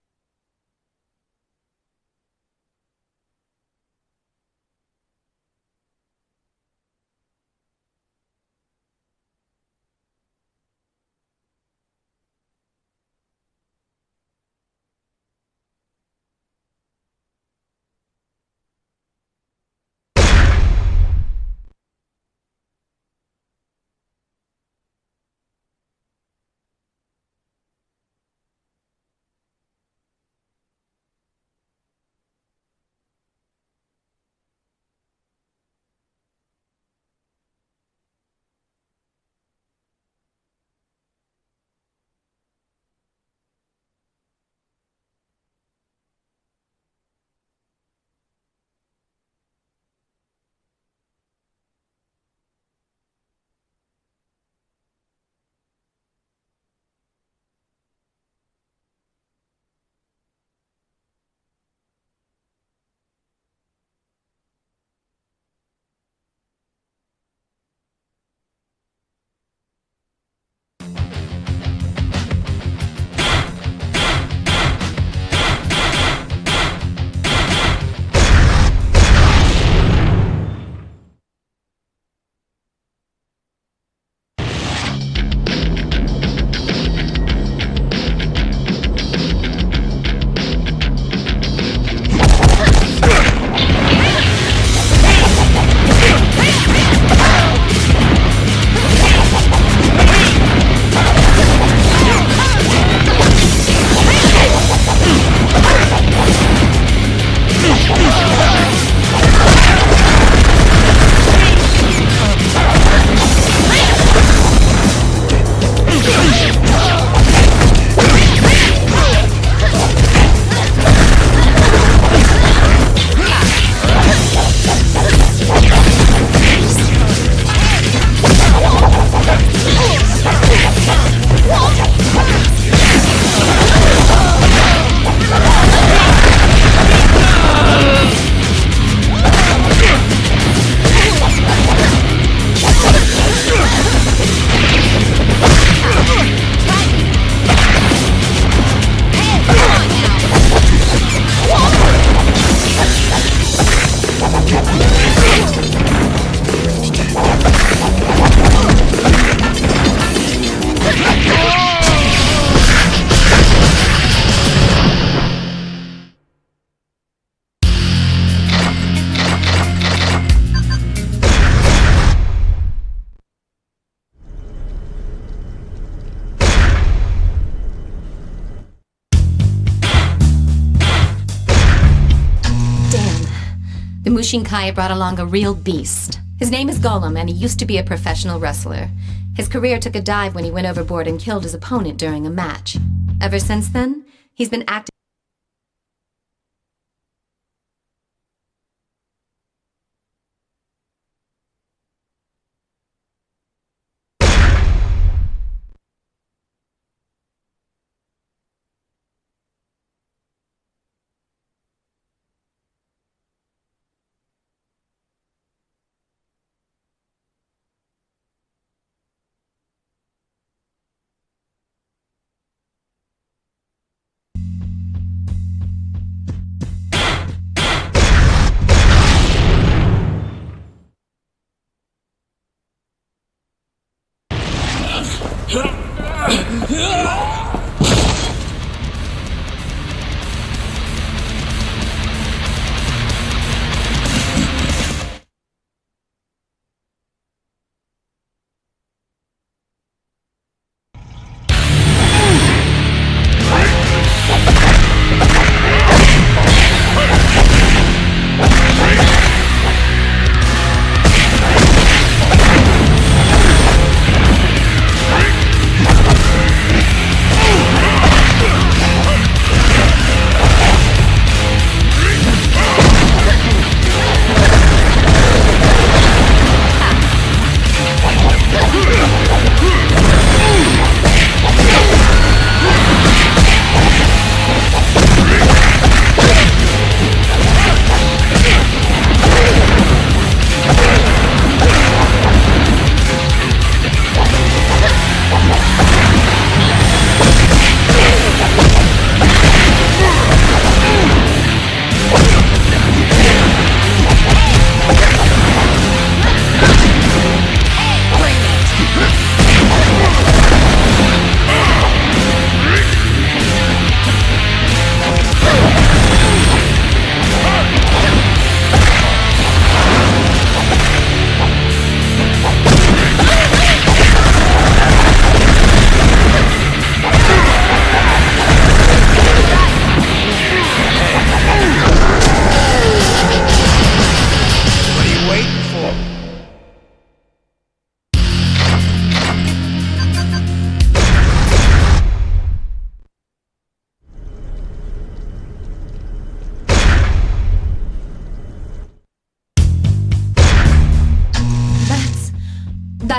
The Mushinkai brought along a real beast. His name is Golem, and he used to be a professional wrestler. His career took a dive when he went overboard and killed his opponent during a match. Ever since then, he's been acting.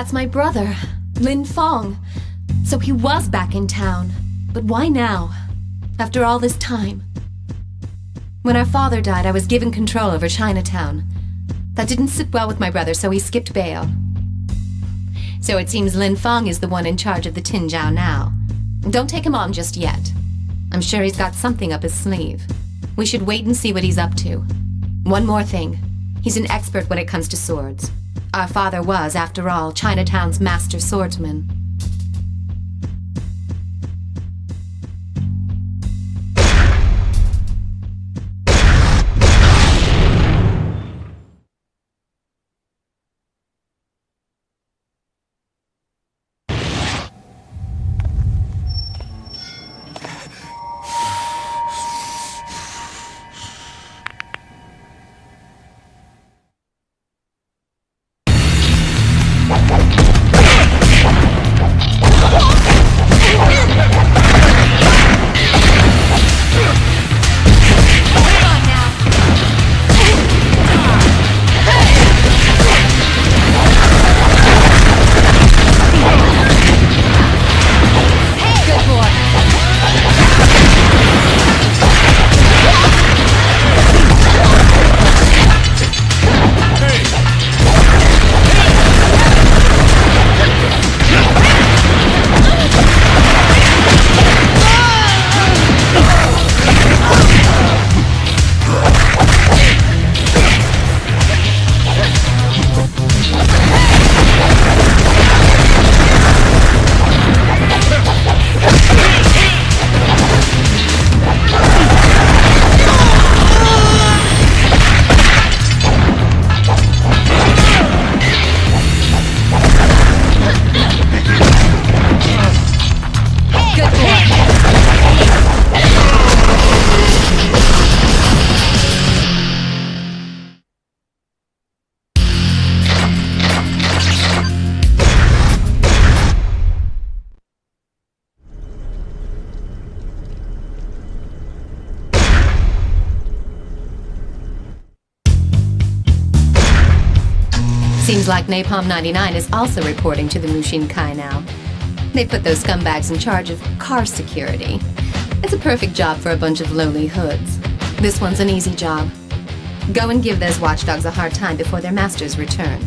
That's my brother, Lin Fong. So he was back in town. But why now? After all this time? When our father died, I was given control over Chinatown. That didn't sit well with my brother, so he skipped bail. So it seems Lin Fong is the one in charge of the Tinjiao now. Don't take him on just yet. I'm sure he's got something up his sleeve. We should wait and see what he's up to. One more thing. He's an expert when it comes to swords. Our father was, after all, Chinatown's master swordsman. Seems like Napalm 99 is also reporting to the Mushin Kai now. They put those scumbags in charge of car security. It's a perfect job for a bunch of lowly hoods. This one's an easy job. Go and give those watchdogs a hard time before their masters return.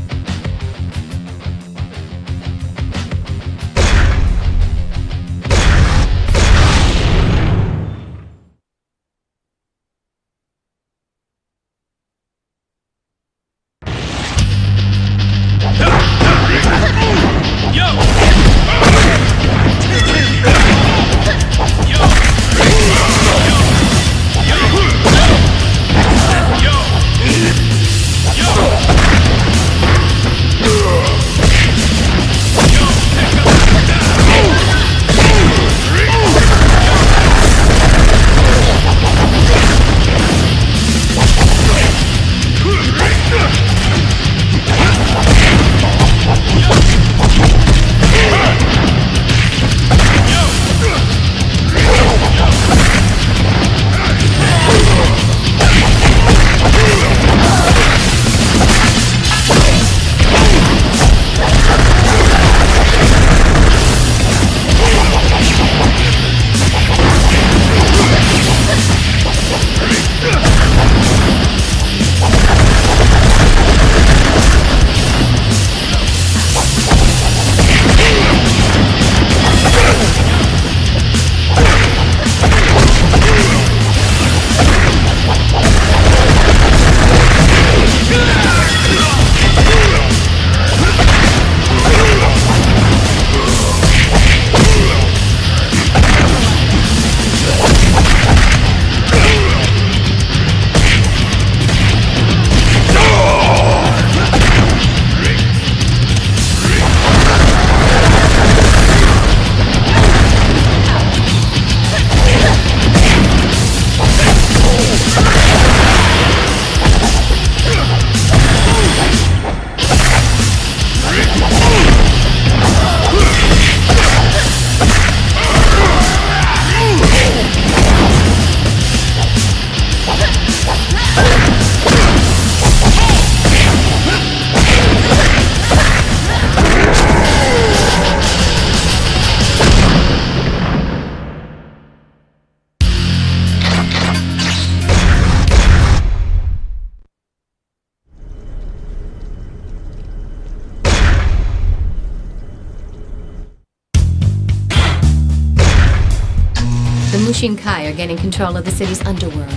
Mushinkai are getting control of the city's underworld.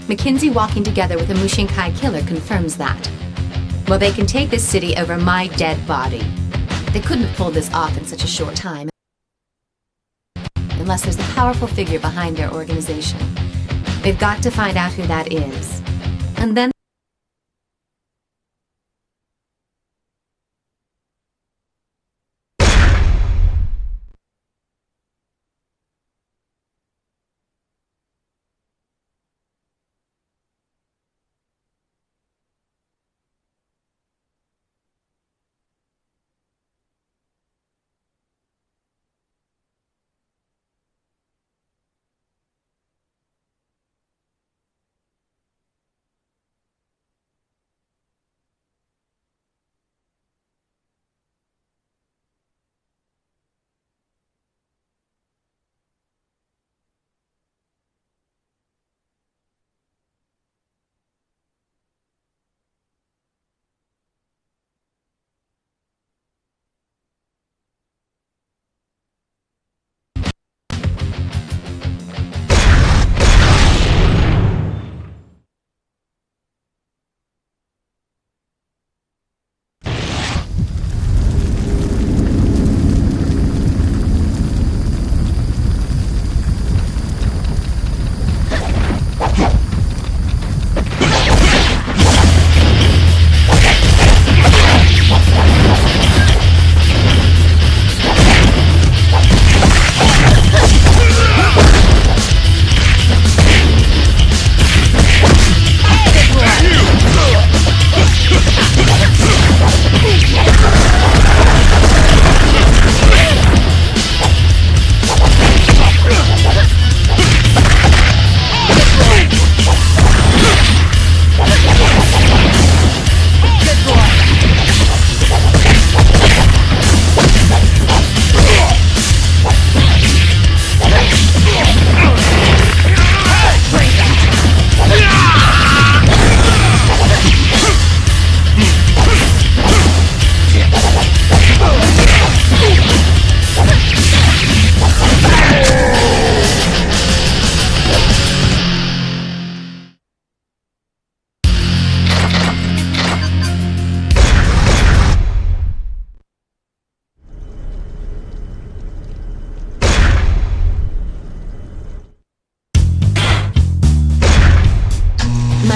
McKinsey walking together with a Mushinkai killer confirms that. Well, they can take this city over my dead body. They couldn't have pulled this off in such a short time. Unless there's a powerful figure behind their organization. They've got to find out who that is. And then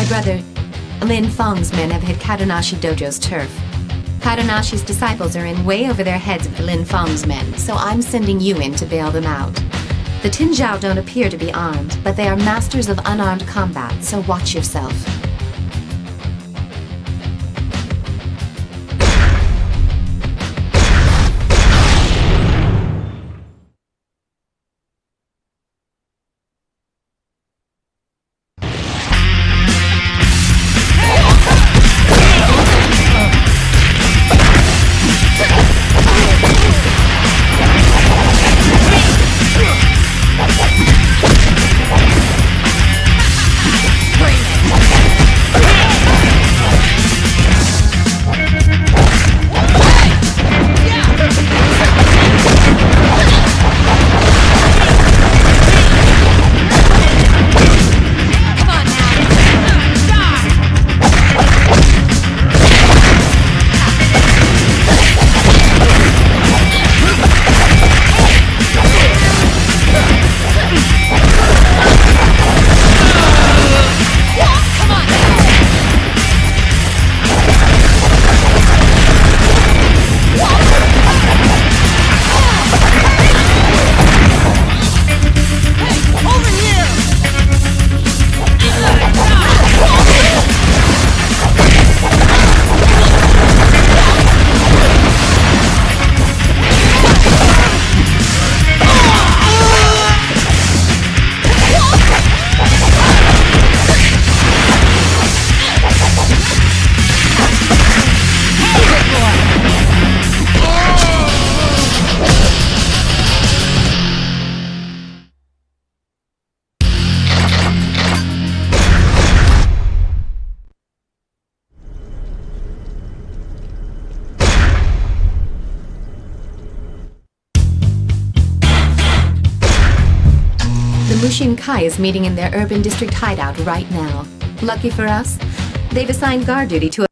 my brother, Lin Feng's men have hit Katanashi Dojo's turf. Katanashi's disciples are in way over their heads with Lin Feng's men, so I'm sending you in to bail them out. The Tinjiao don't appear to be armed, but they are masters of unarmed combat, so watch yourself. Bring it! Shinkai is meeting in their urban district hideout right now. Lucky for us, they've assigned guard duty to a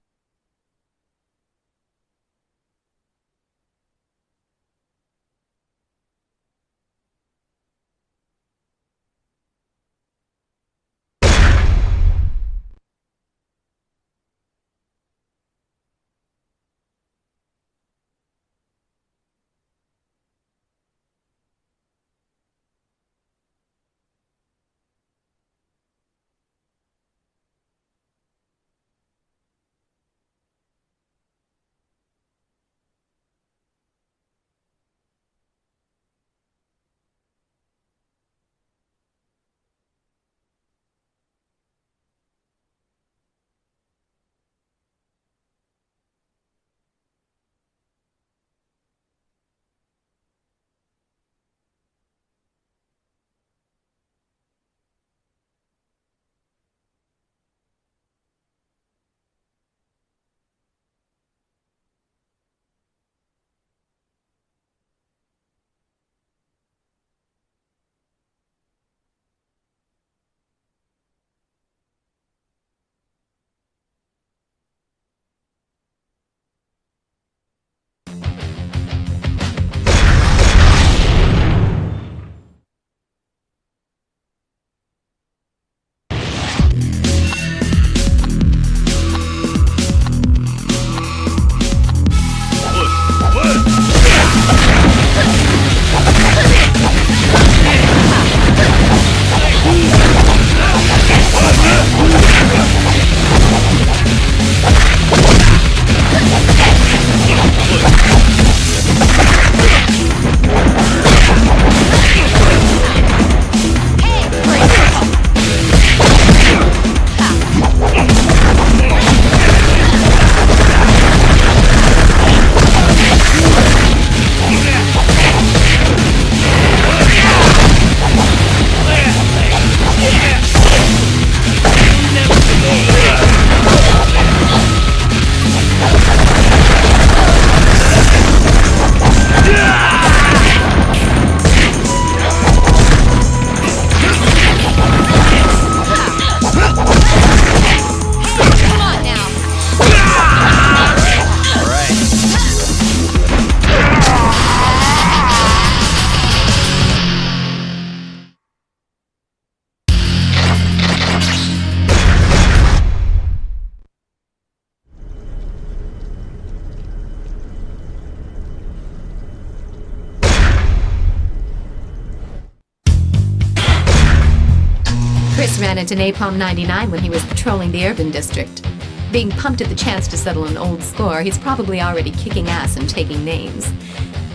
Chris ran into Napalm 99 when he was patrolling the urban district. Being pumped at the chance to settle an old score, he's probably already kicking ass and taking names.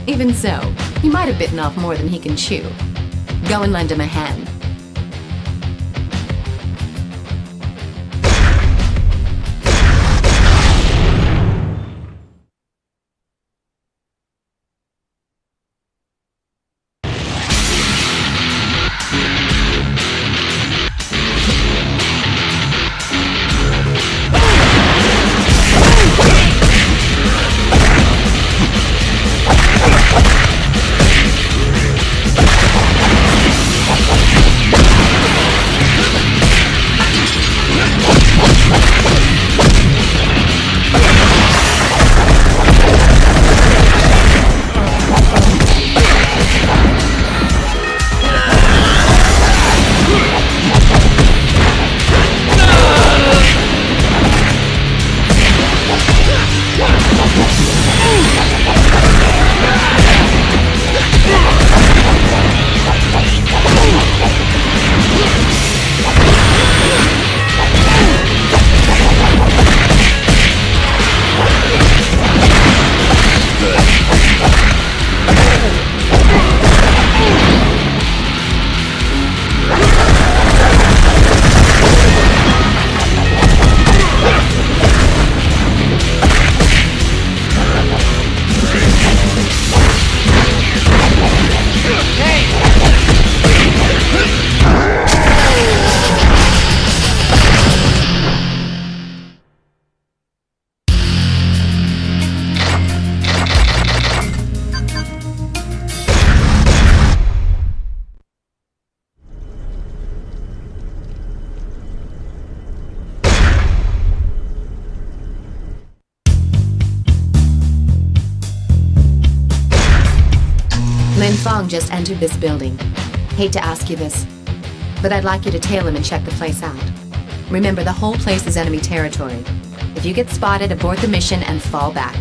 Even so, he might have bitten off more than he can chew. Go and lend him a hand. Fong just entered this building. Hate to ask you this, but I'd like you to tail him and check the place out. Remember, the whole place is enemy territory. If you get spotted, abort the mission and fall back.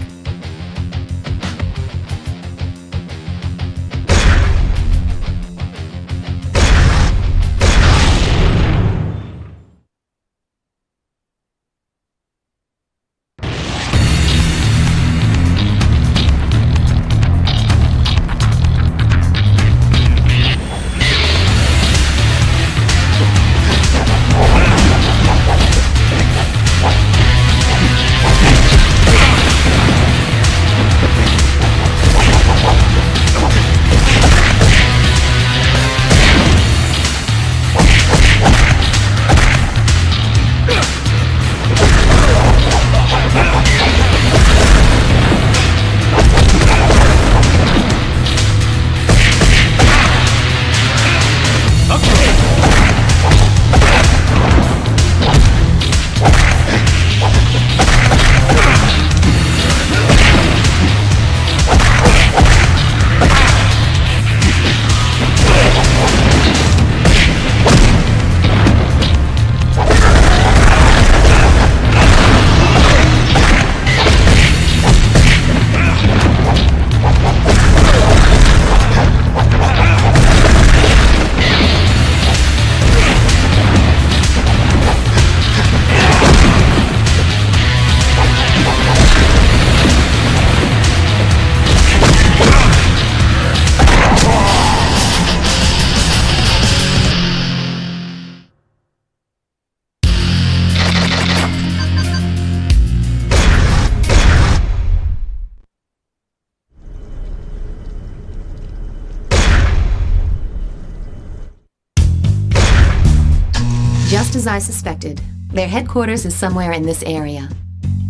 Just as I suspected, their headquarters is somewhere in this area.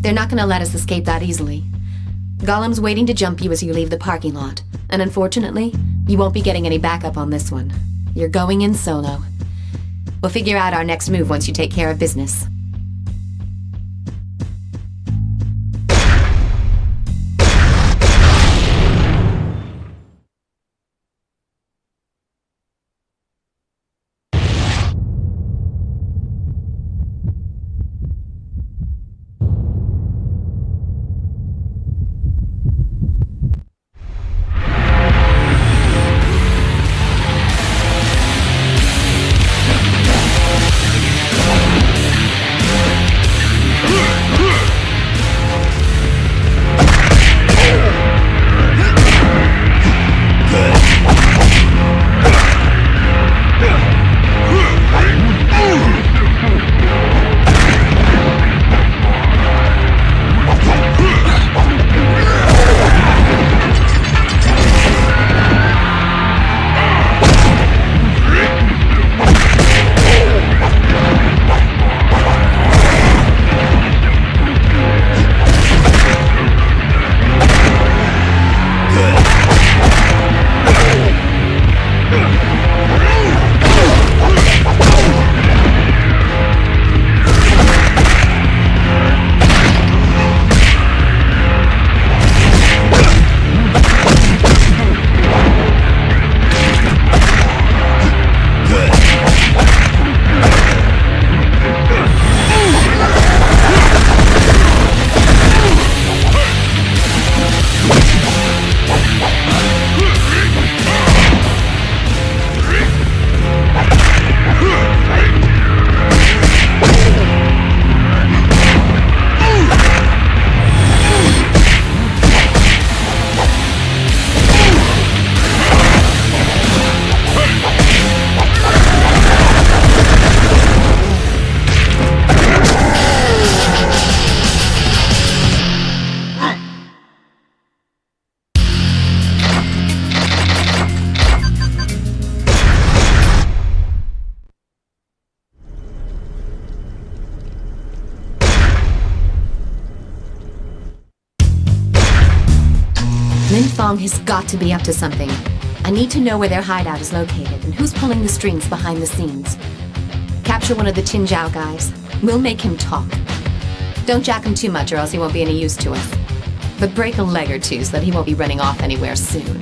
They're not gonna let us escape that easily. Golem's waiting to jump you as you leave the parking lot, and unfortunately, you won't be getting any backup on this one. You're going in solo. We'll figure out our next move once you take care of business. Fong has got to be up to something. I need to know where their hideout is located and who's pulling the strings behind the scenes. Capture one of the Qinzhao guys. We'll make him talk. Don't jack him too much or else he won't be any use to us. But break a leg or two so that he won't be running off anywhere soon.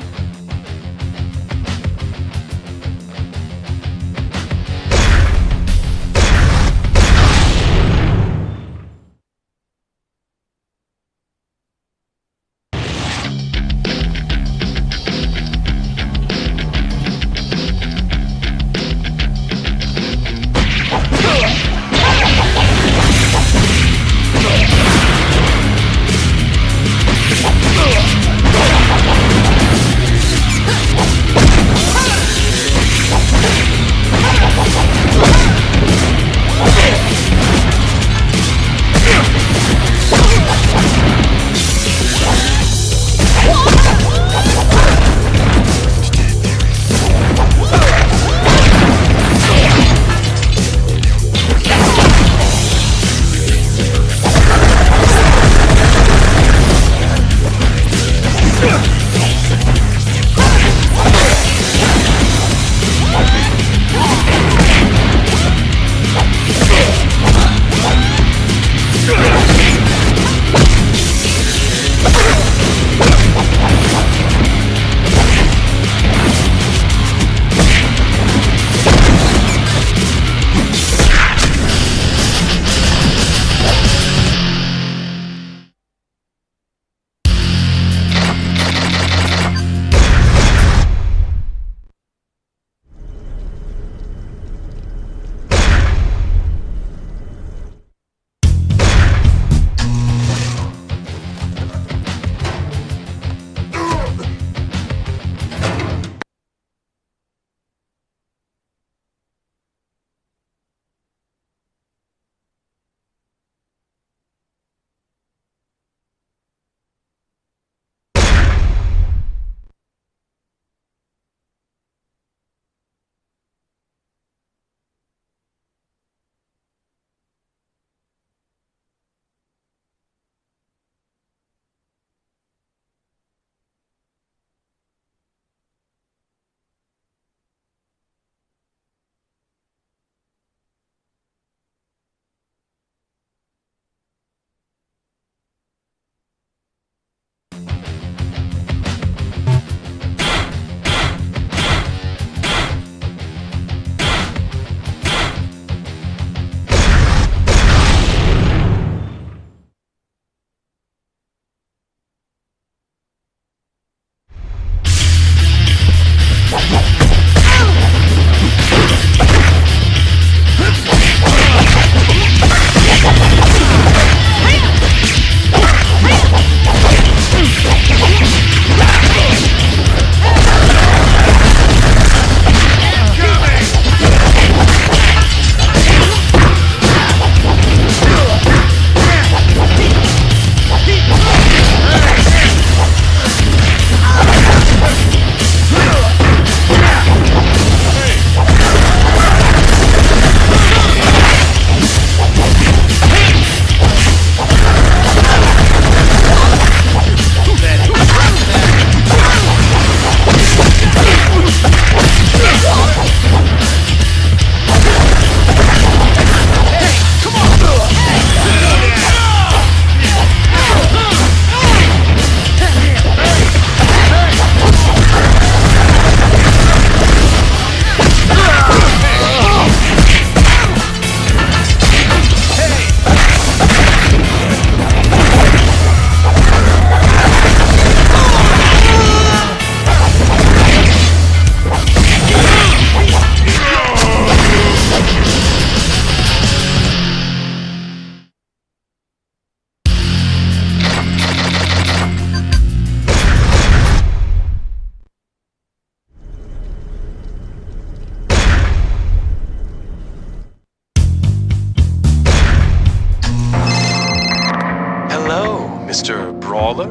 Mr. Brawler?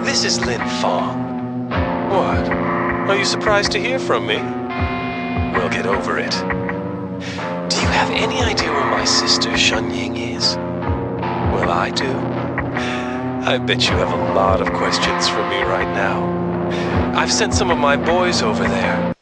This is Lin Fong. What? Are you surprised to hear from me? We'll get over it. Do you have any idea where my sister Shun Ying is? Well, I do. I bet you have a lot of questions for me right now. I've sent some of my boys over there.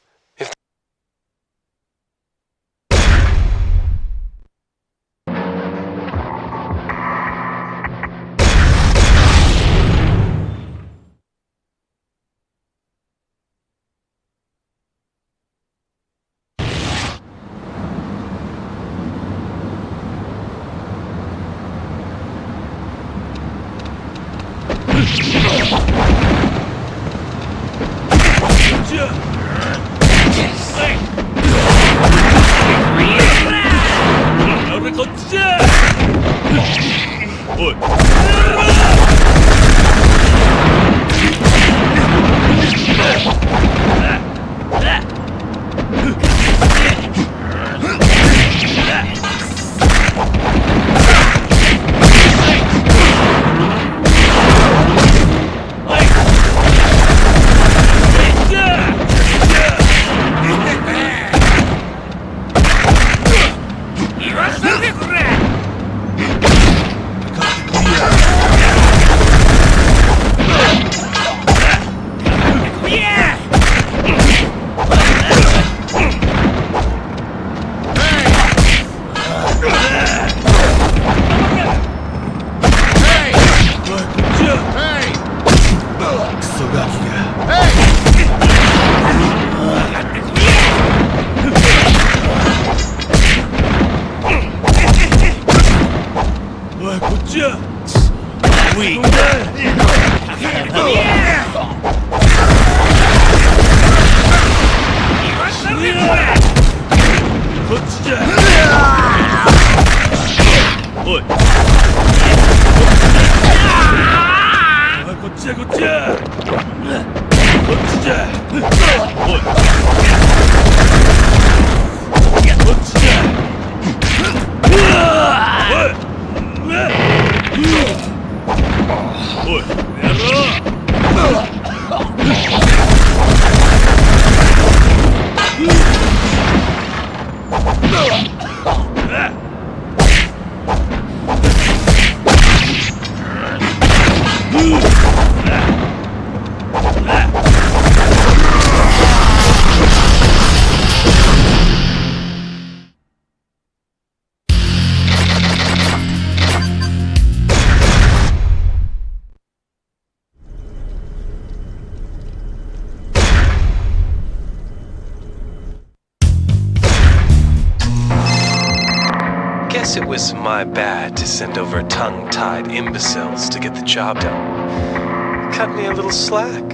It was my bad to send over tongue-tied imbeciles to get the job done. Cut me a little slack.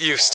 used to.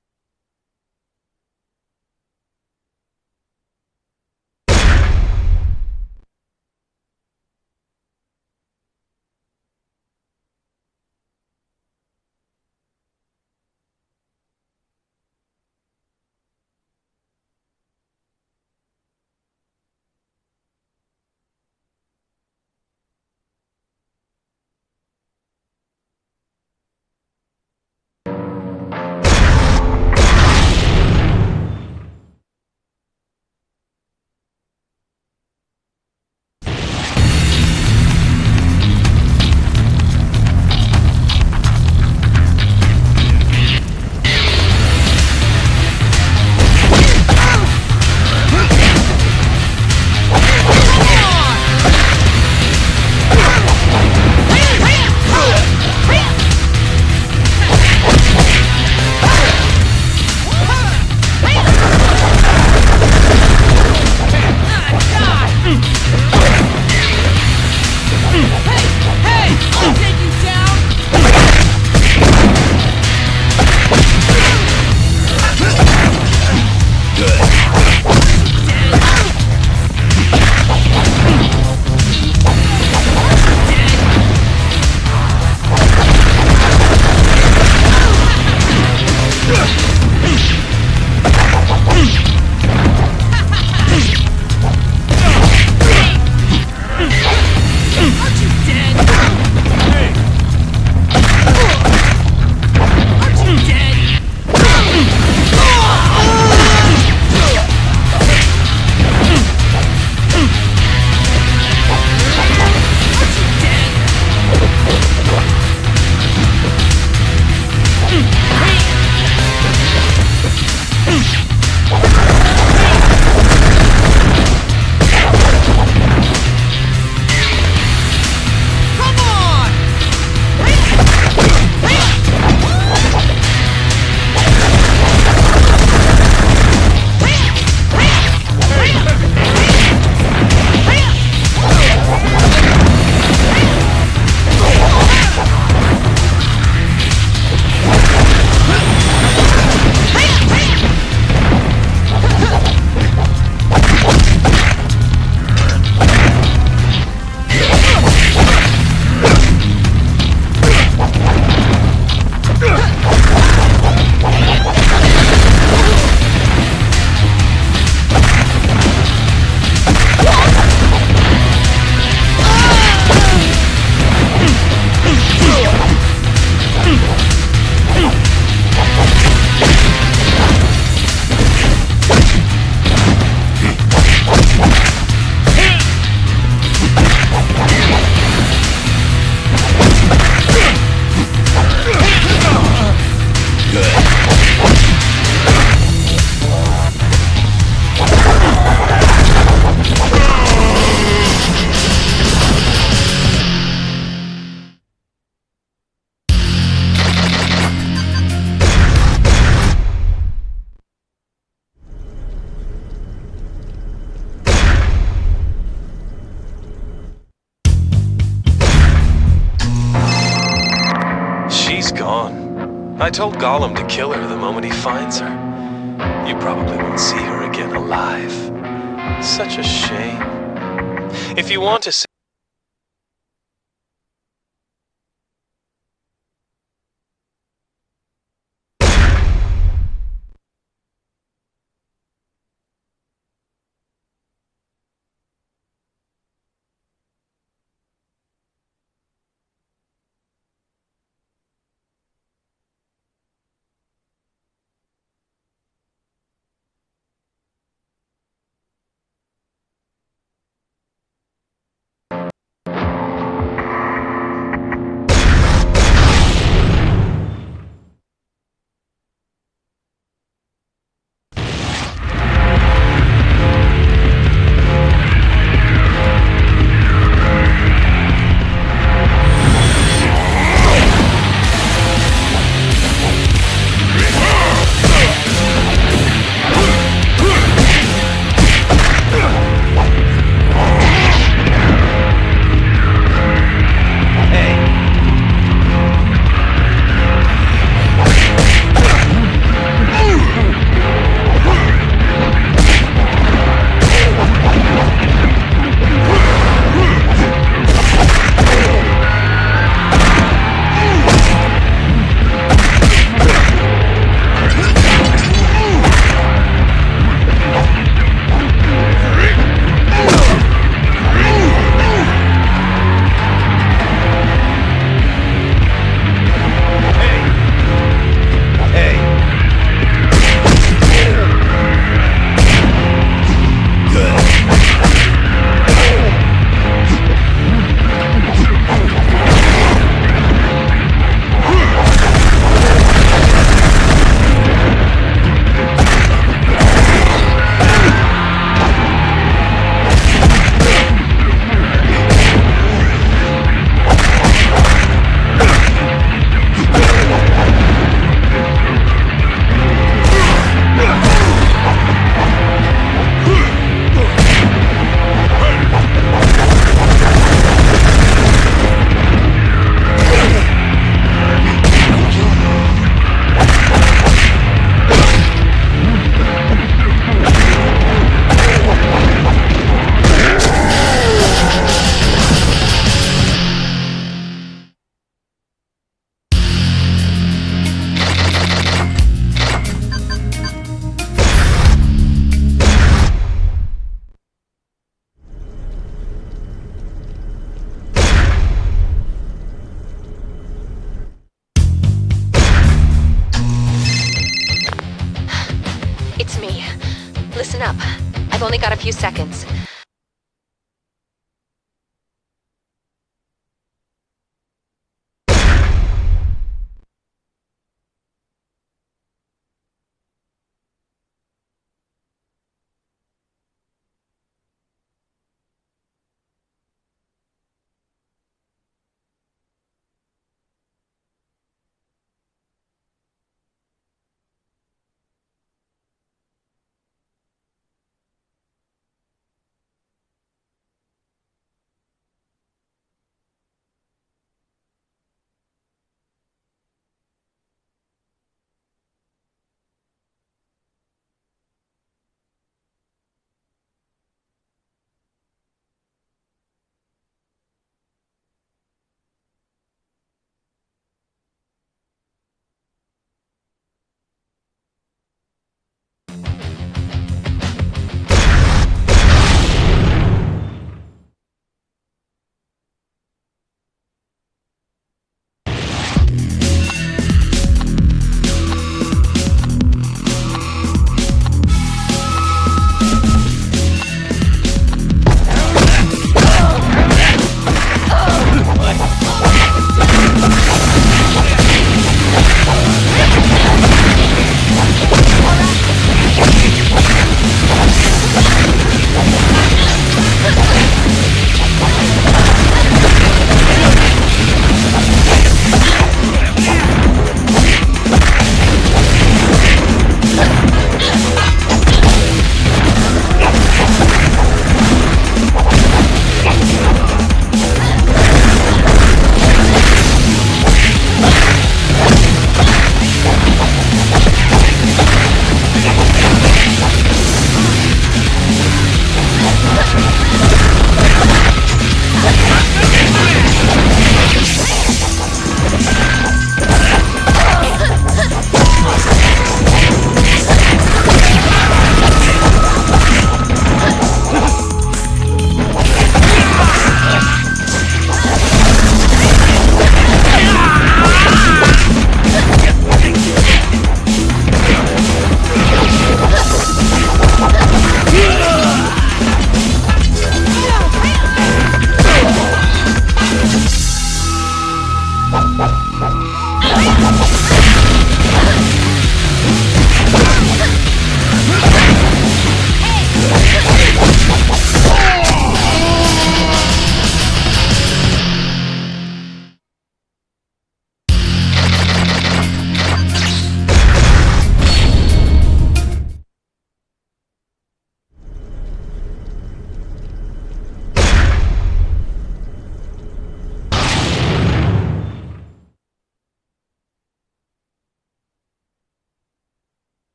I told Gollum to kill her the moment he finds her. You probably won't see her again alive. Such a shame. If you want to see Listen up. I've only got a few seconds.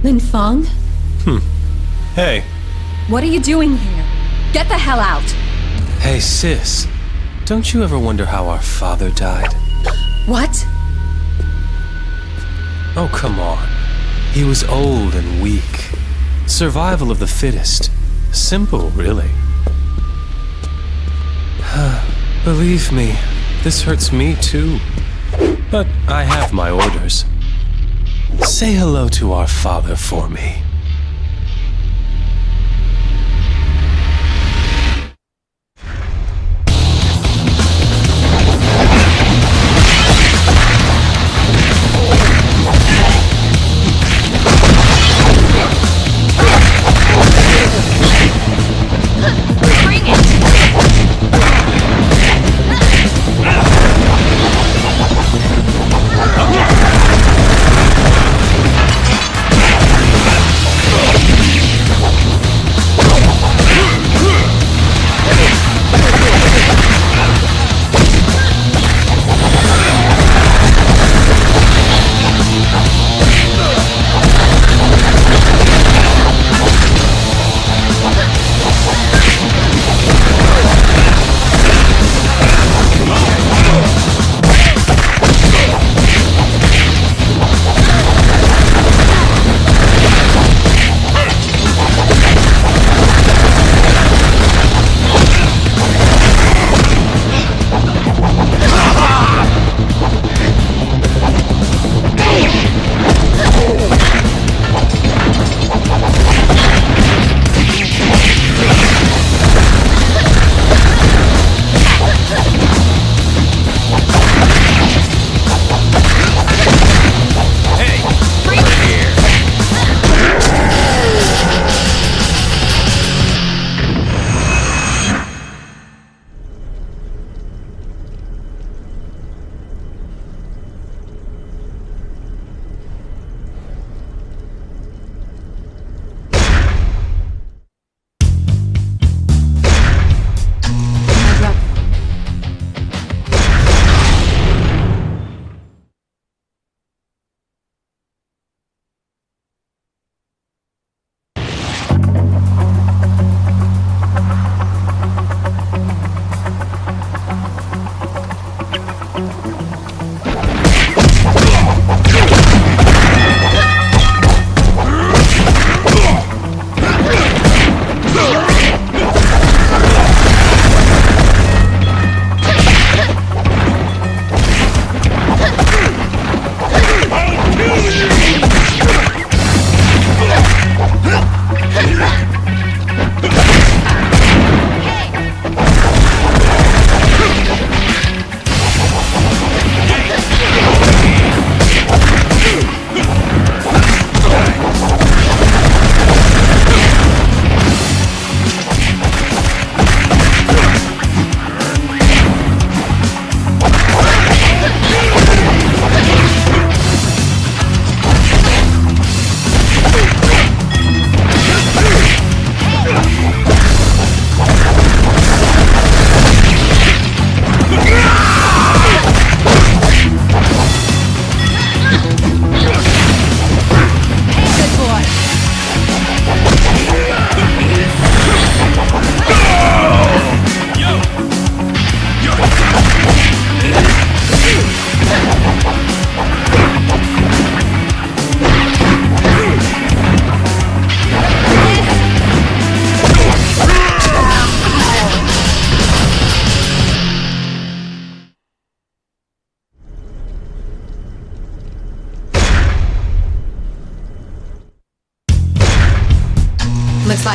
Lin Feng? Hey. What are you doing here? Get the hell out! Hey, sis. Don't you ever wonder how our father died? What? Oh, come on. He was old and weak. Survival of the fittest. Simple, really. Believe me, this hurts me too. But I have my orders. Say hello to our father for me.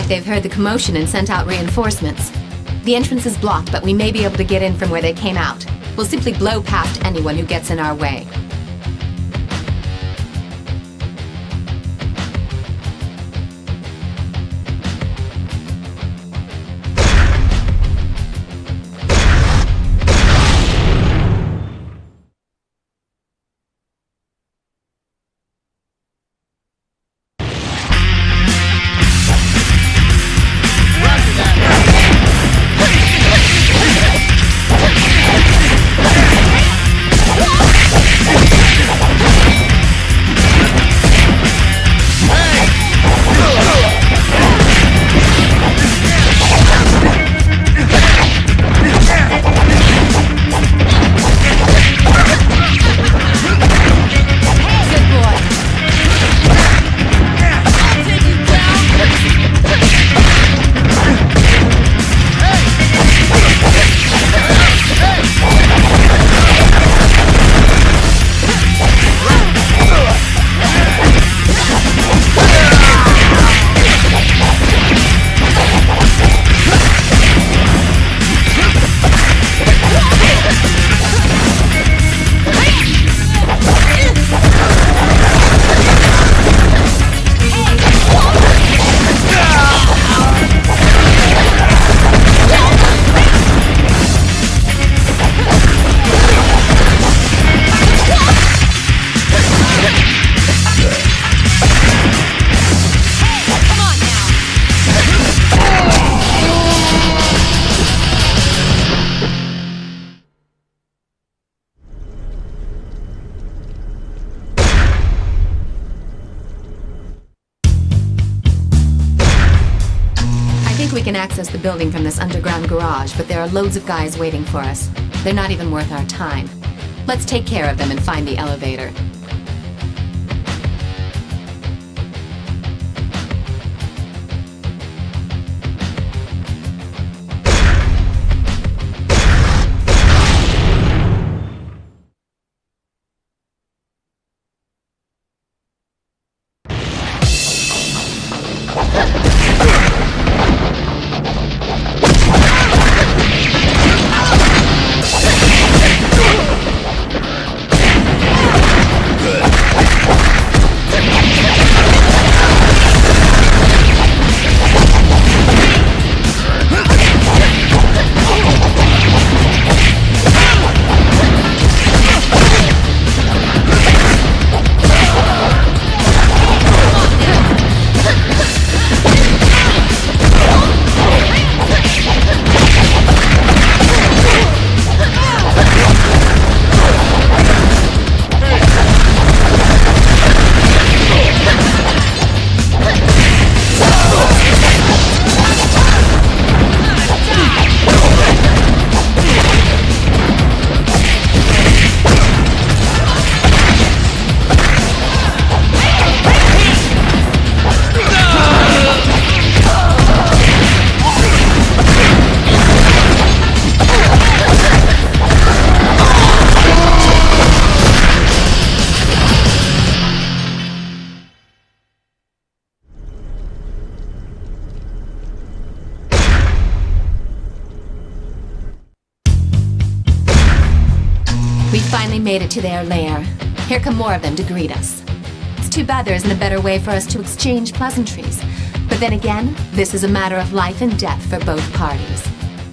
like they've heard the commotion and sent out reinforcements. The entrance is blocked, but we may be able to get in from where they came out. We'll simply blow past anyone who gets in our way. We can access the building from this underground garage, but there are loads of guys waiting for us. They're not even worth our time. Let's take care of them and find the elevator. We finally made it to their lair. Here come more of them to greet us. It's too bad there isn't a better way for us to exchange pleasantries. But then again, this is a matter of life and death for both parties.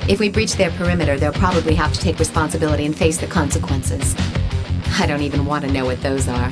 If we breach their perimeter, they'll probably have to take responsibility and face the consequences. I don't even want to know what those are.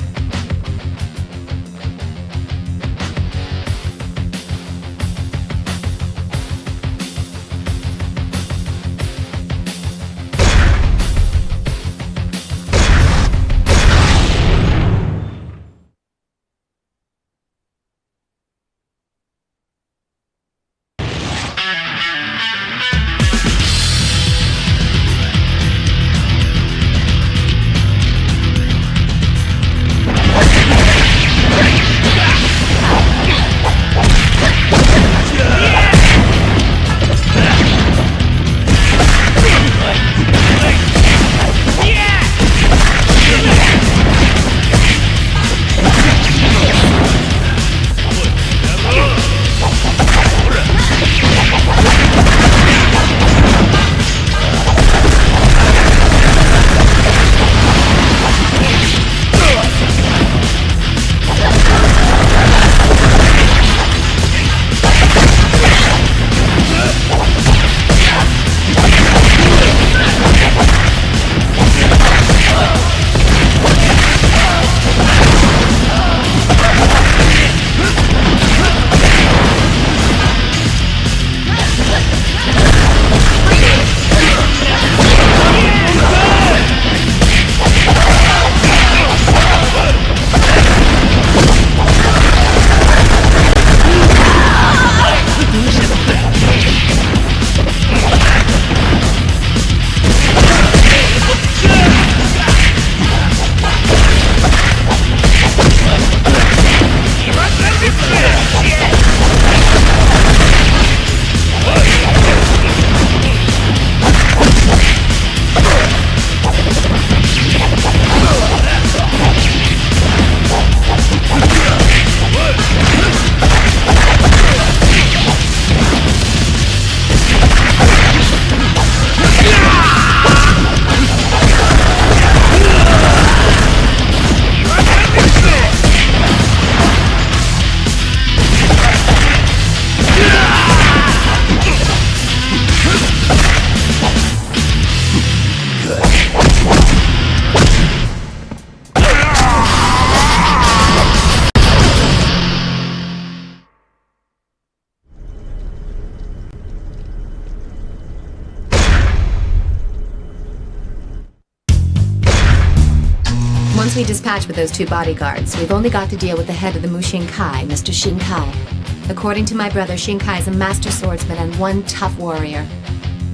Once we dispatch with those 2 bodyguards, we've only got to deal with the head of the Mushinkai, Mr. Shinkai. According to my brother, Shinkai is a master swordsman and one tough warrior.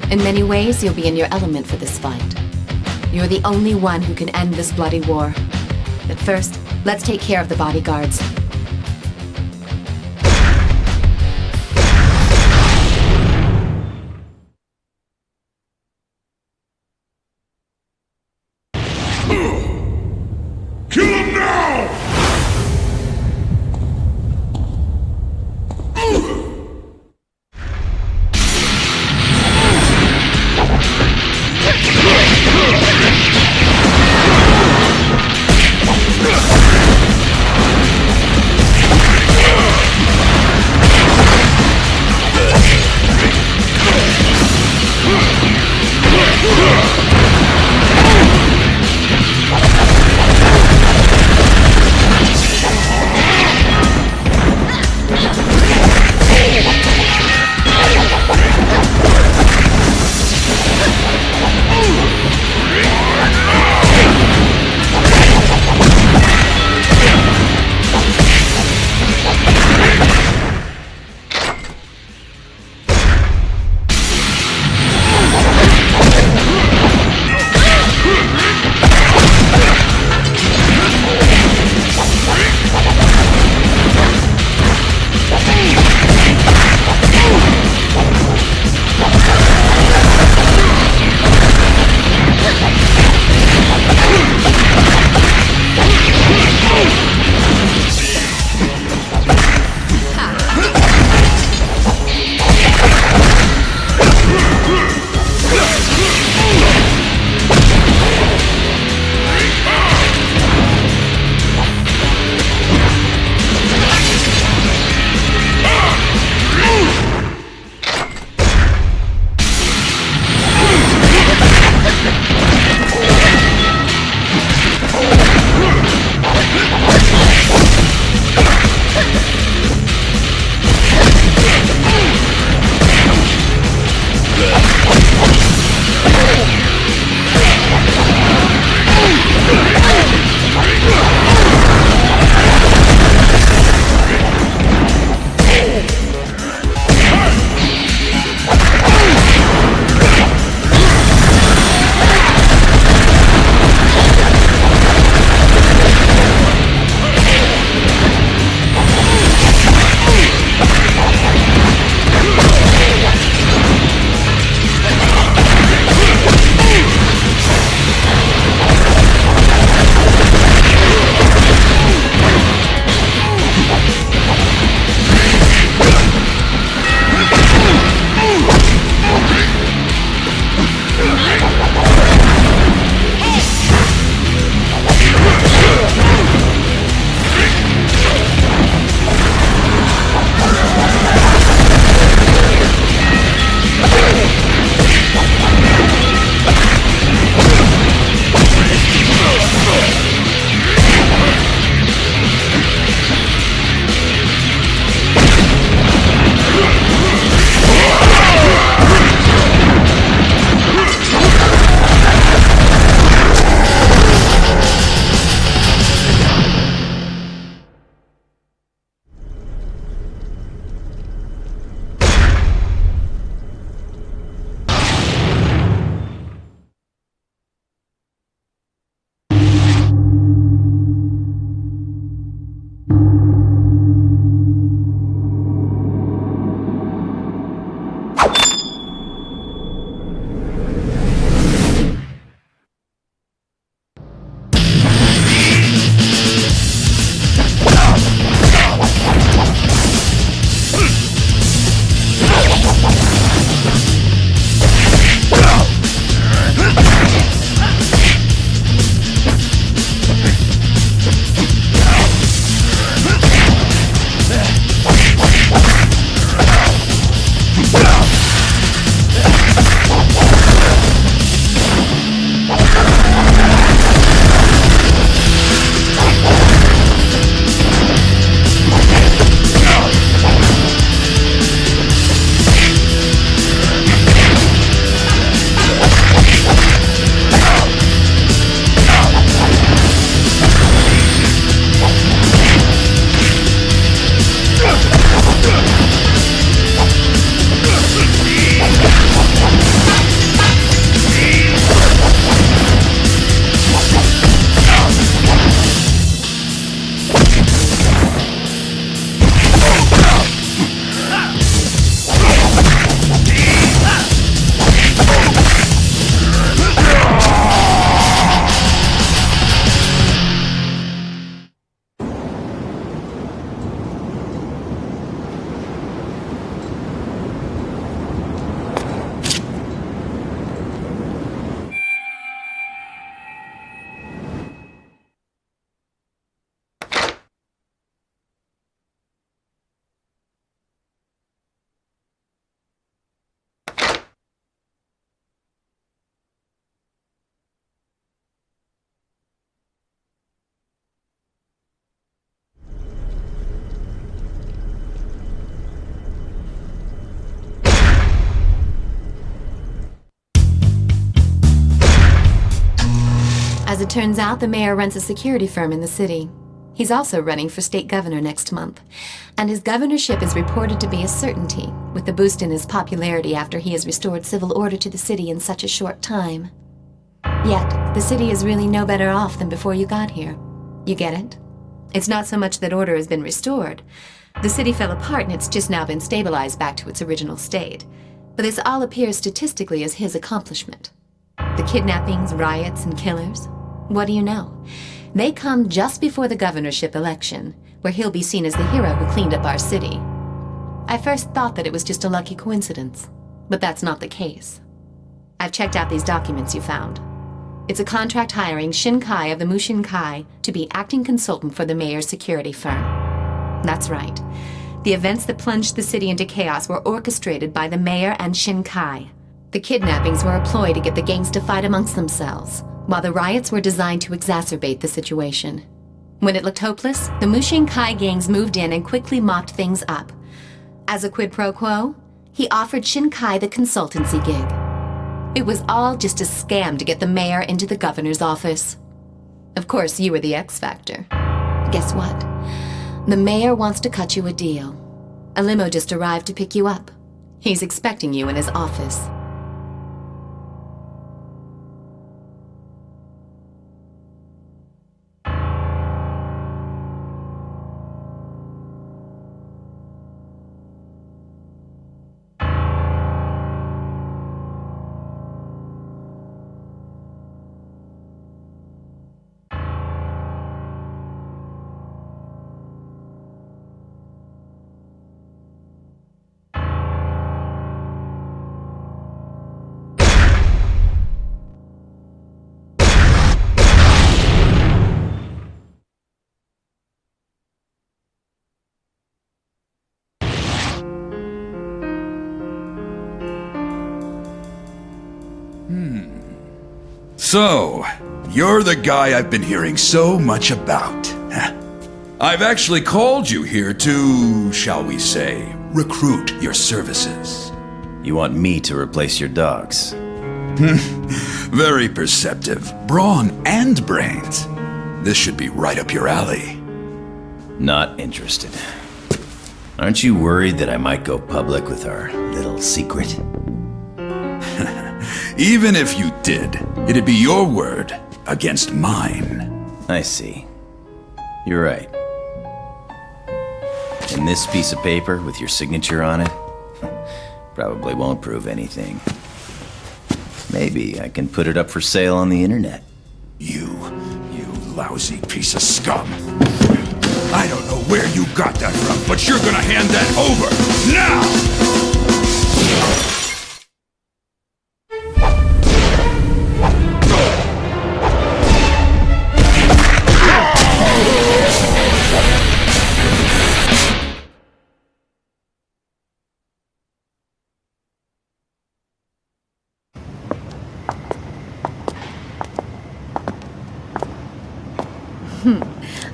In many ways, you'll be in your element for this fight. You're the only one who can end this bloody war. But first, let's take care of the bodyguards. Kill him now! As it turns out, the mayor runs a security firm in the city. He's also running for state governor next month, and his governorship is reported to be a certainty, with the boost in his popularity after he has restored civil order to the city in such a short time. Yet, the city is really no better off than before you got here. You get it? It's not so much that order has been restored. The city fell apart and it's just now been stabilized back to its original state. But this all appears statistically as his accomplishment. The kidnappings, riots, and killers? What do you know? They come just before the governorship election, where he'll be seen as the hero who cleaned up our city. I first thought that it was just a lucky coincidence, but that's not the case. I've checked out these documents you found. It's a contract hiring Shinkai of the Mushinkai to be acting consultant for the mayor's security firm. That's right. The events that plunged the city into chaos were orchestrated by the mayor and Shinkai. The kidnappings were a ploy to get the gangs to fight amongst themselves, while the riots were designed to exacerbate the situation. When it looked hopeless, the Mushinkai gangs moved in and quickly mopped things up. As a quid pro quo, he offered Shinkai the consultancy gig. It was all just a scam to get the mayor into the governor's office. Of course, you were the X factor. Guess what? The mayor wants to cut you a deal. A limo just arrived to pick you up. He's expecting you in his office. So, you're the guy I've been hearing so much about. I've actually called you here to, shall we say, recruit your services. You want me to replace your dogs? Very perceptive. Brawn and brains. This should be right up your alley. Not interested. Aren't you worried that I might go public with our little secret? Even if you did, it'd be your word against mine. I see. You're right. And this piece of paper with your signature on it probably won't prove anything. Maybe I can put it up for sale on the internet. You lousy piece of scum. I don't know where you got that from, but you're gonna hand that over now!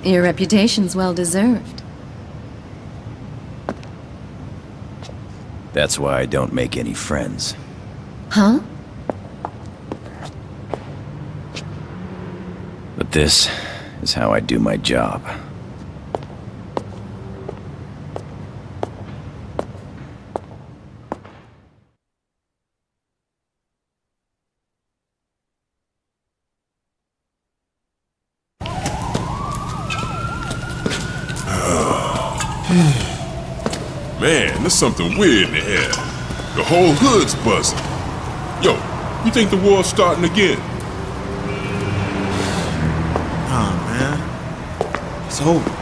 Your reputation's well deserved. That's why I don't make any friends. Huh? But this is how I do my job. Man, there's something weird in the air. The whole hood's buzzing. Yo, you think the war's starting again? Nah, man. It's over.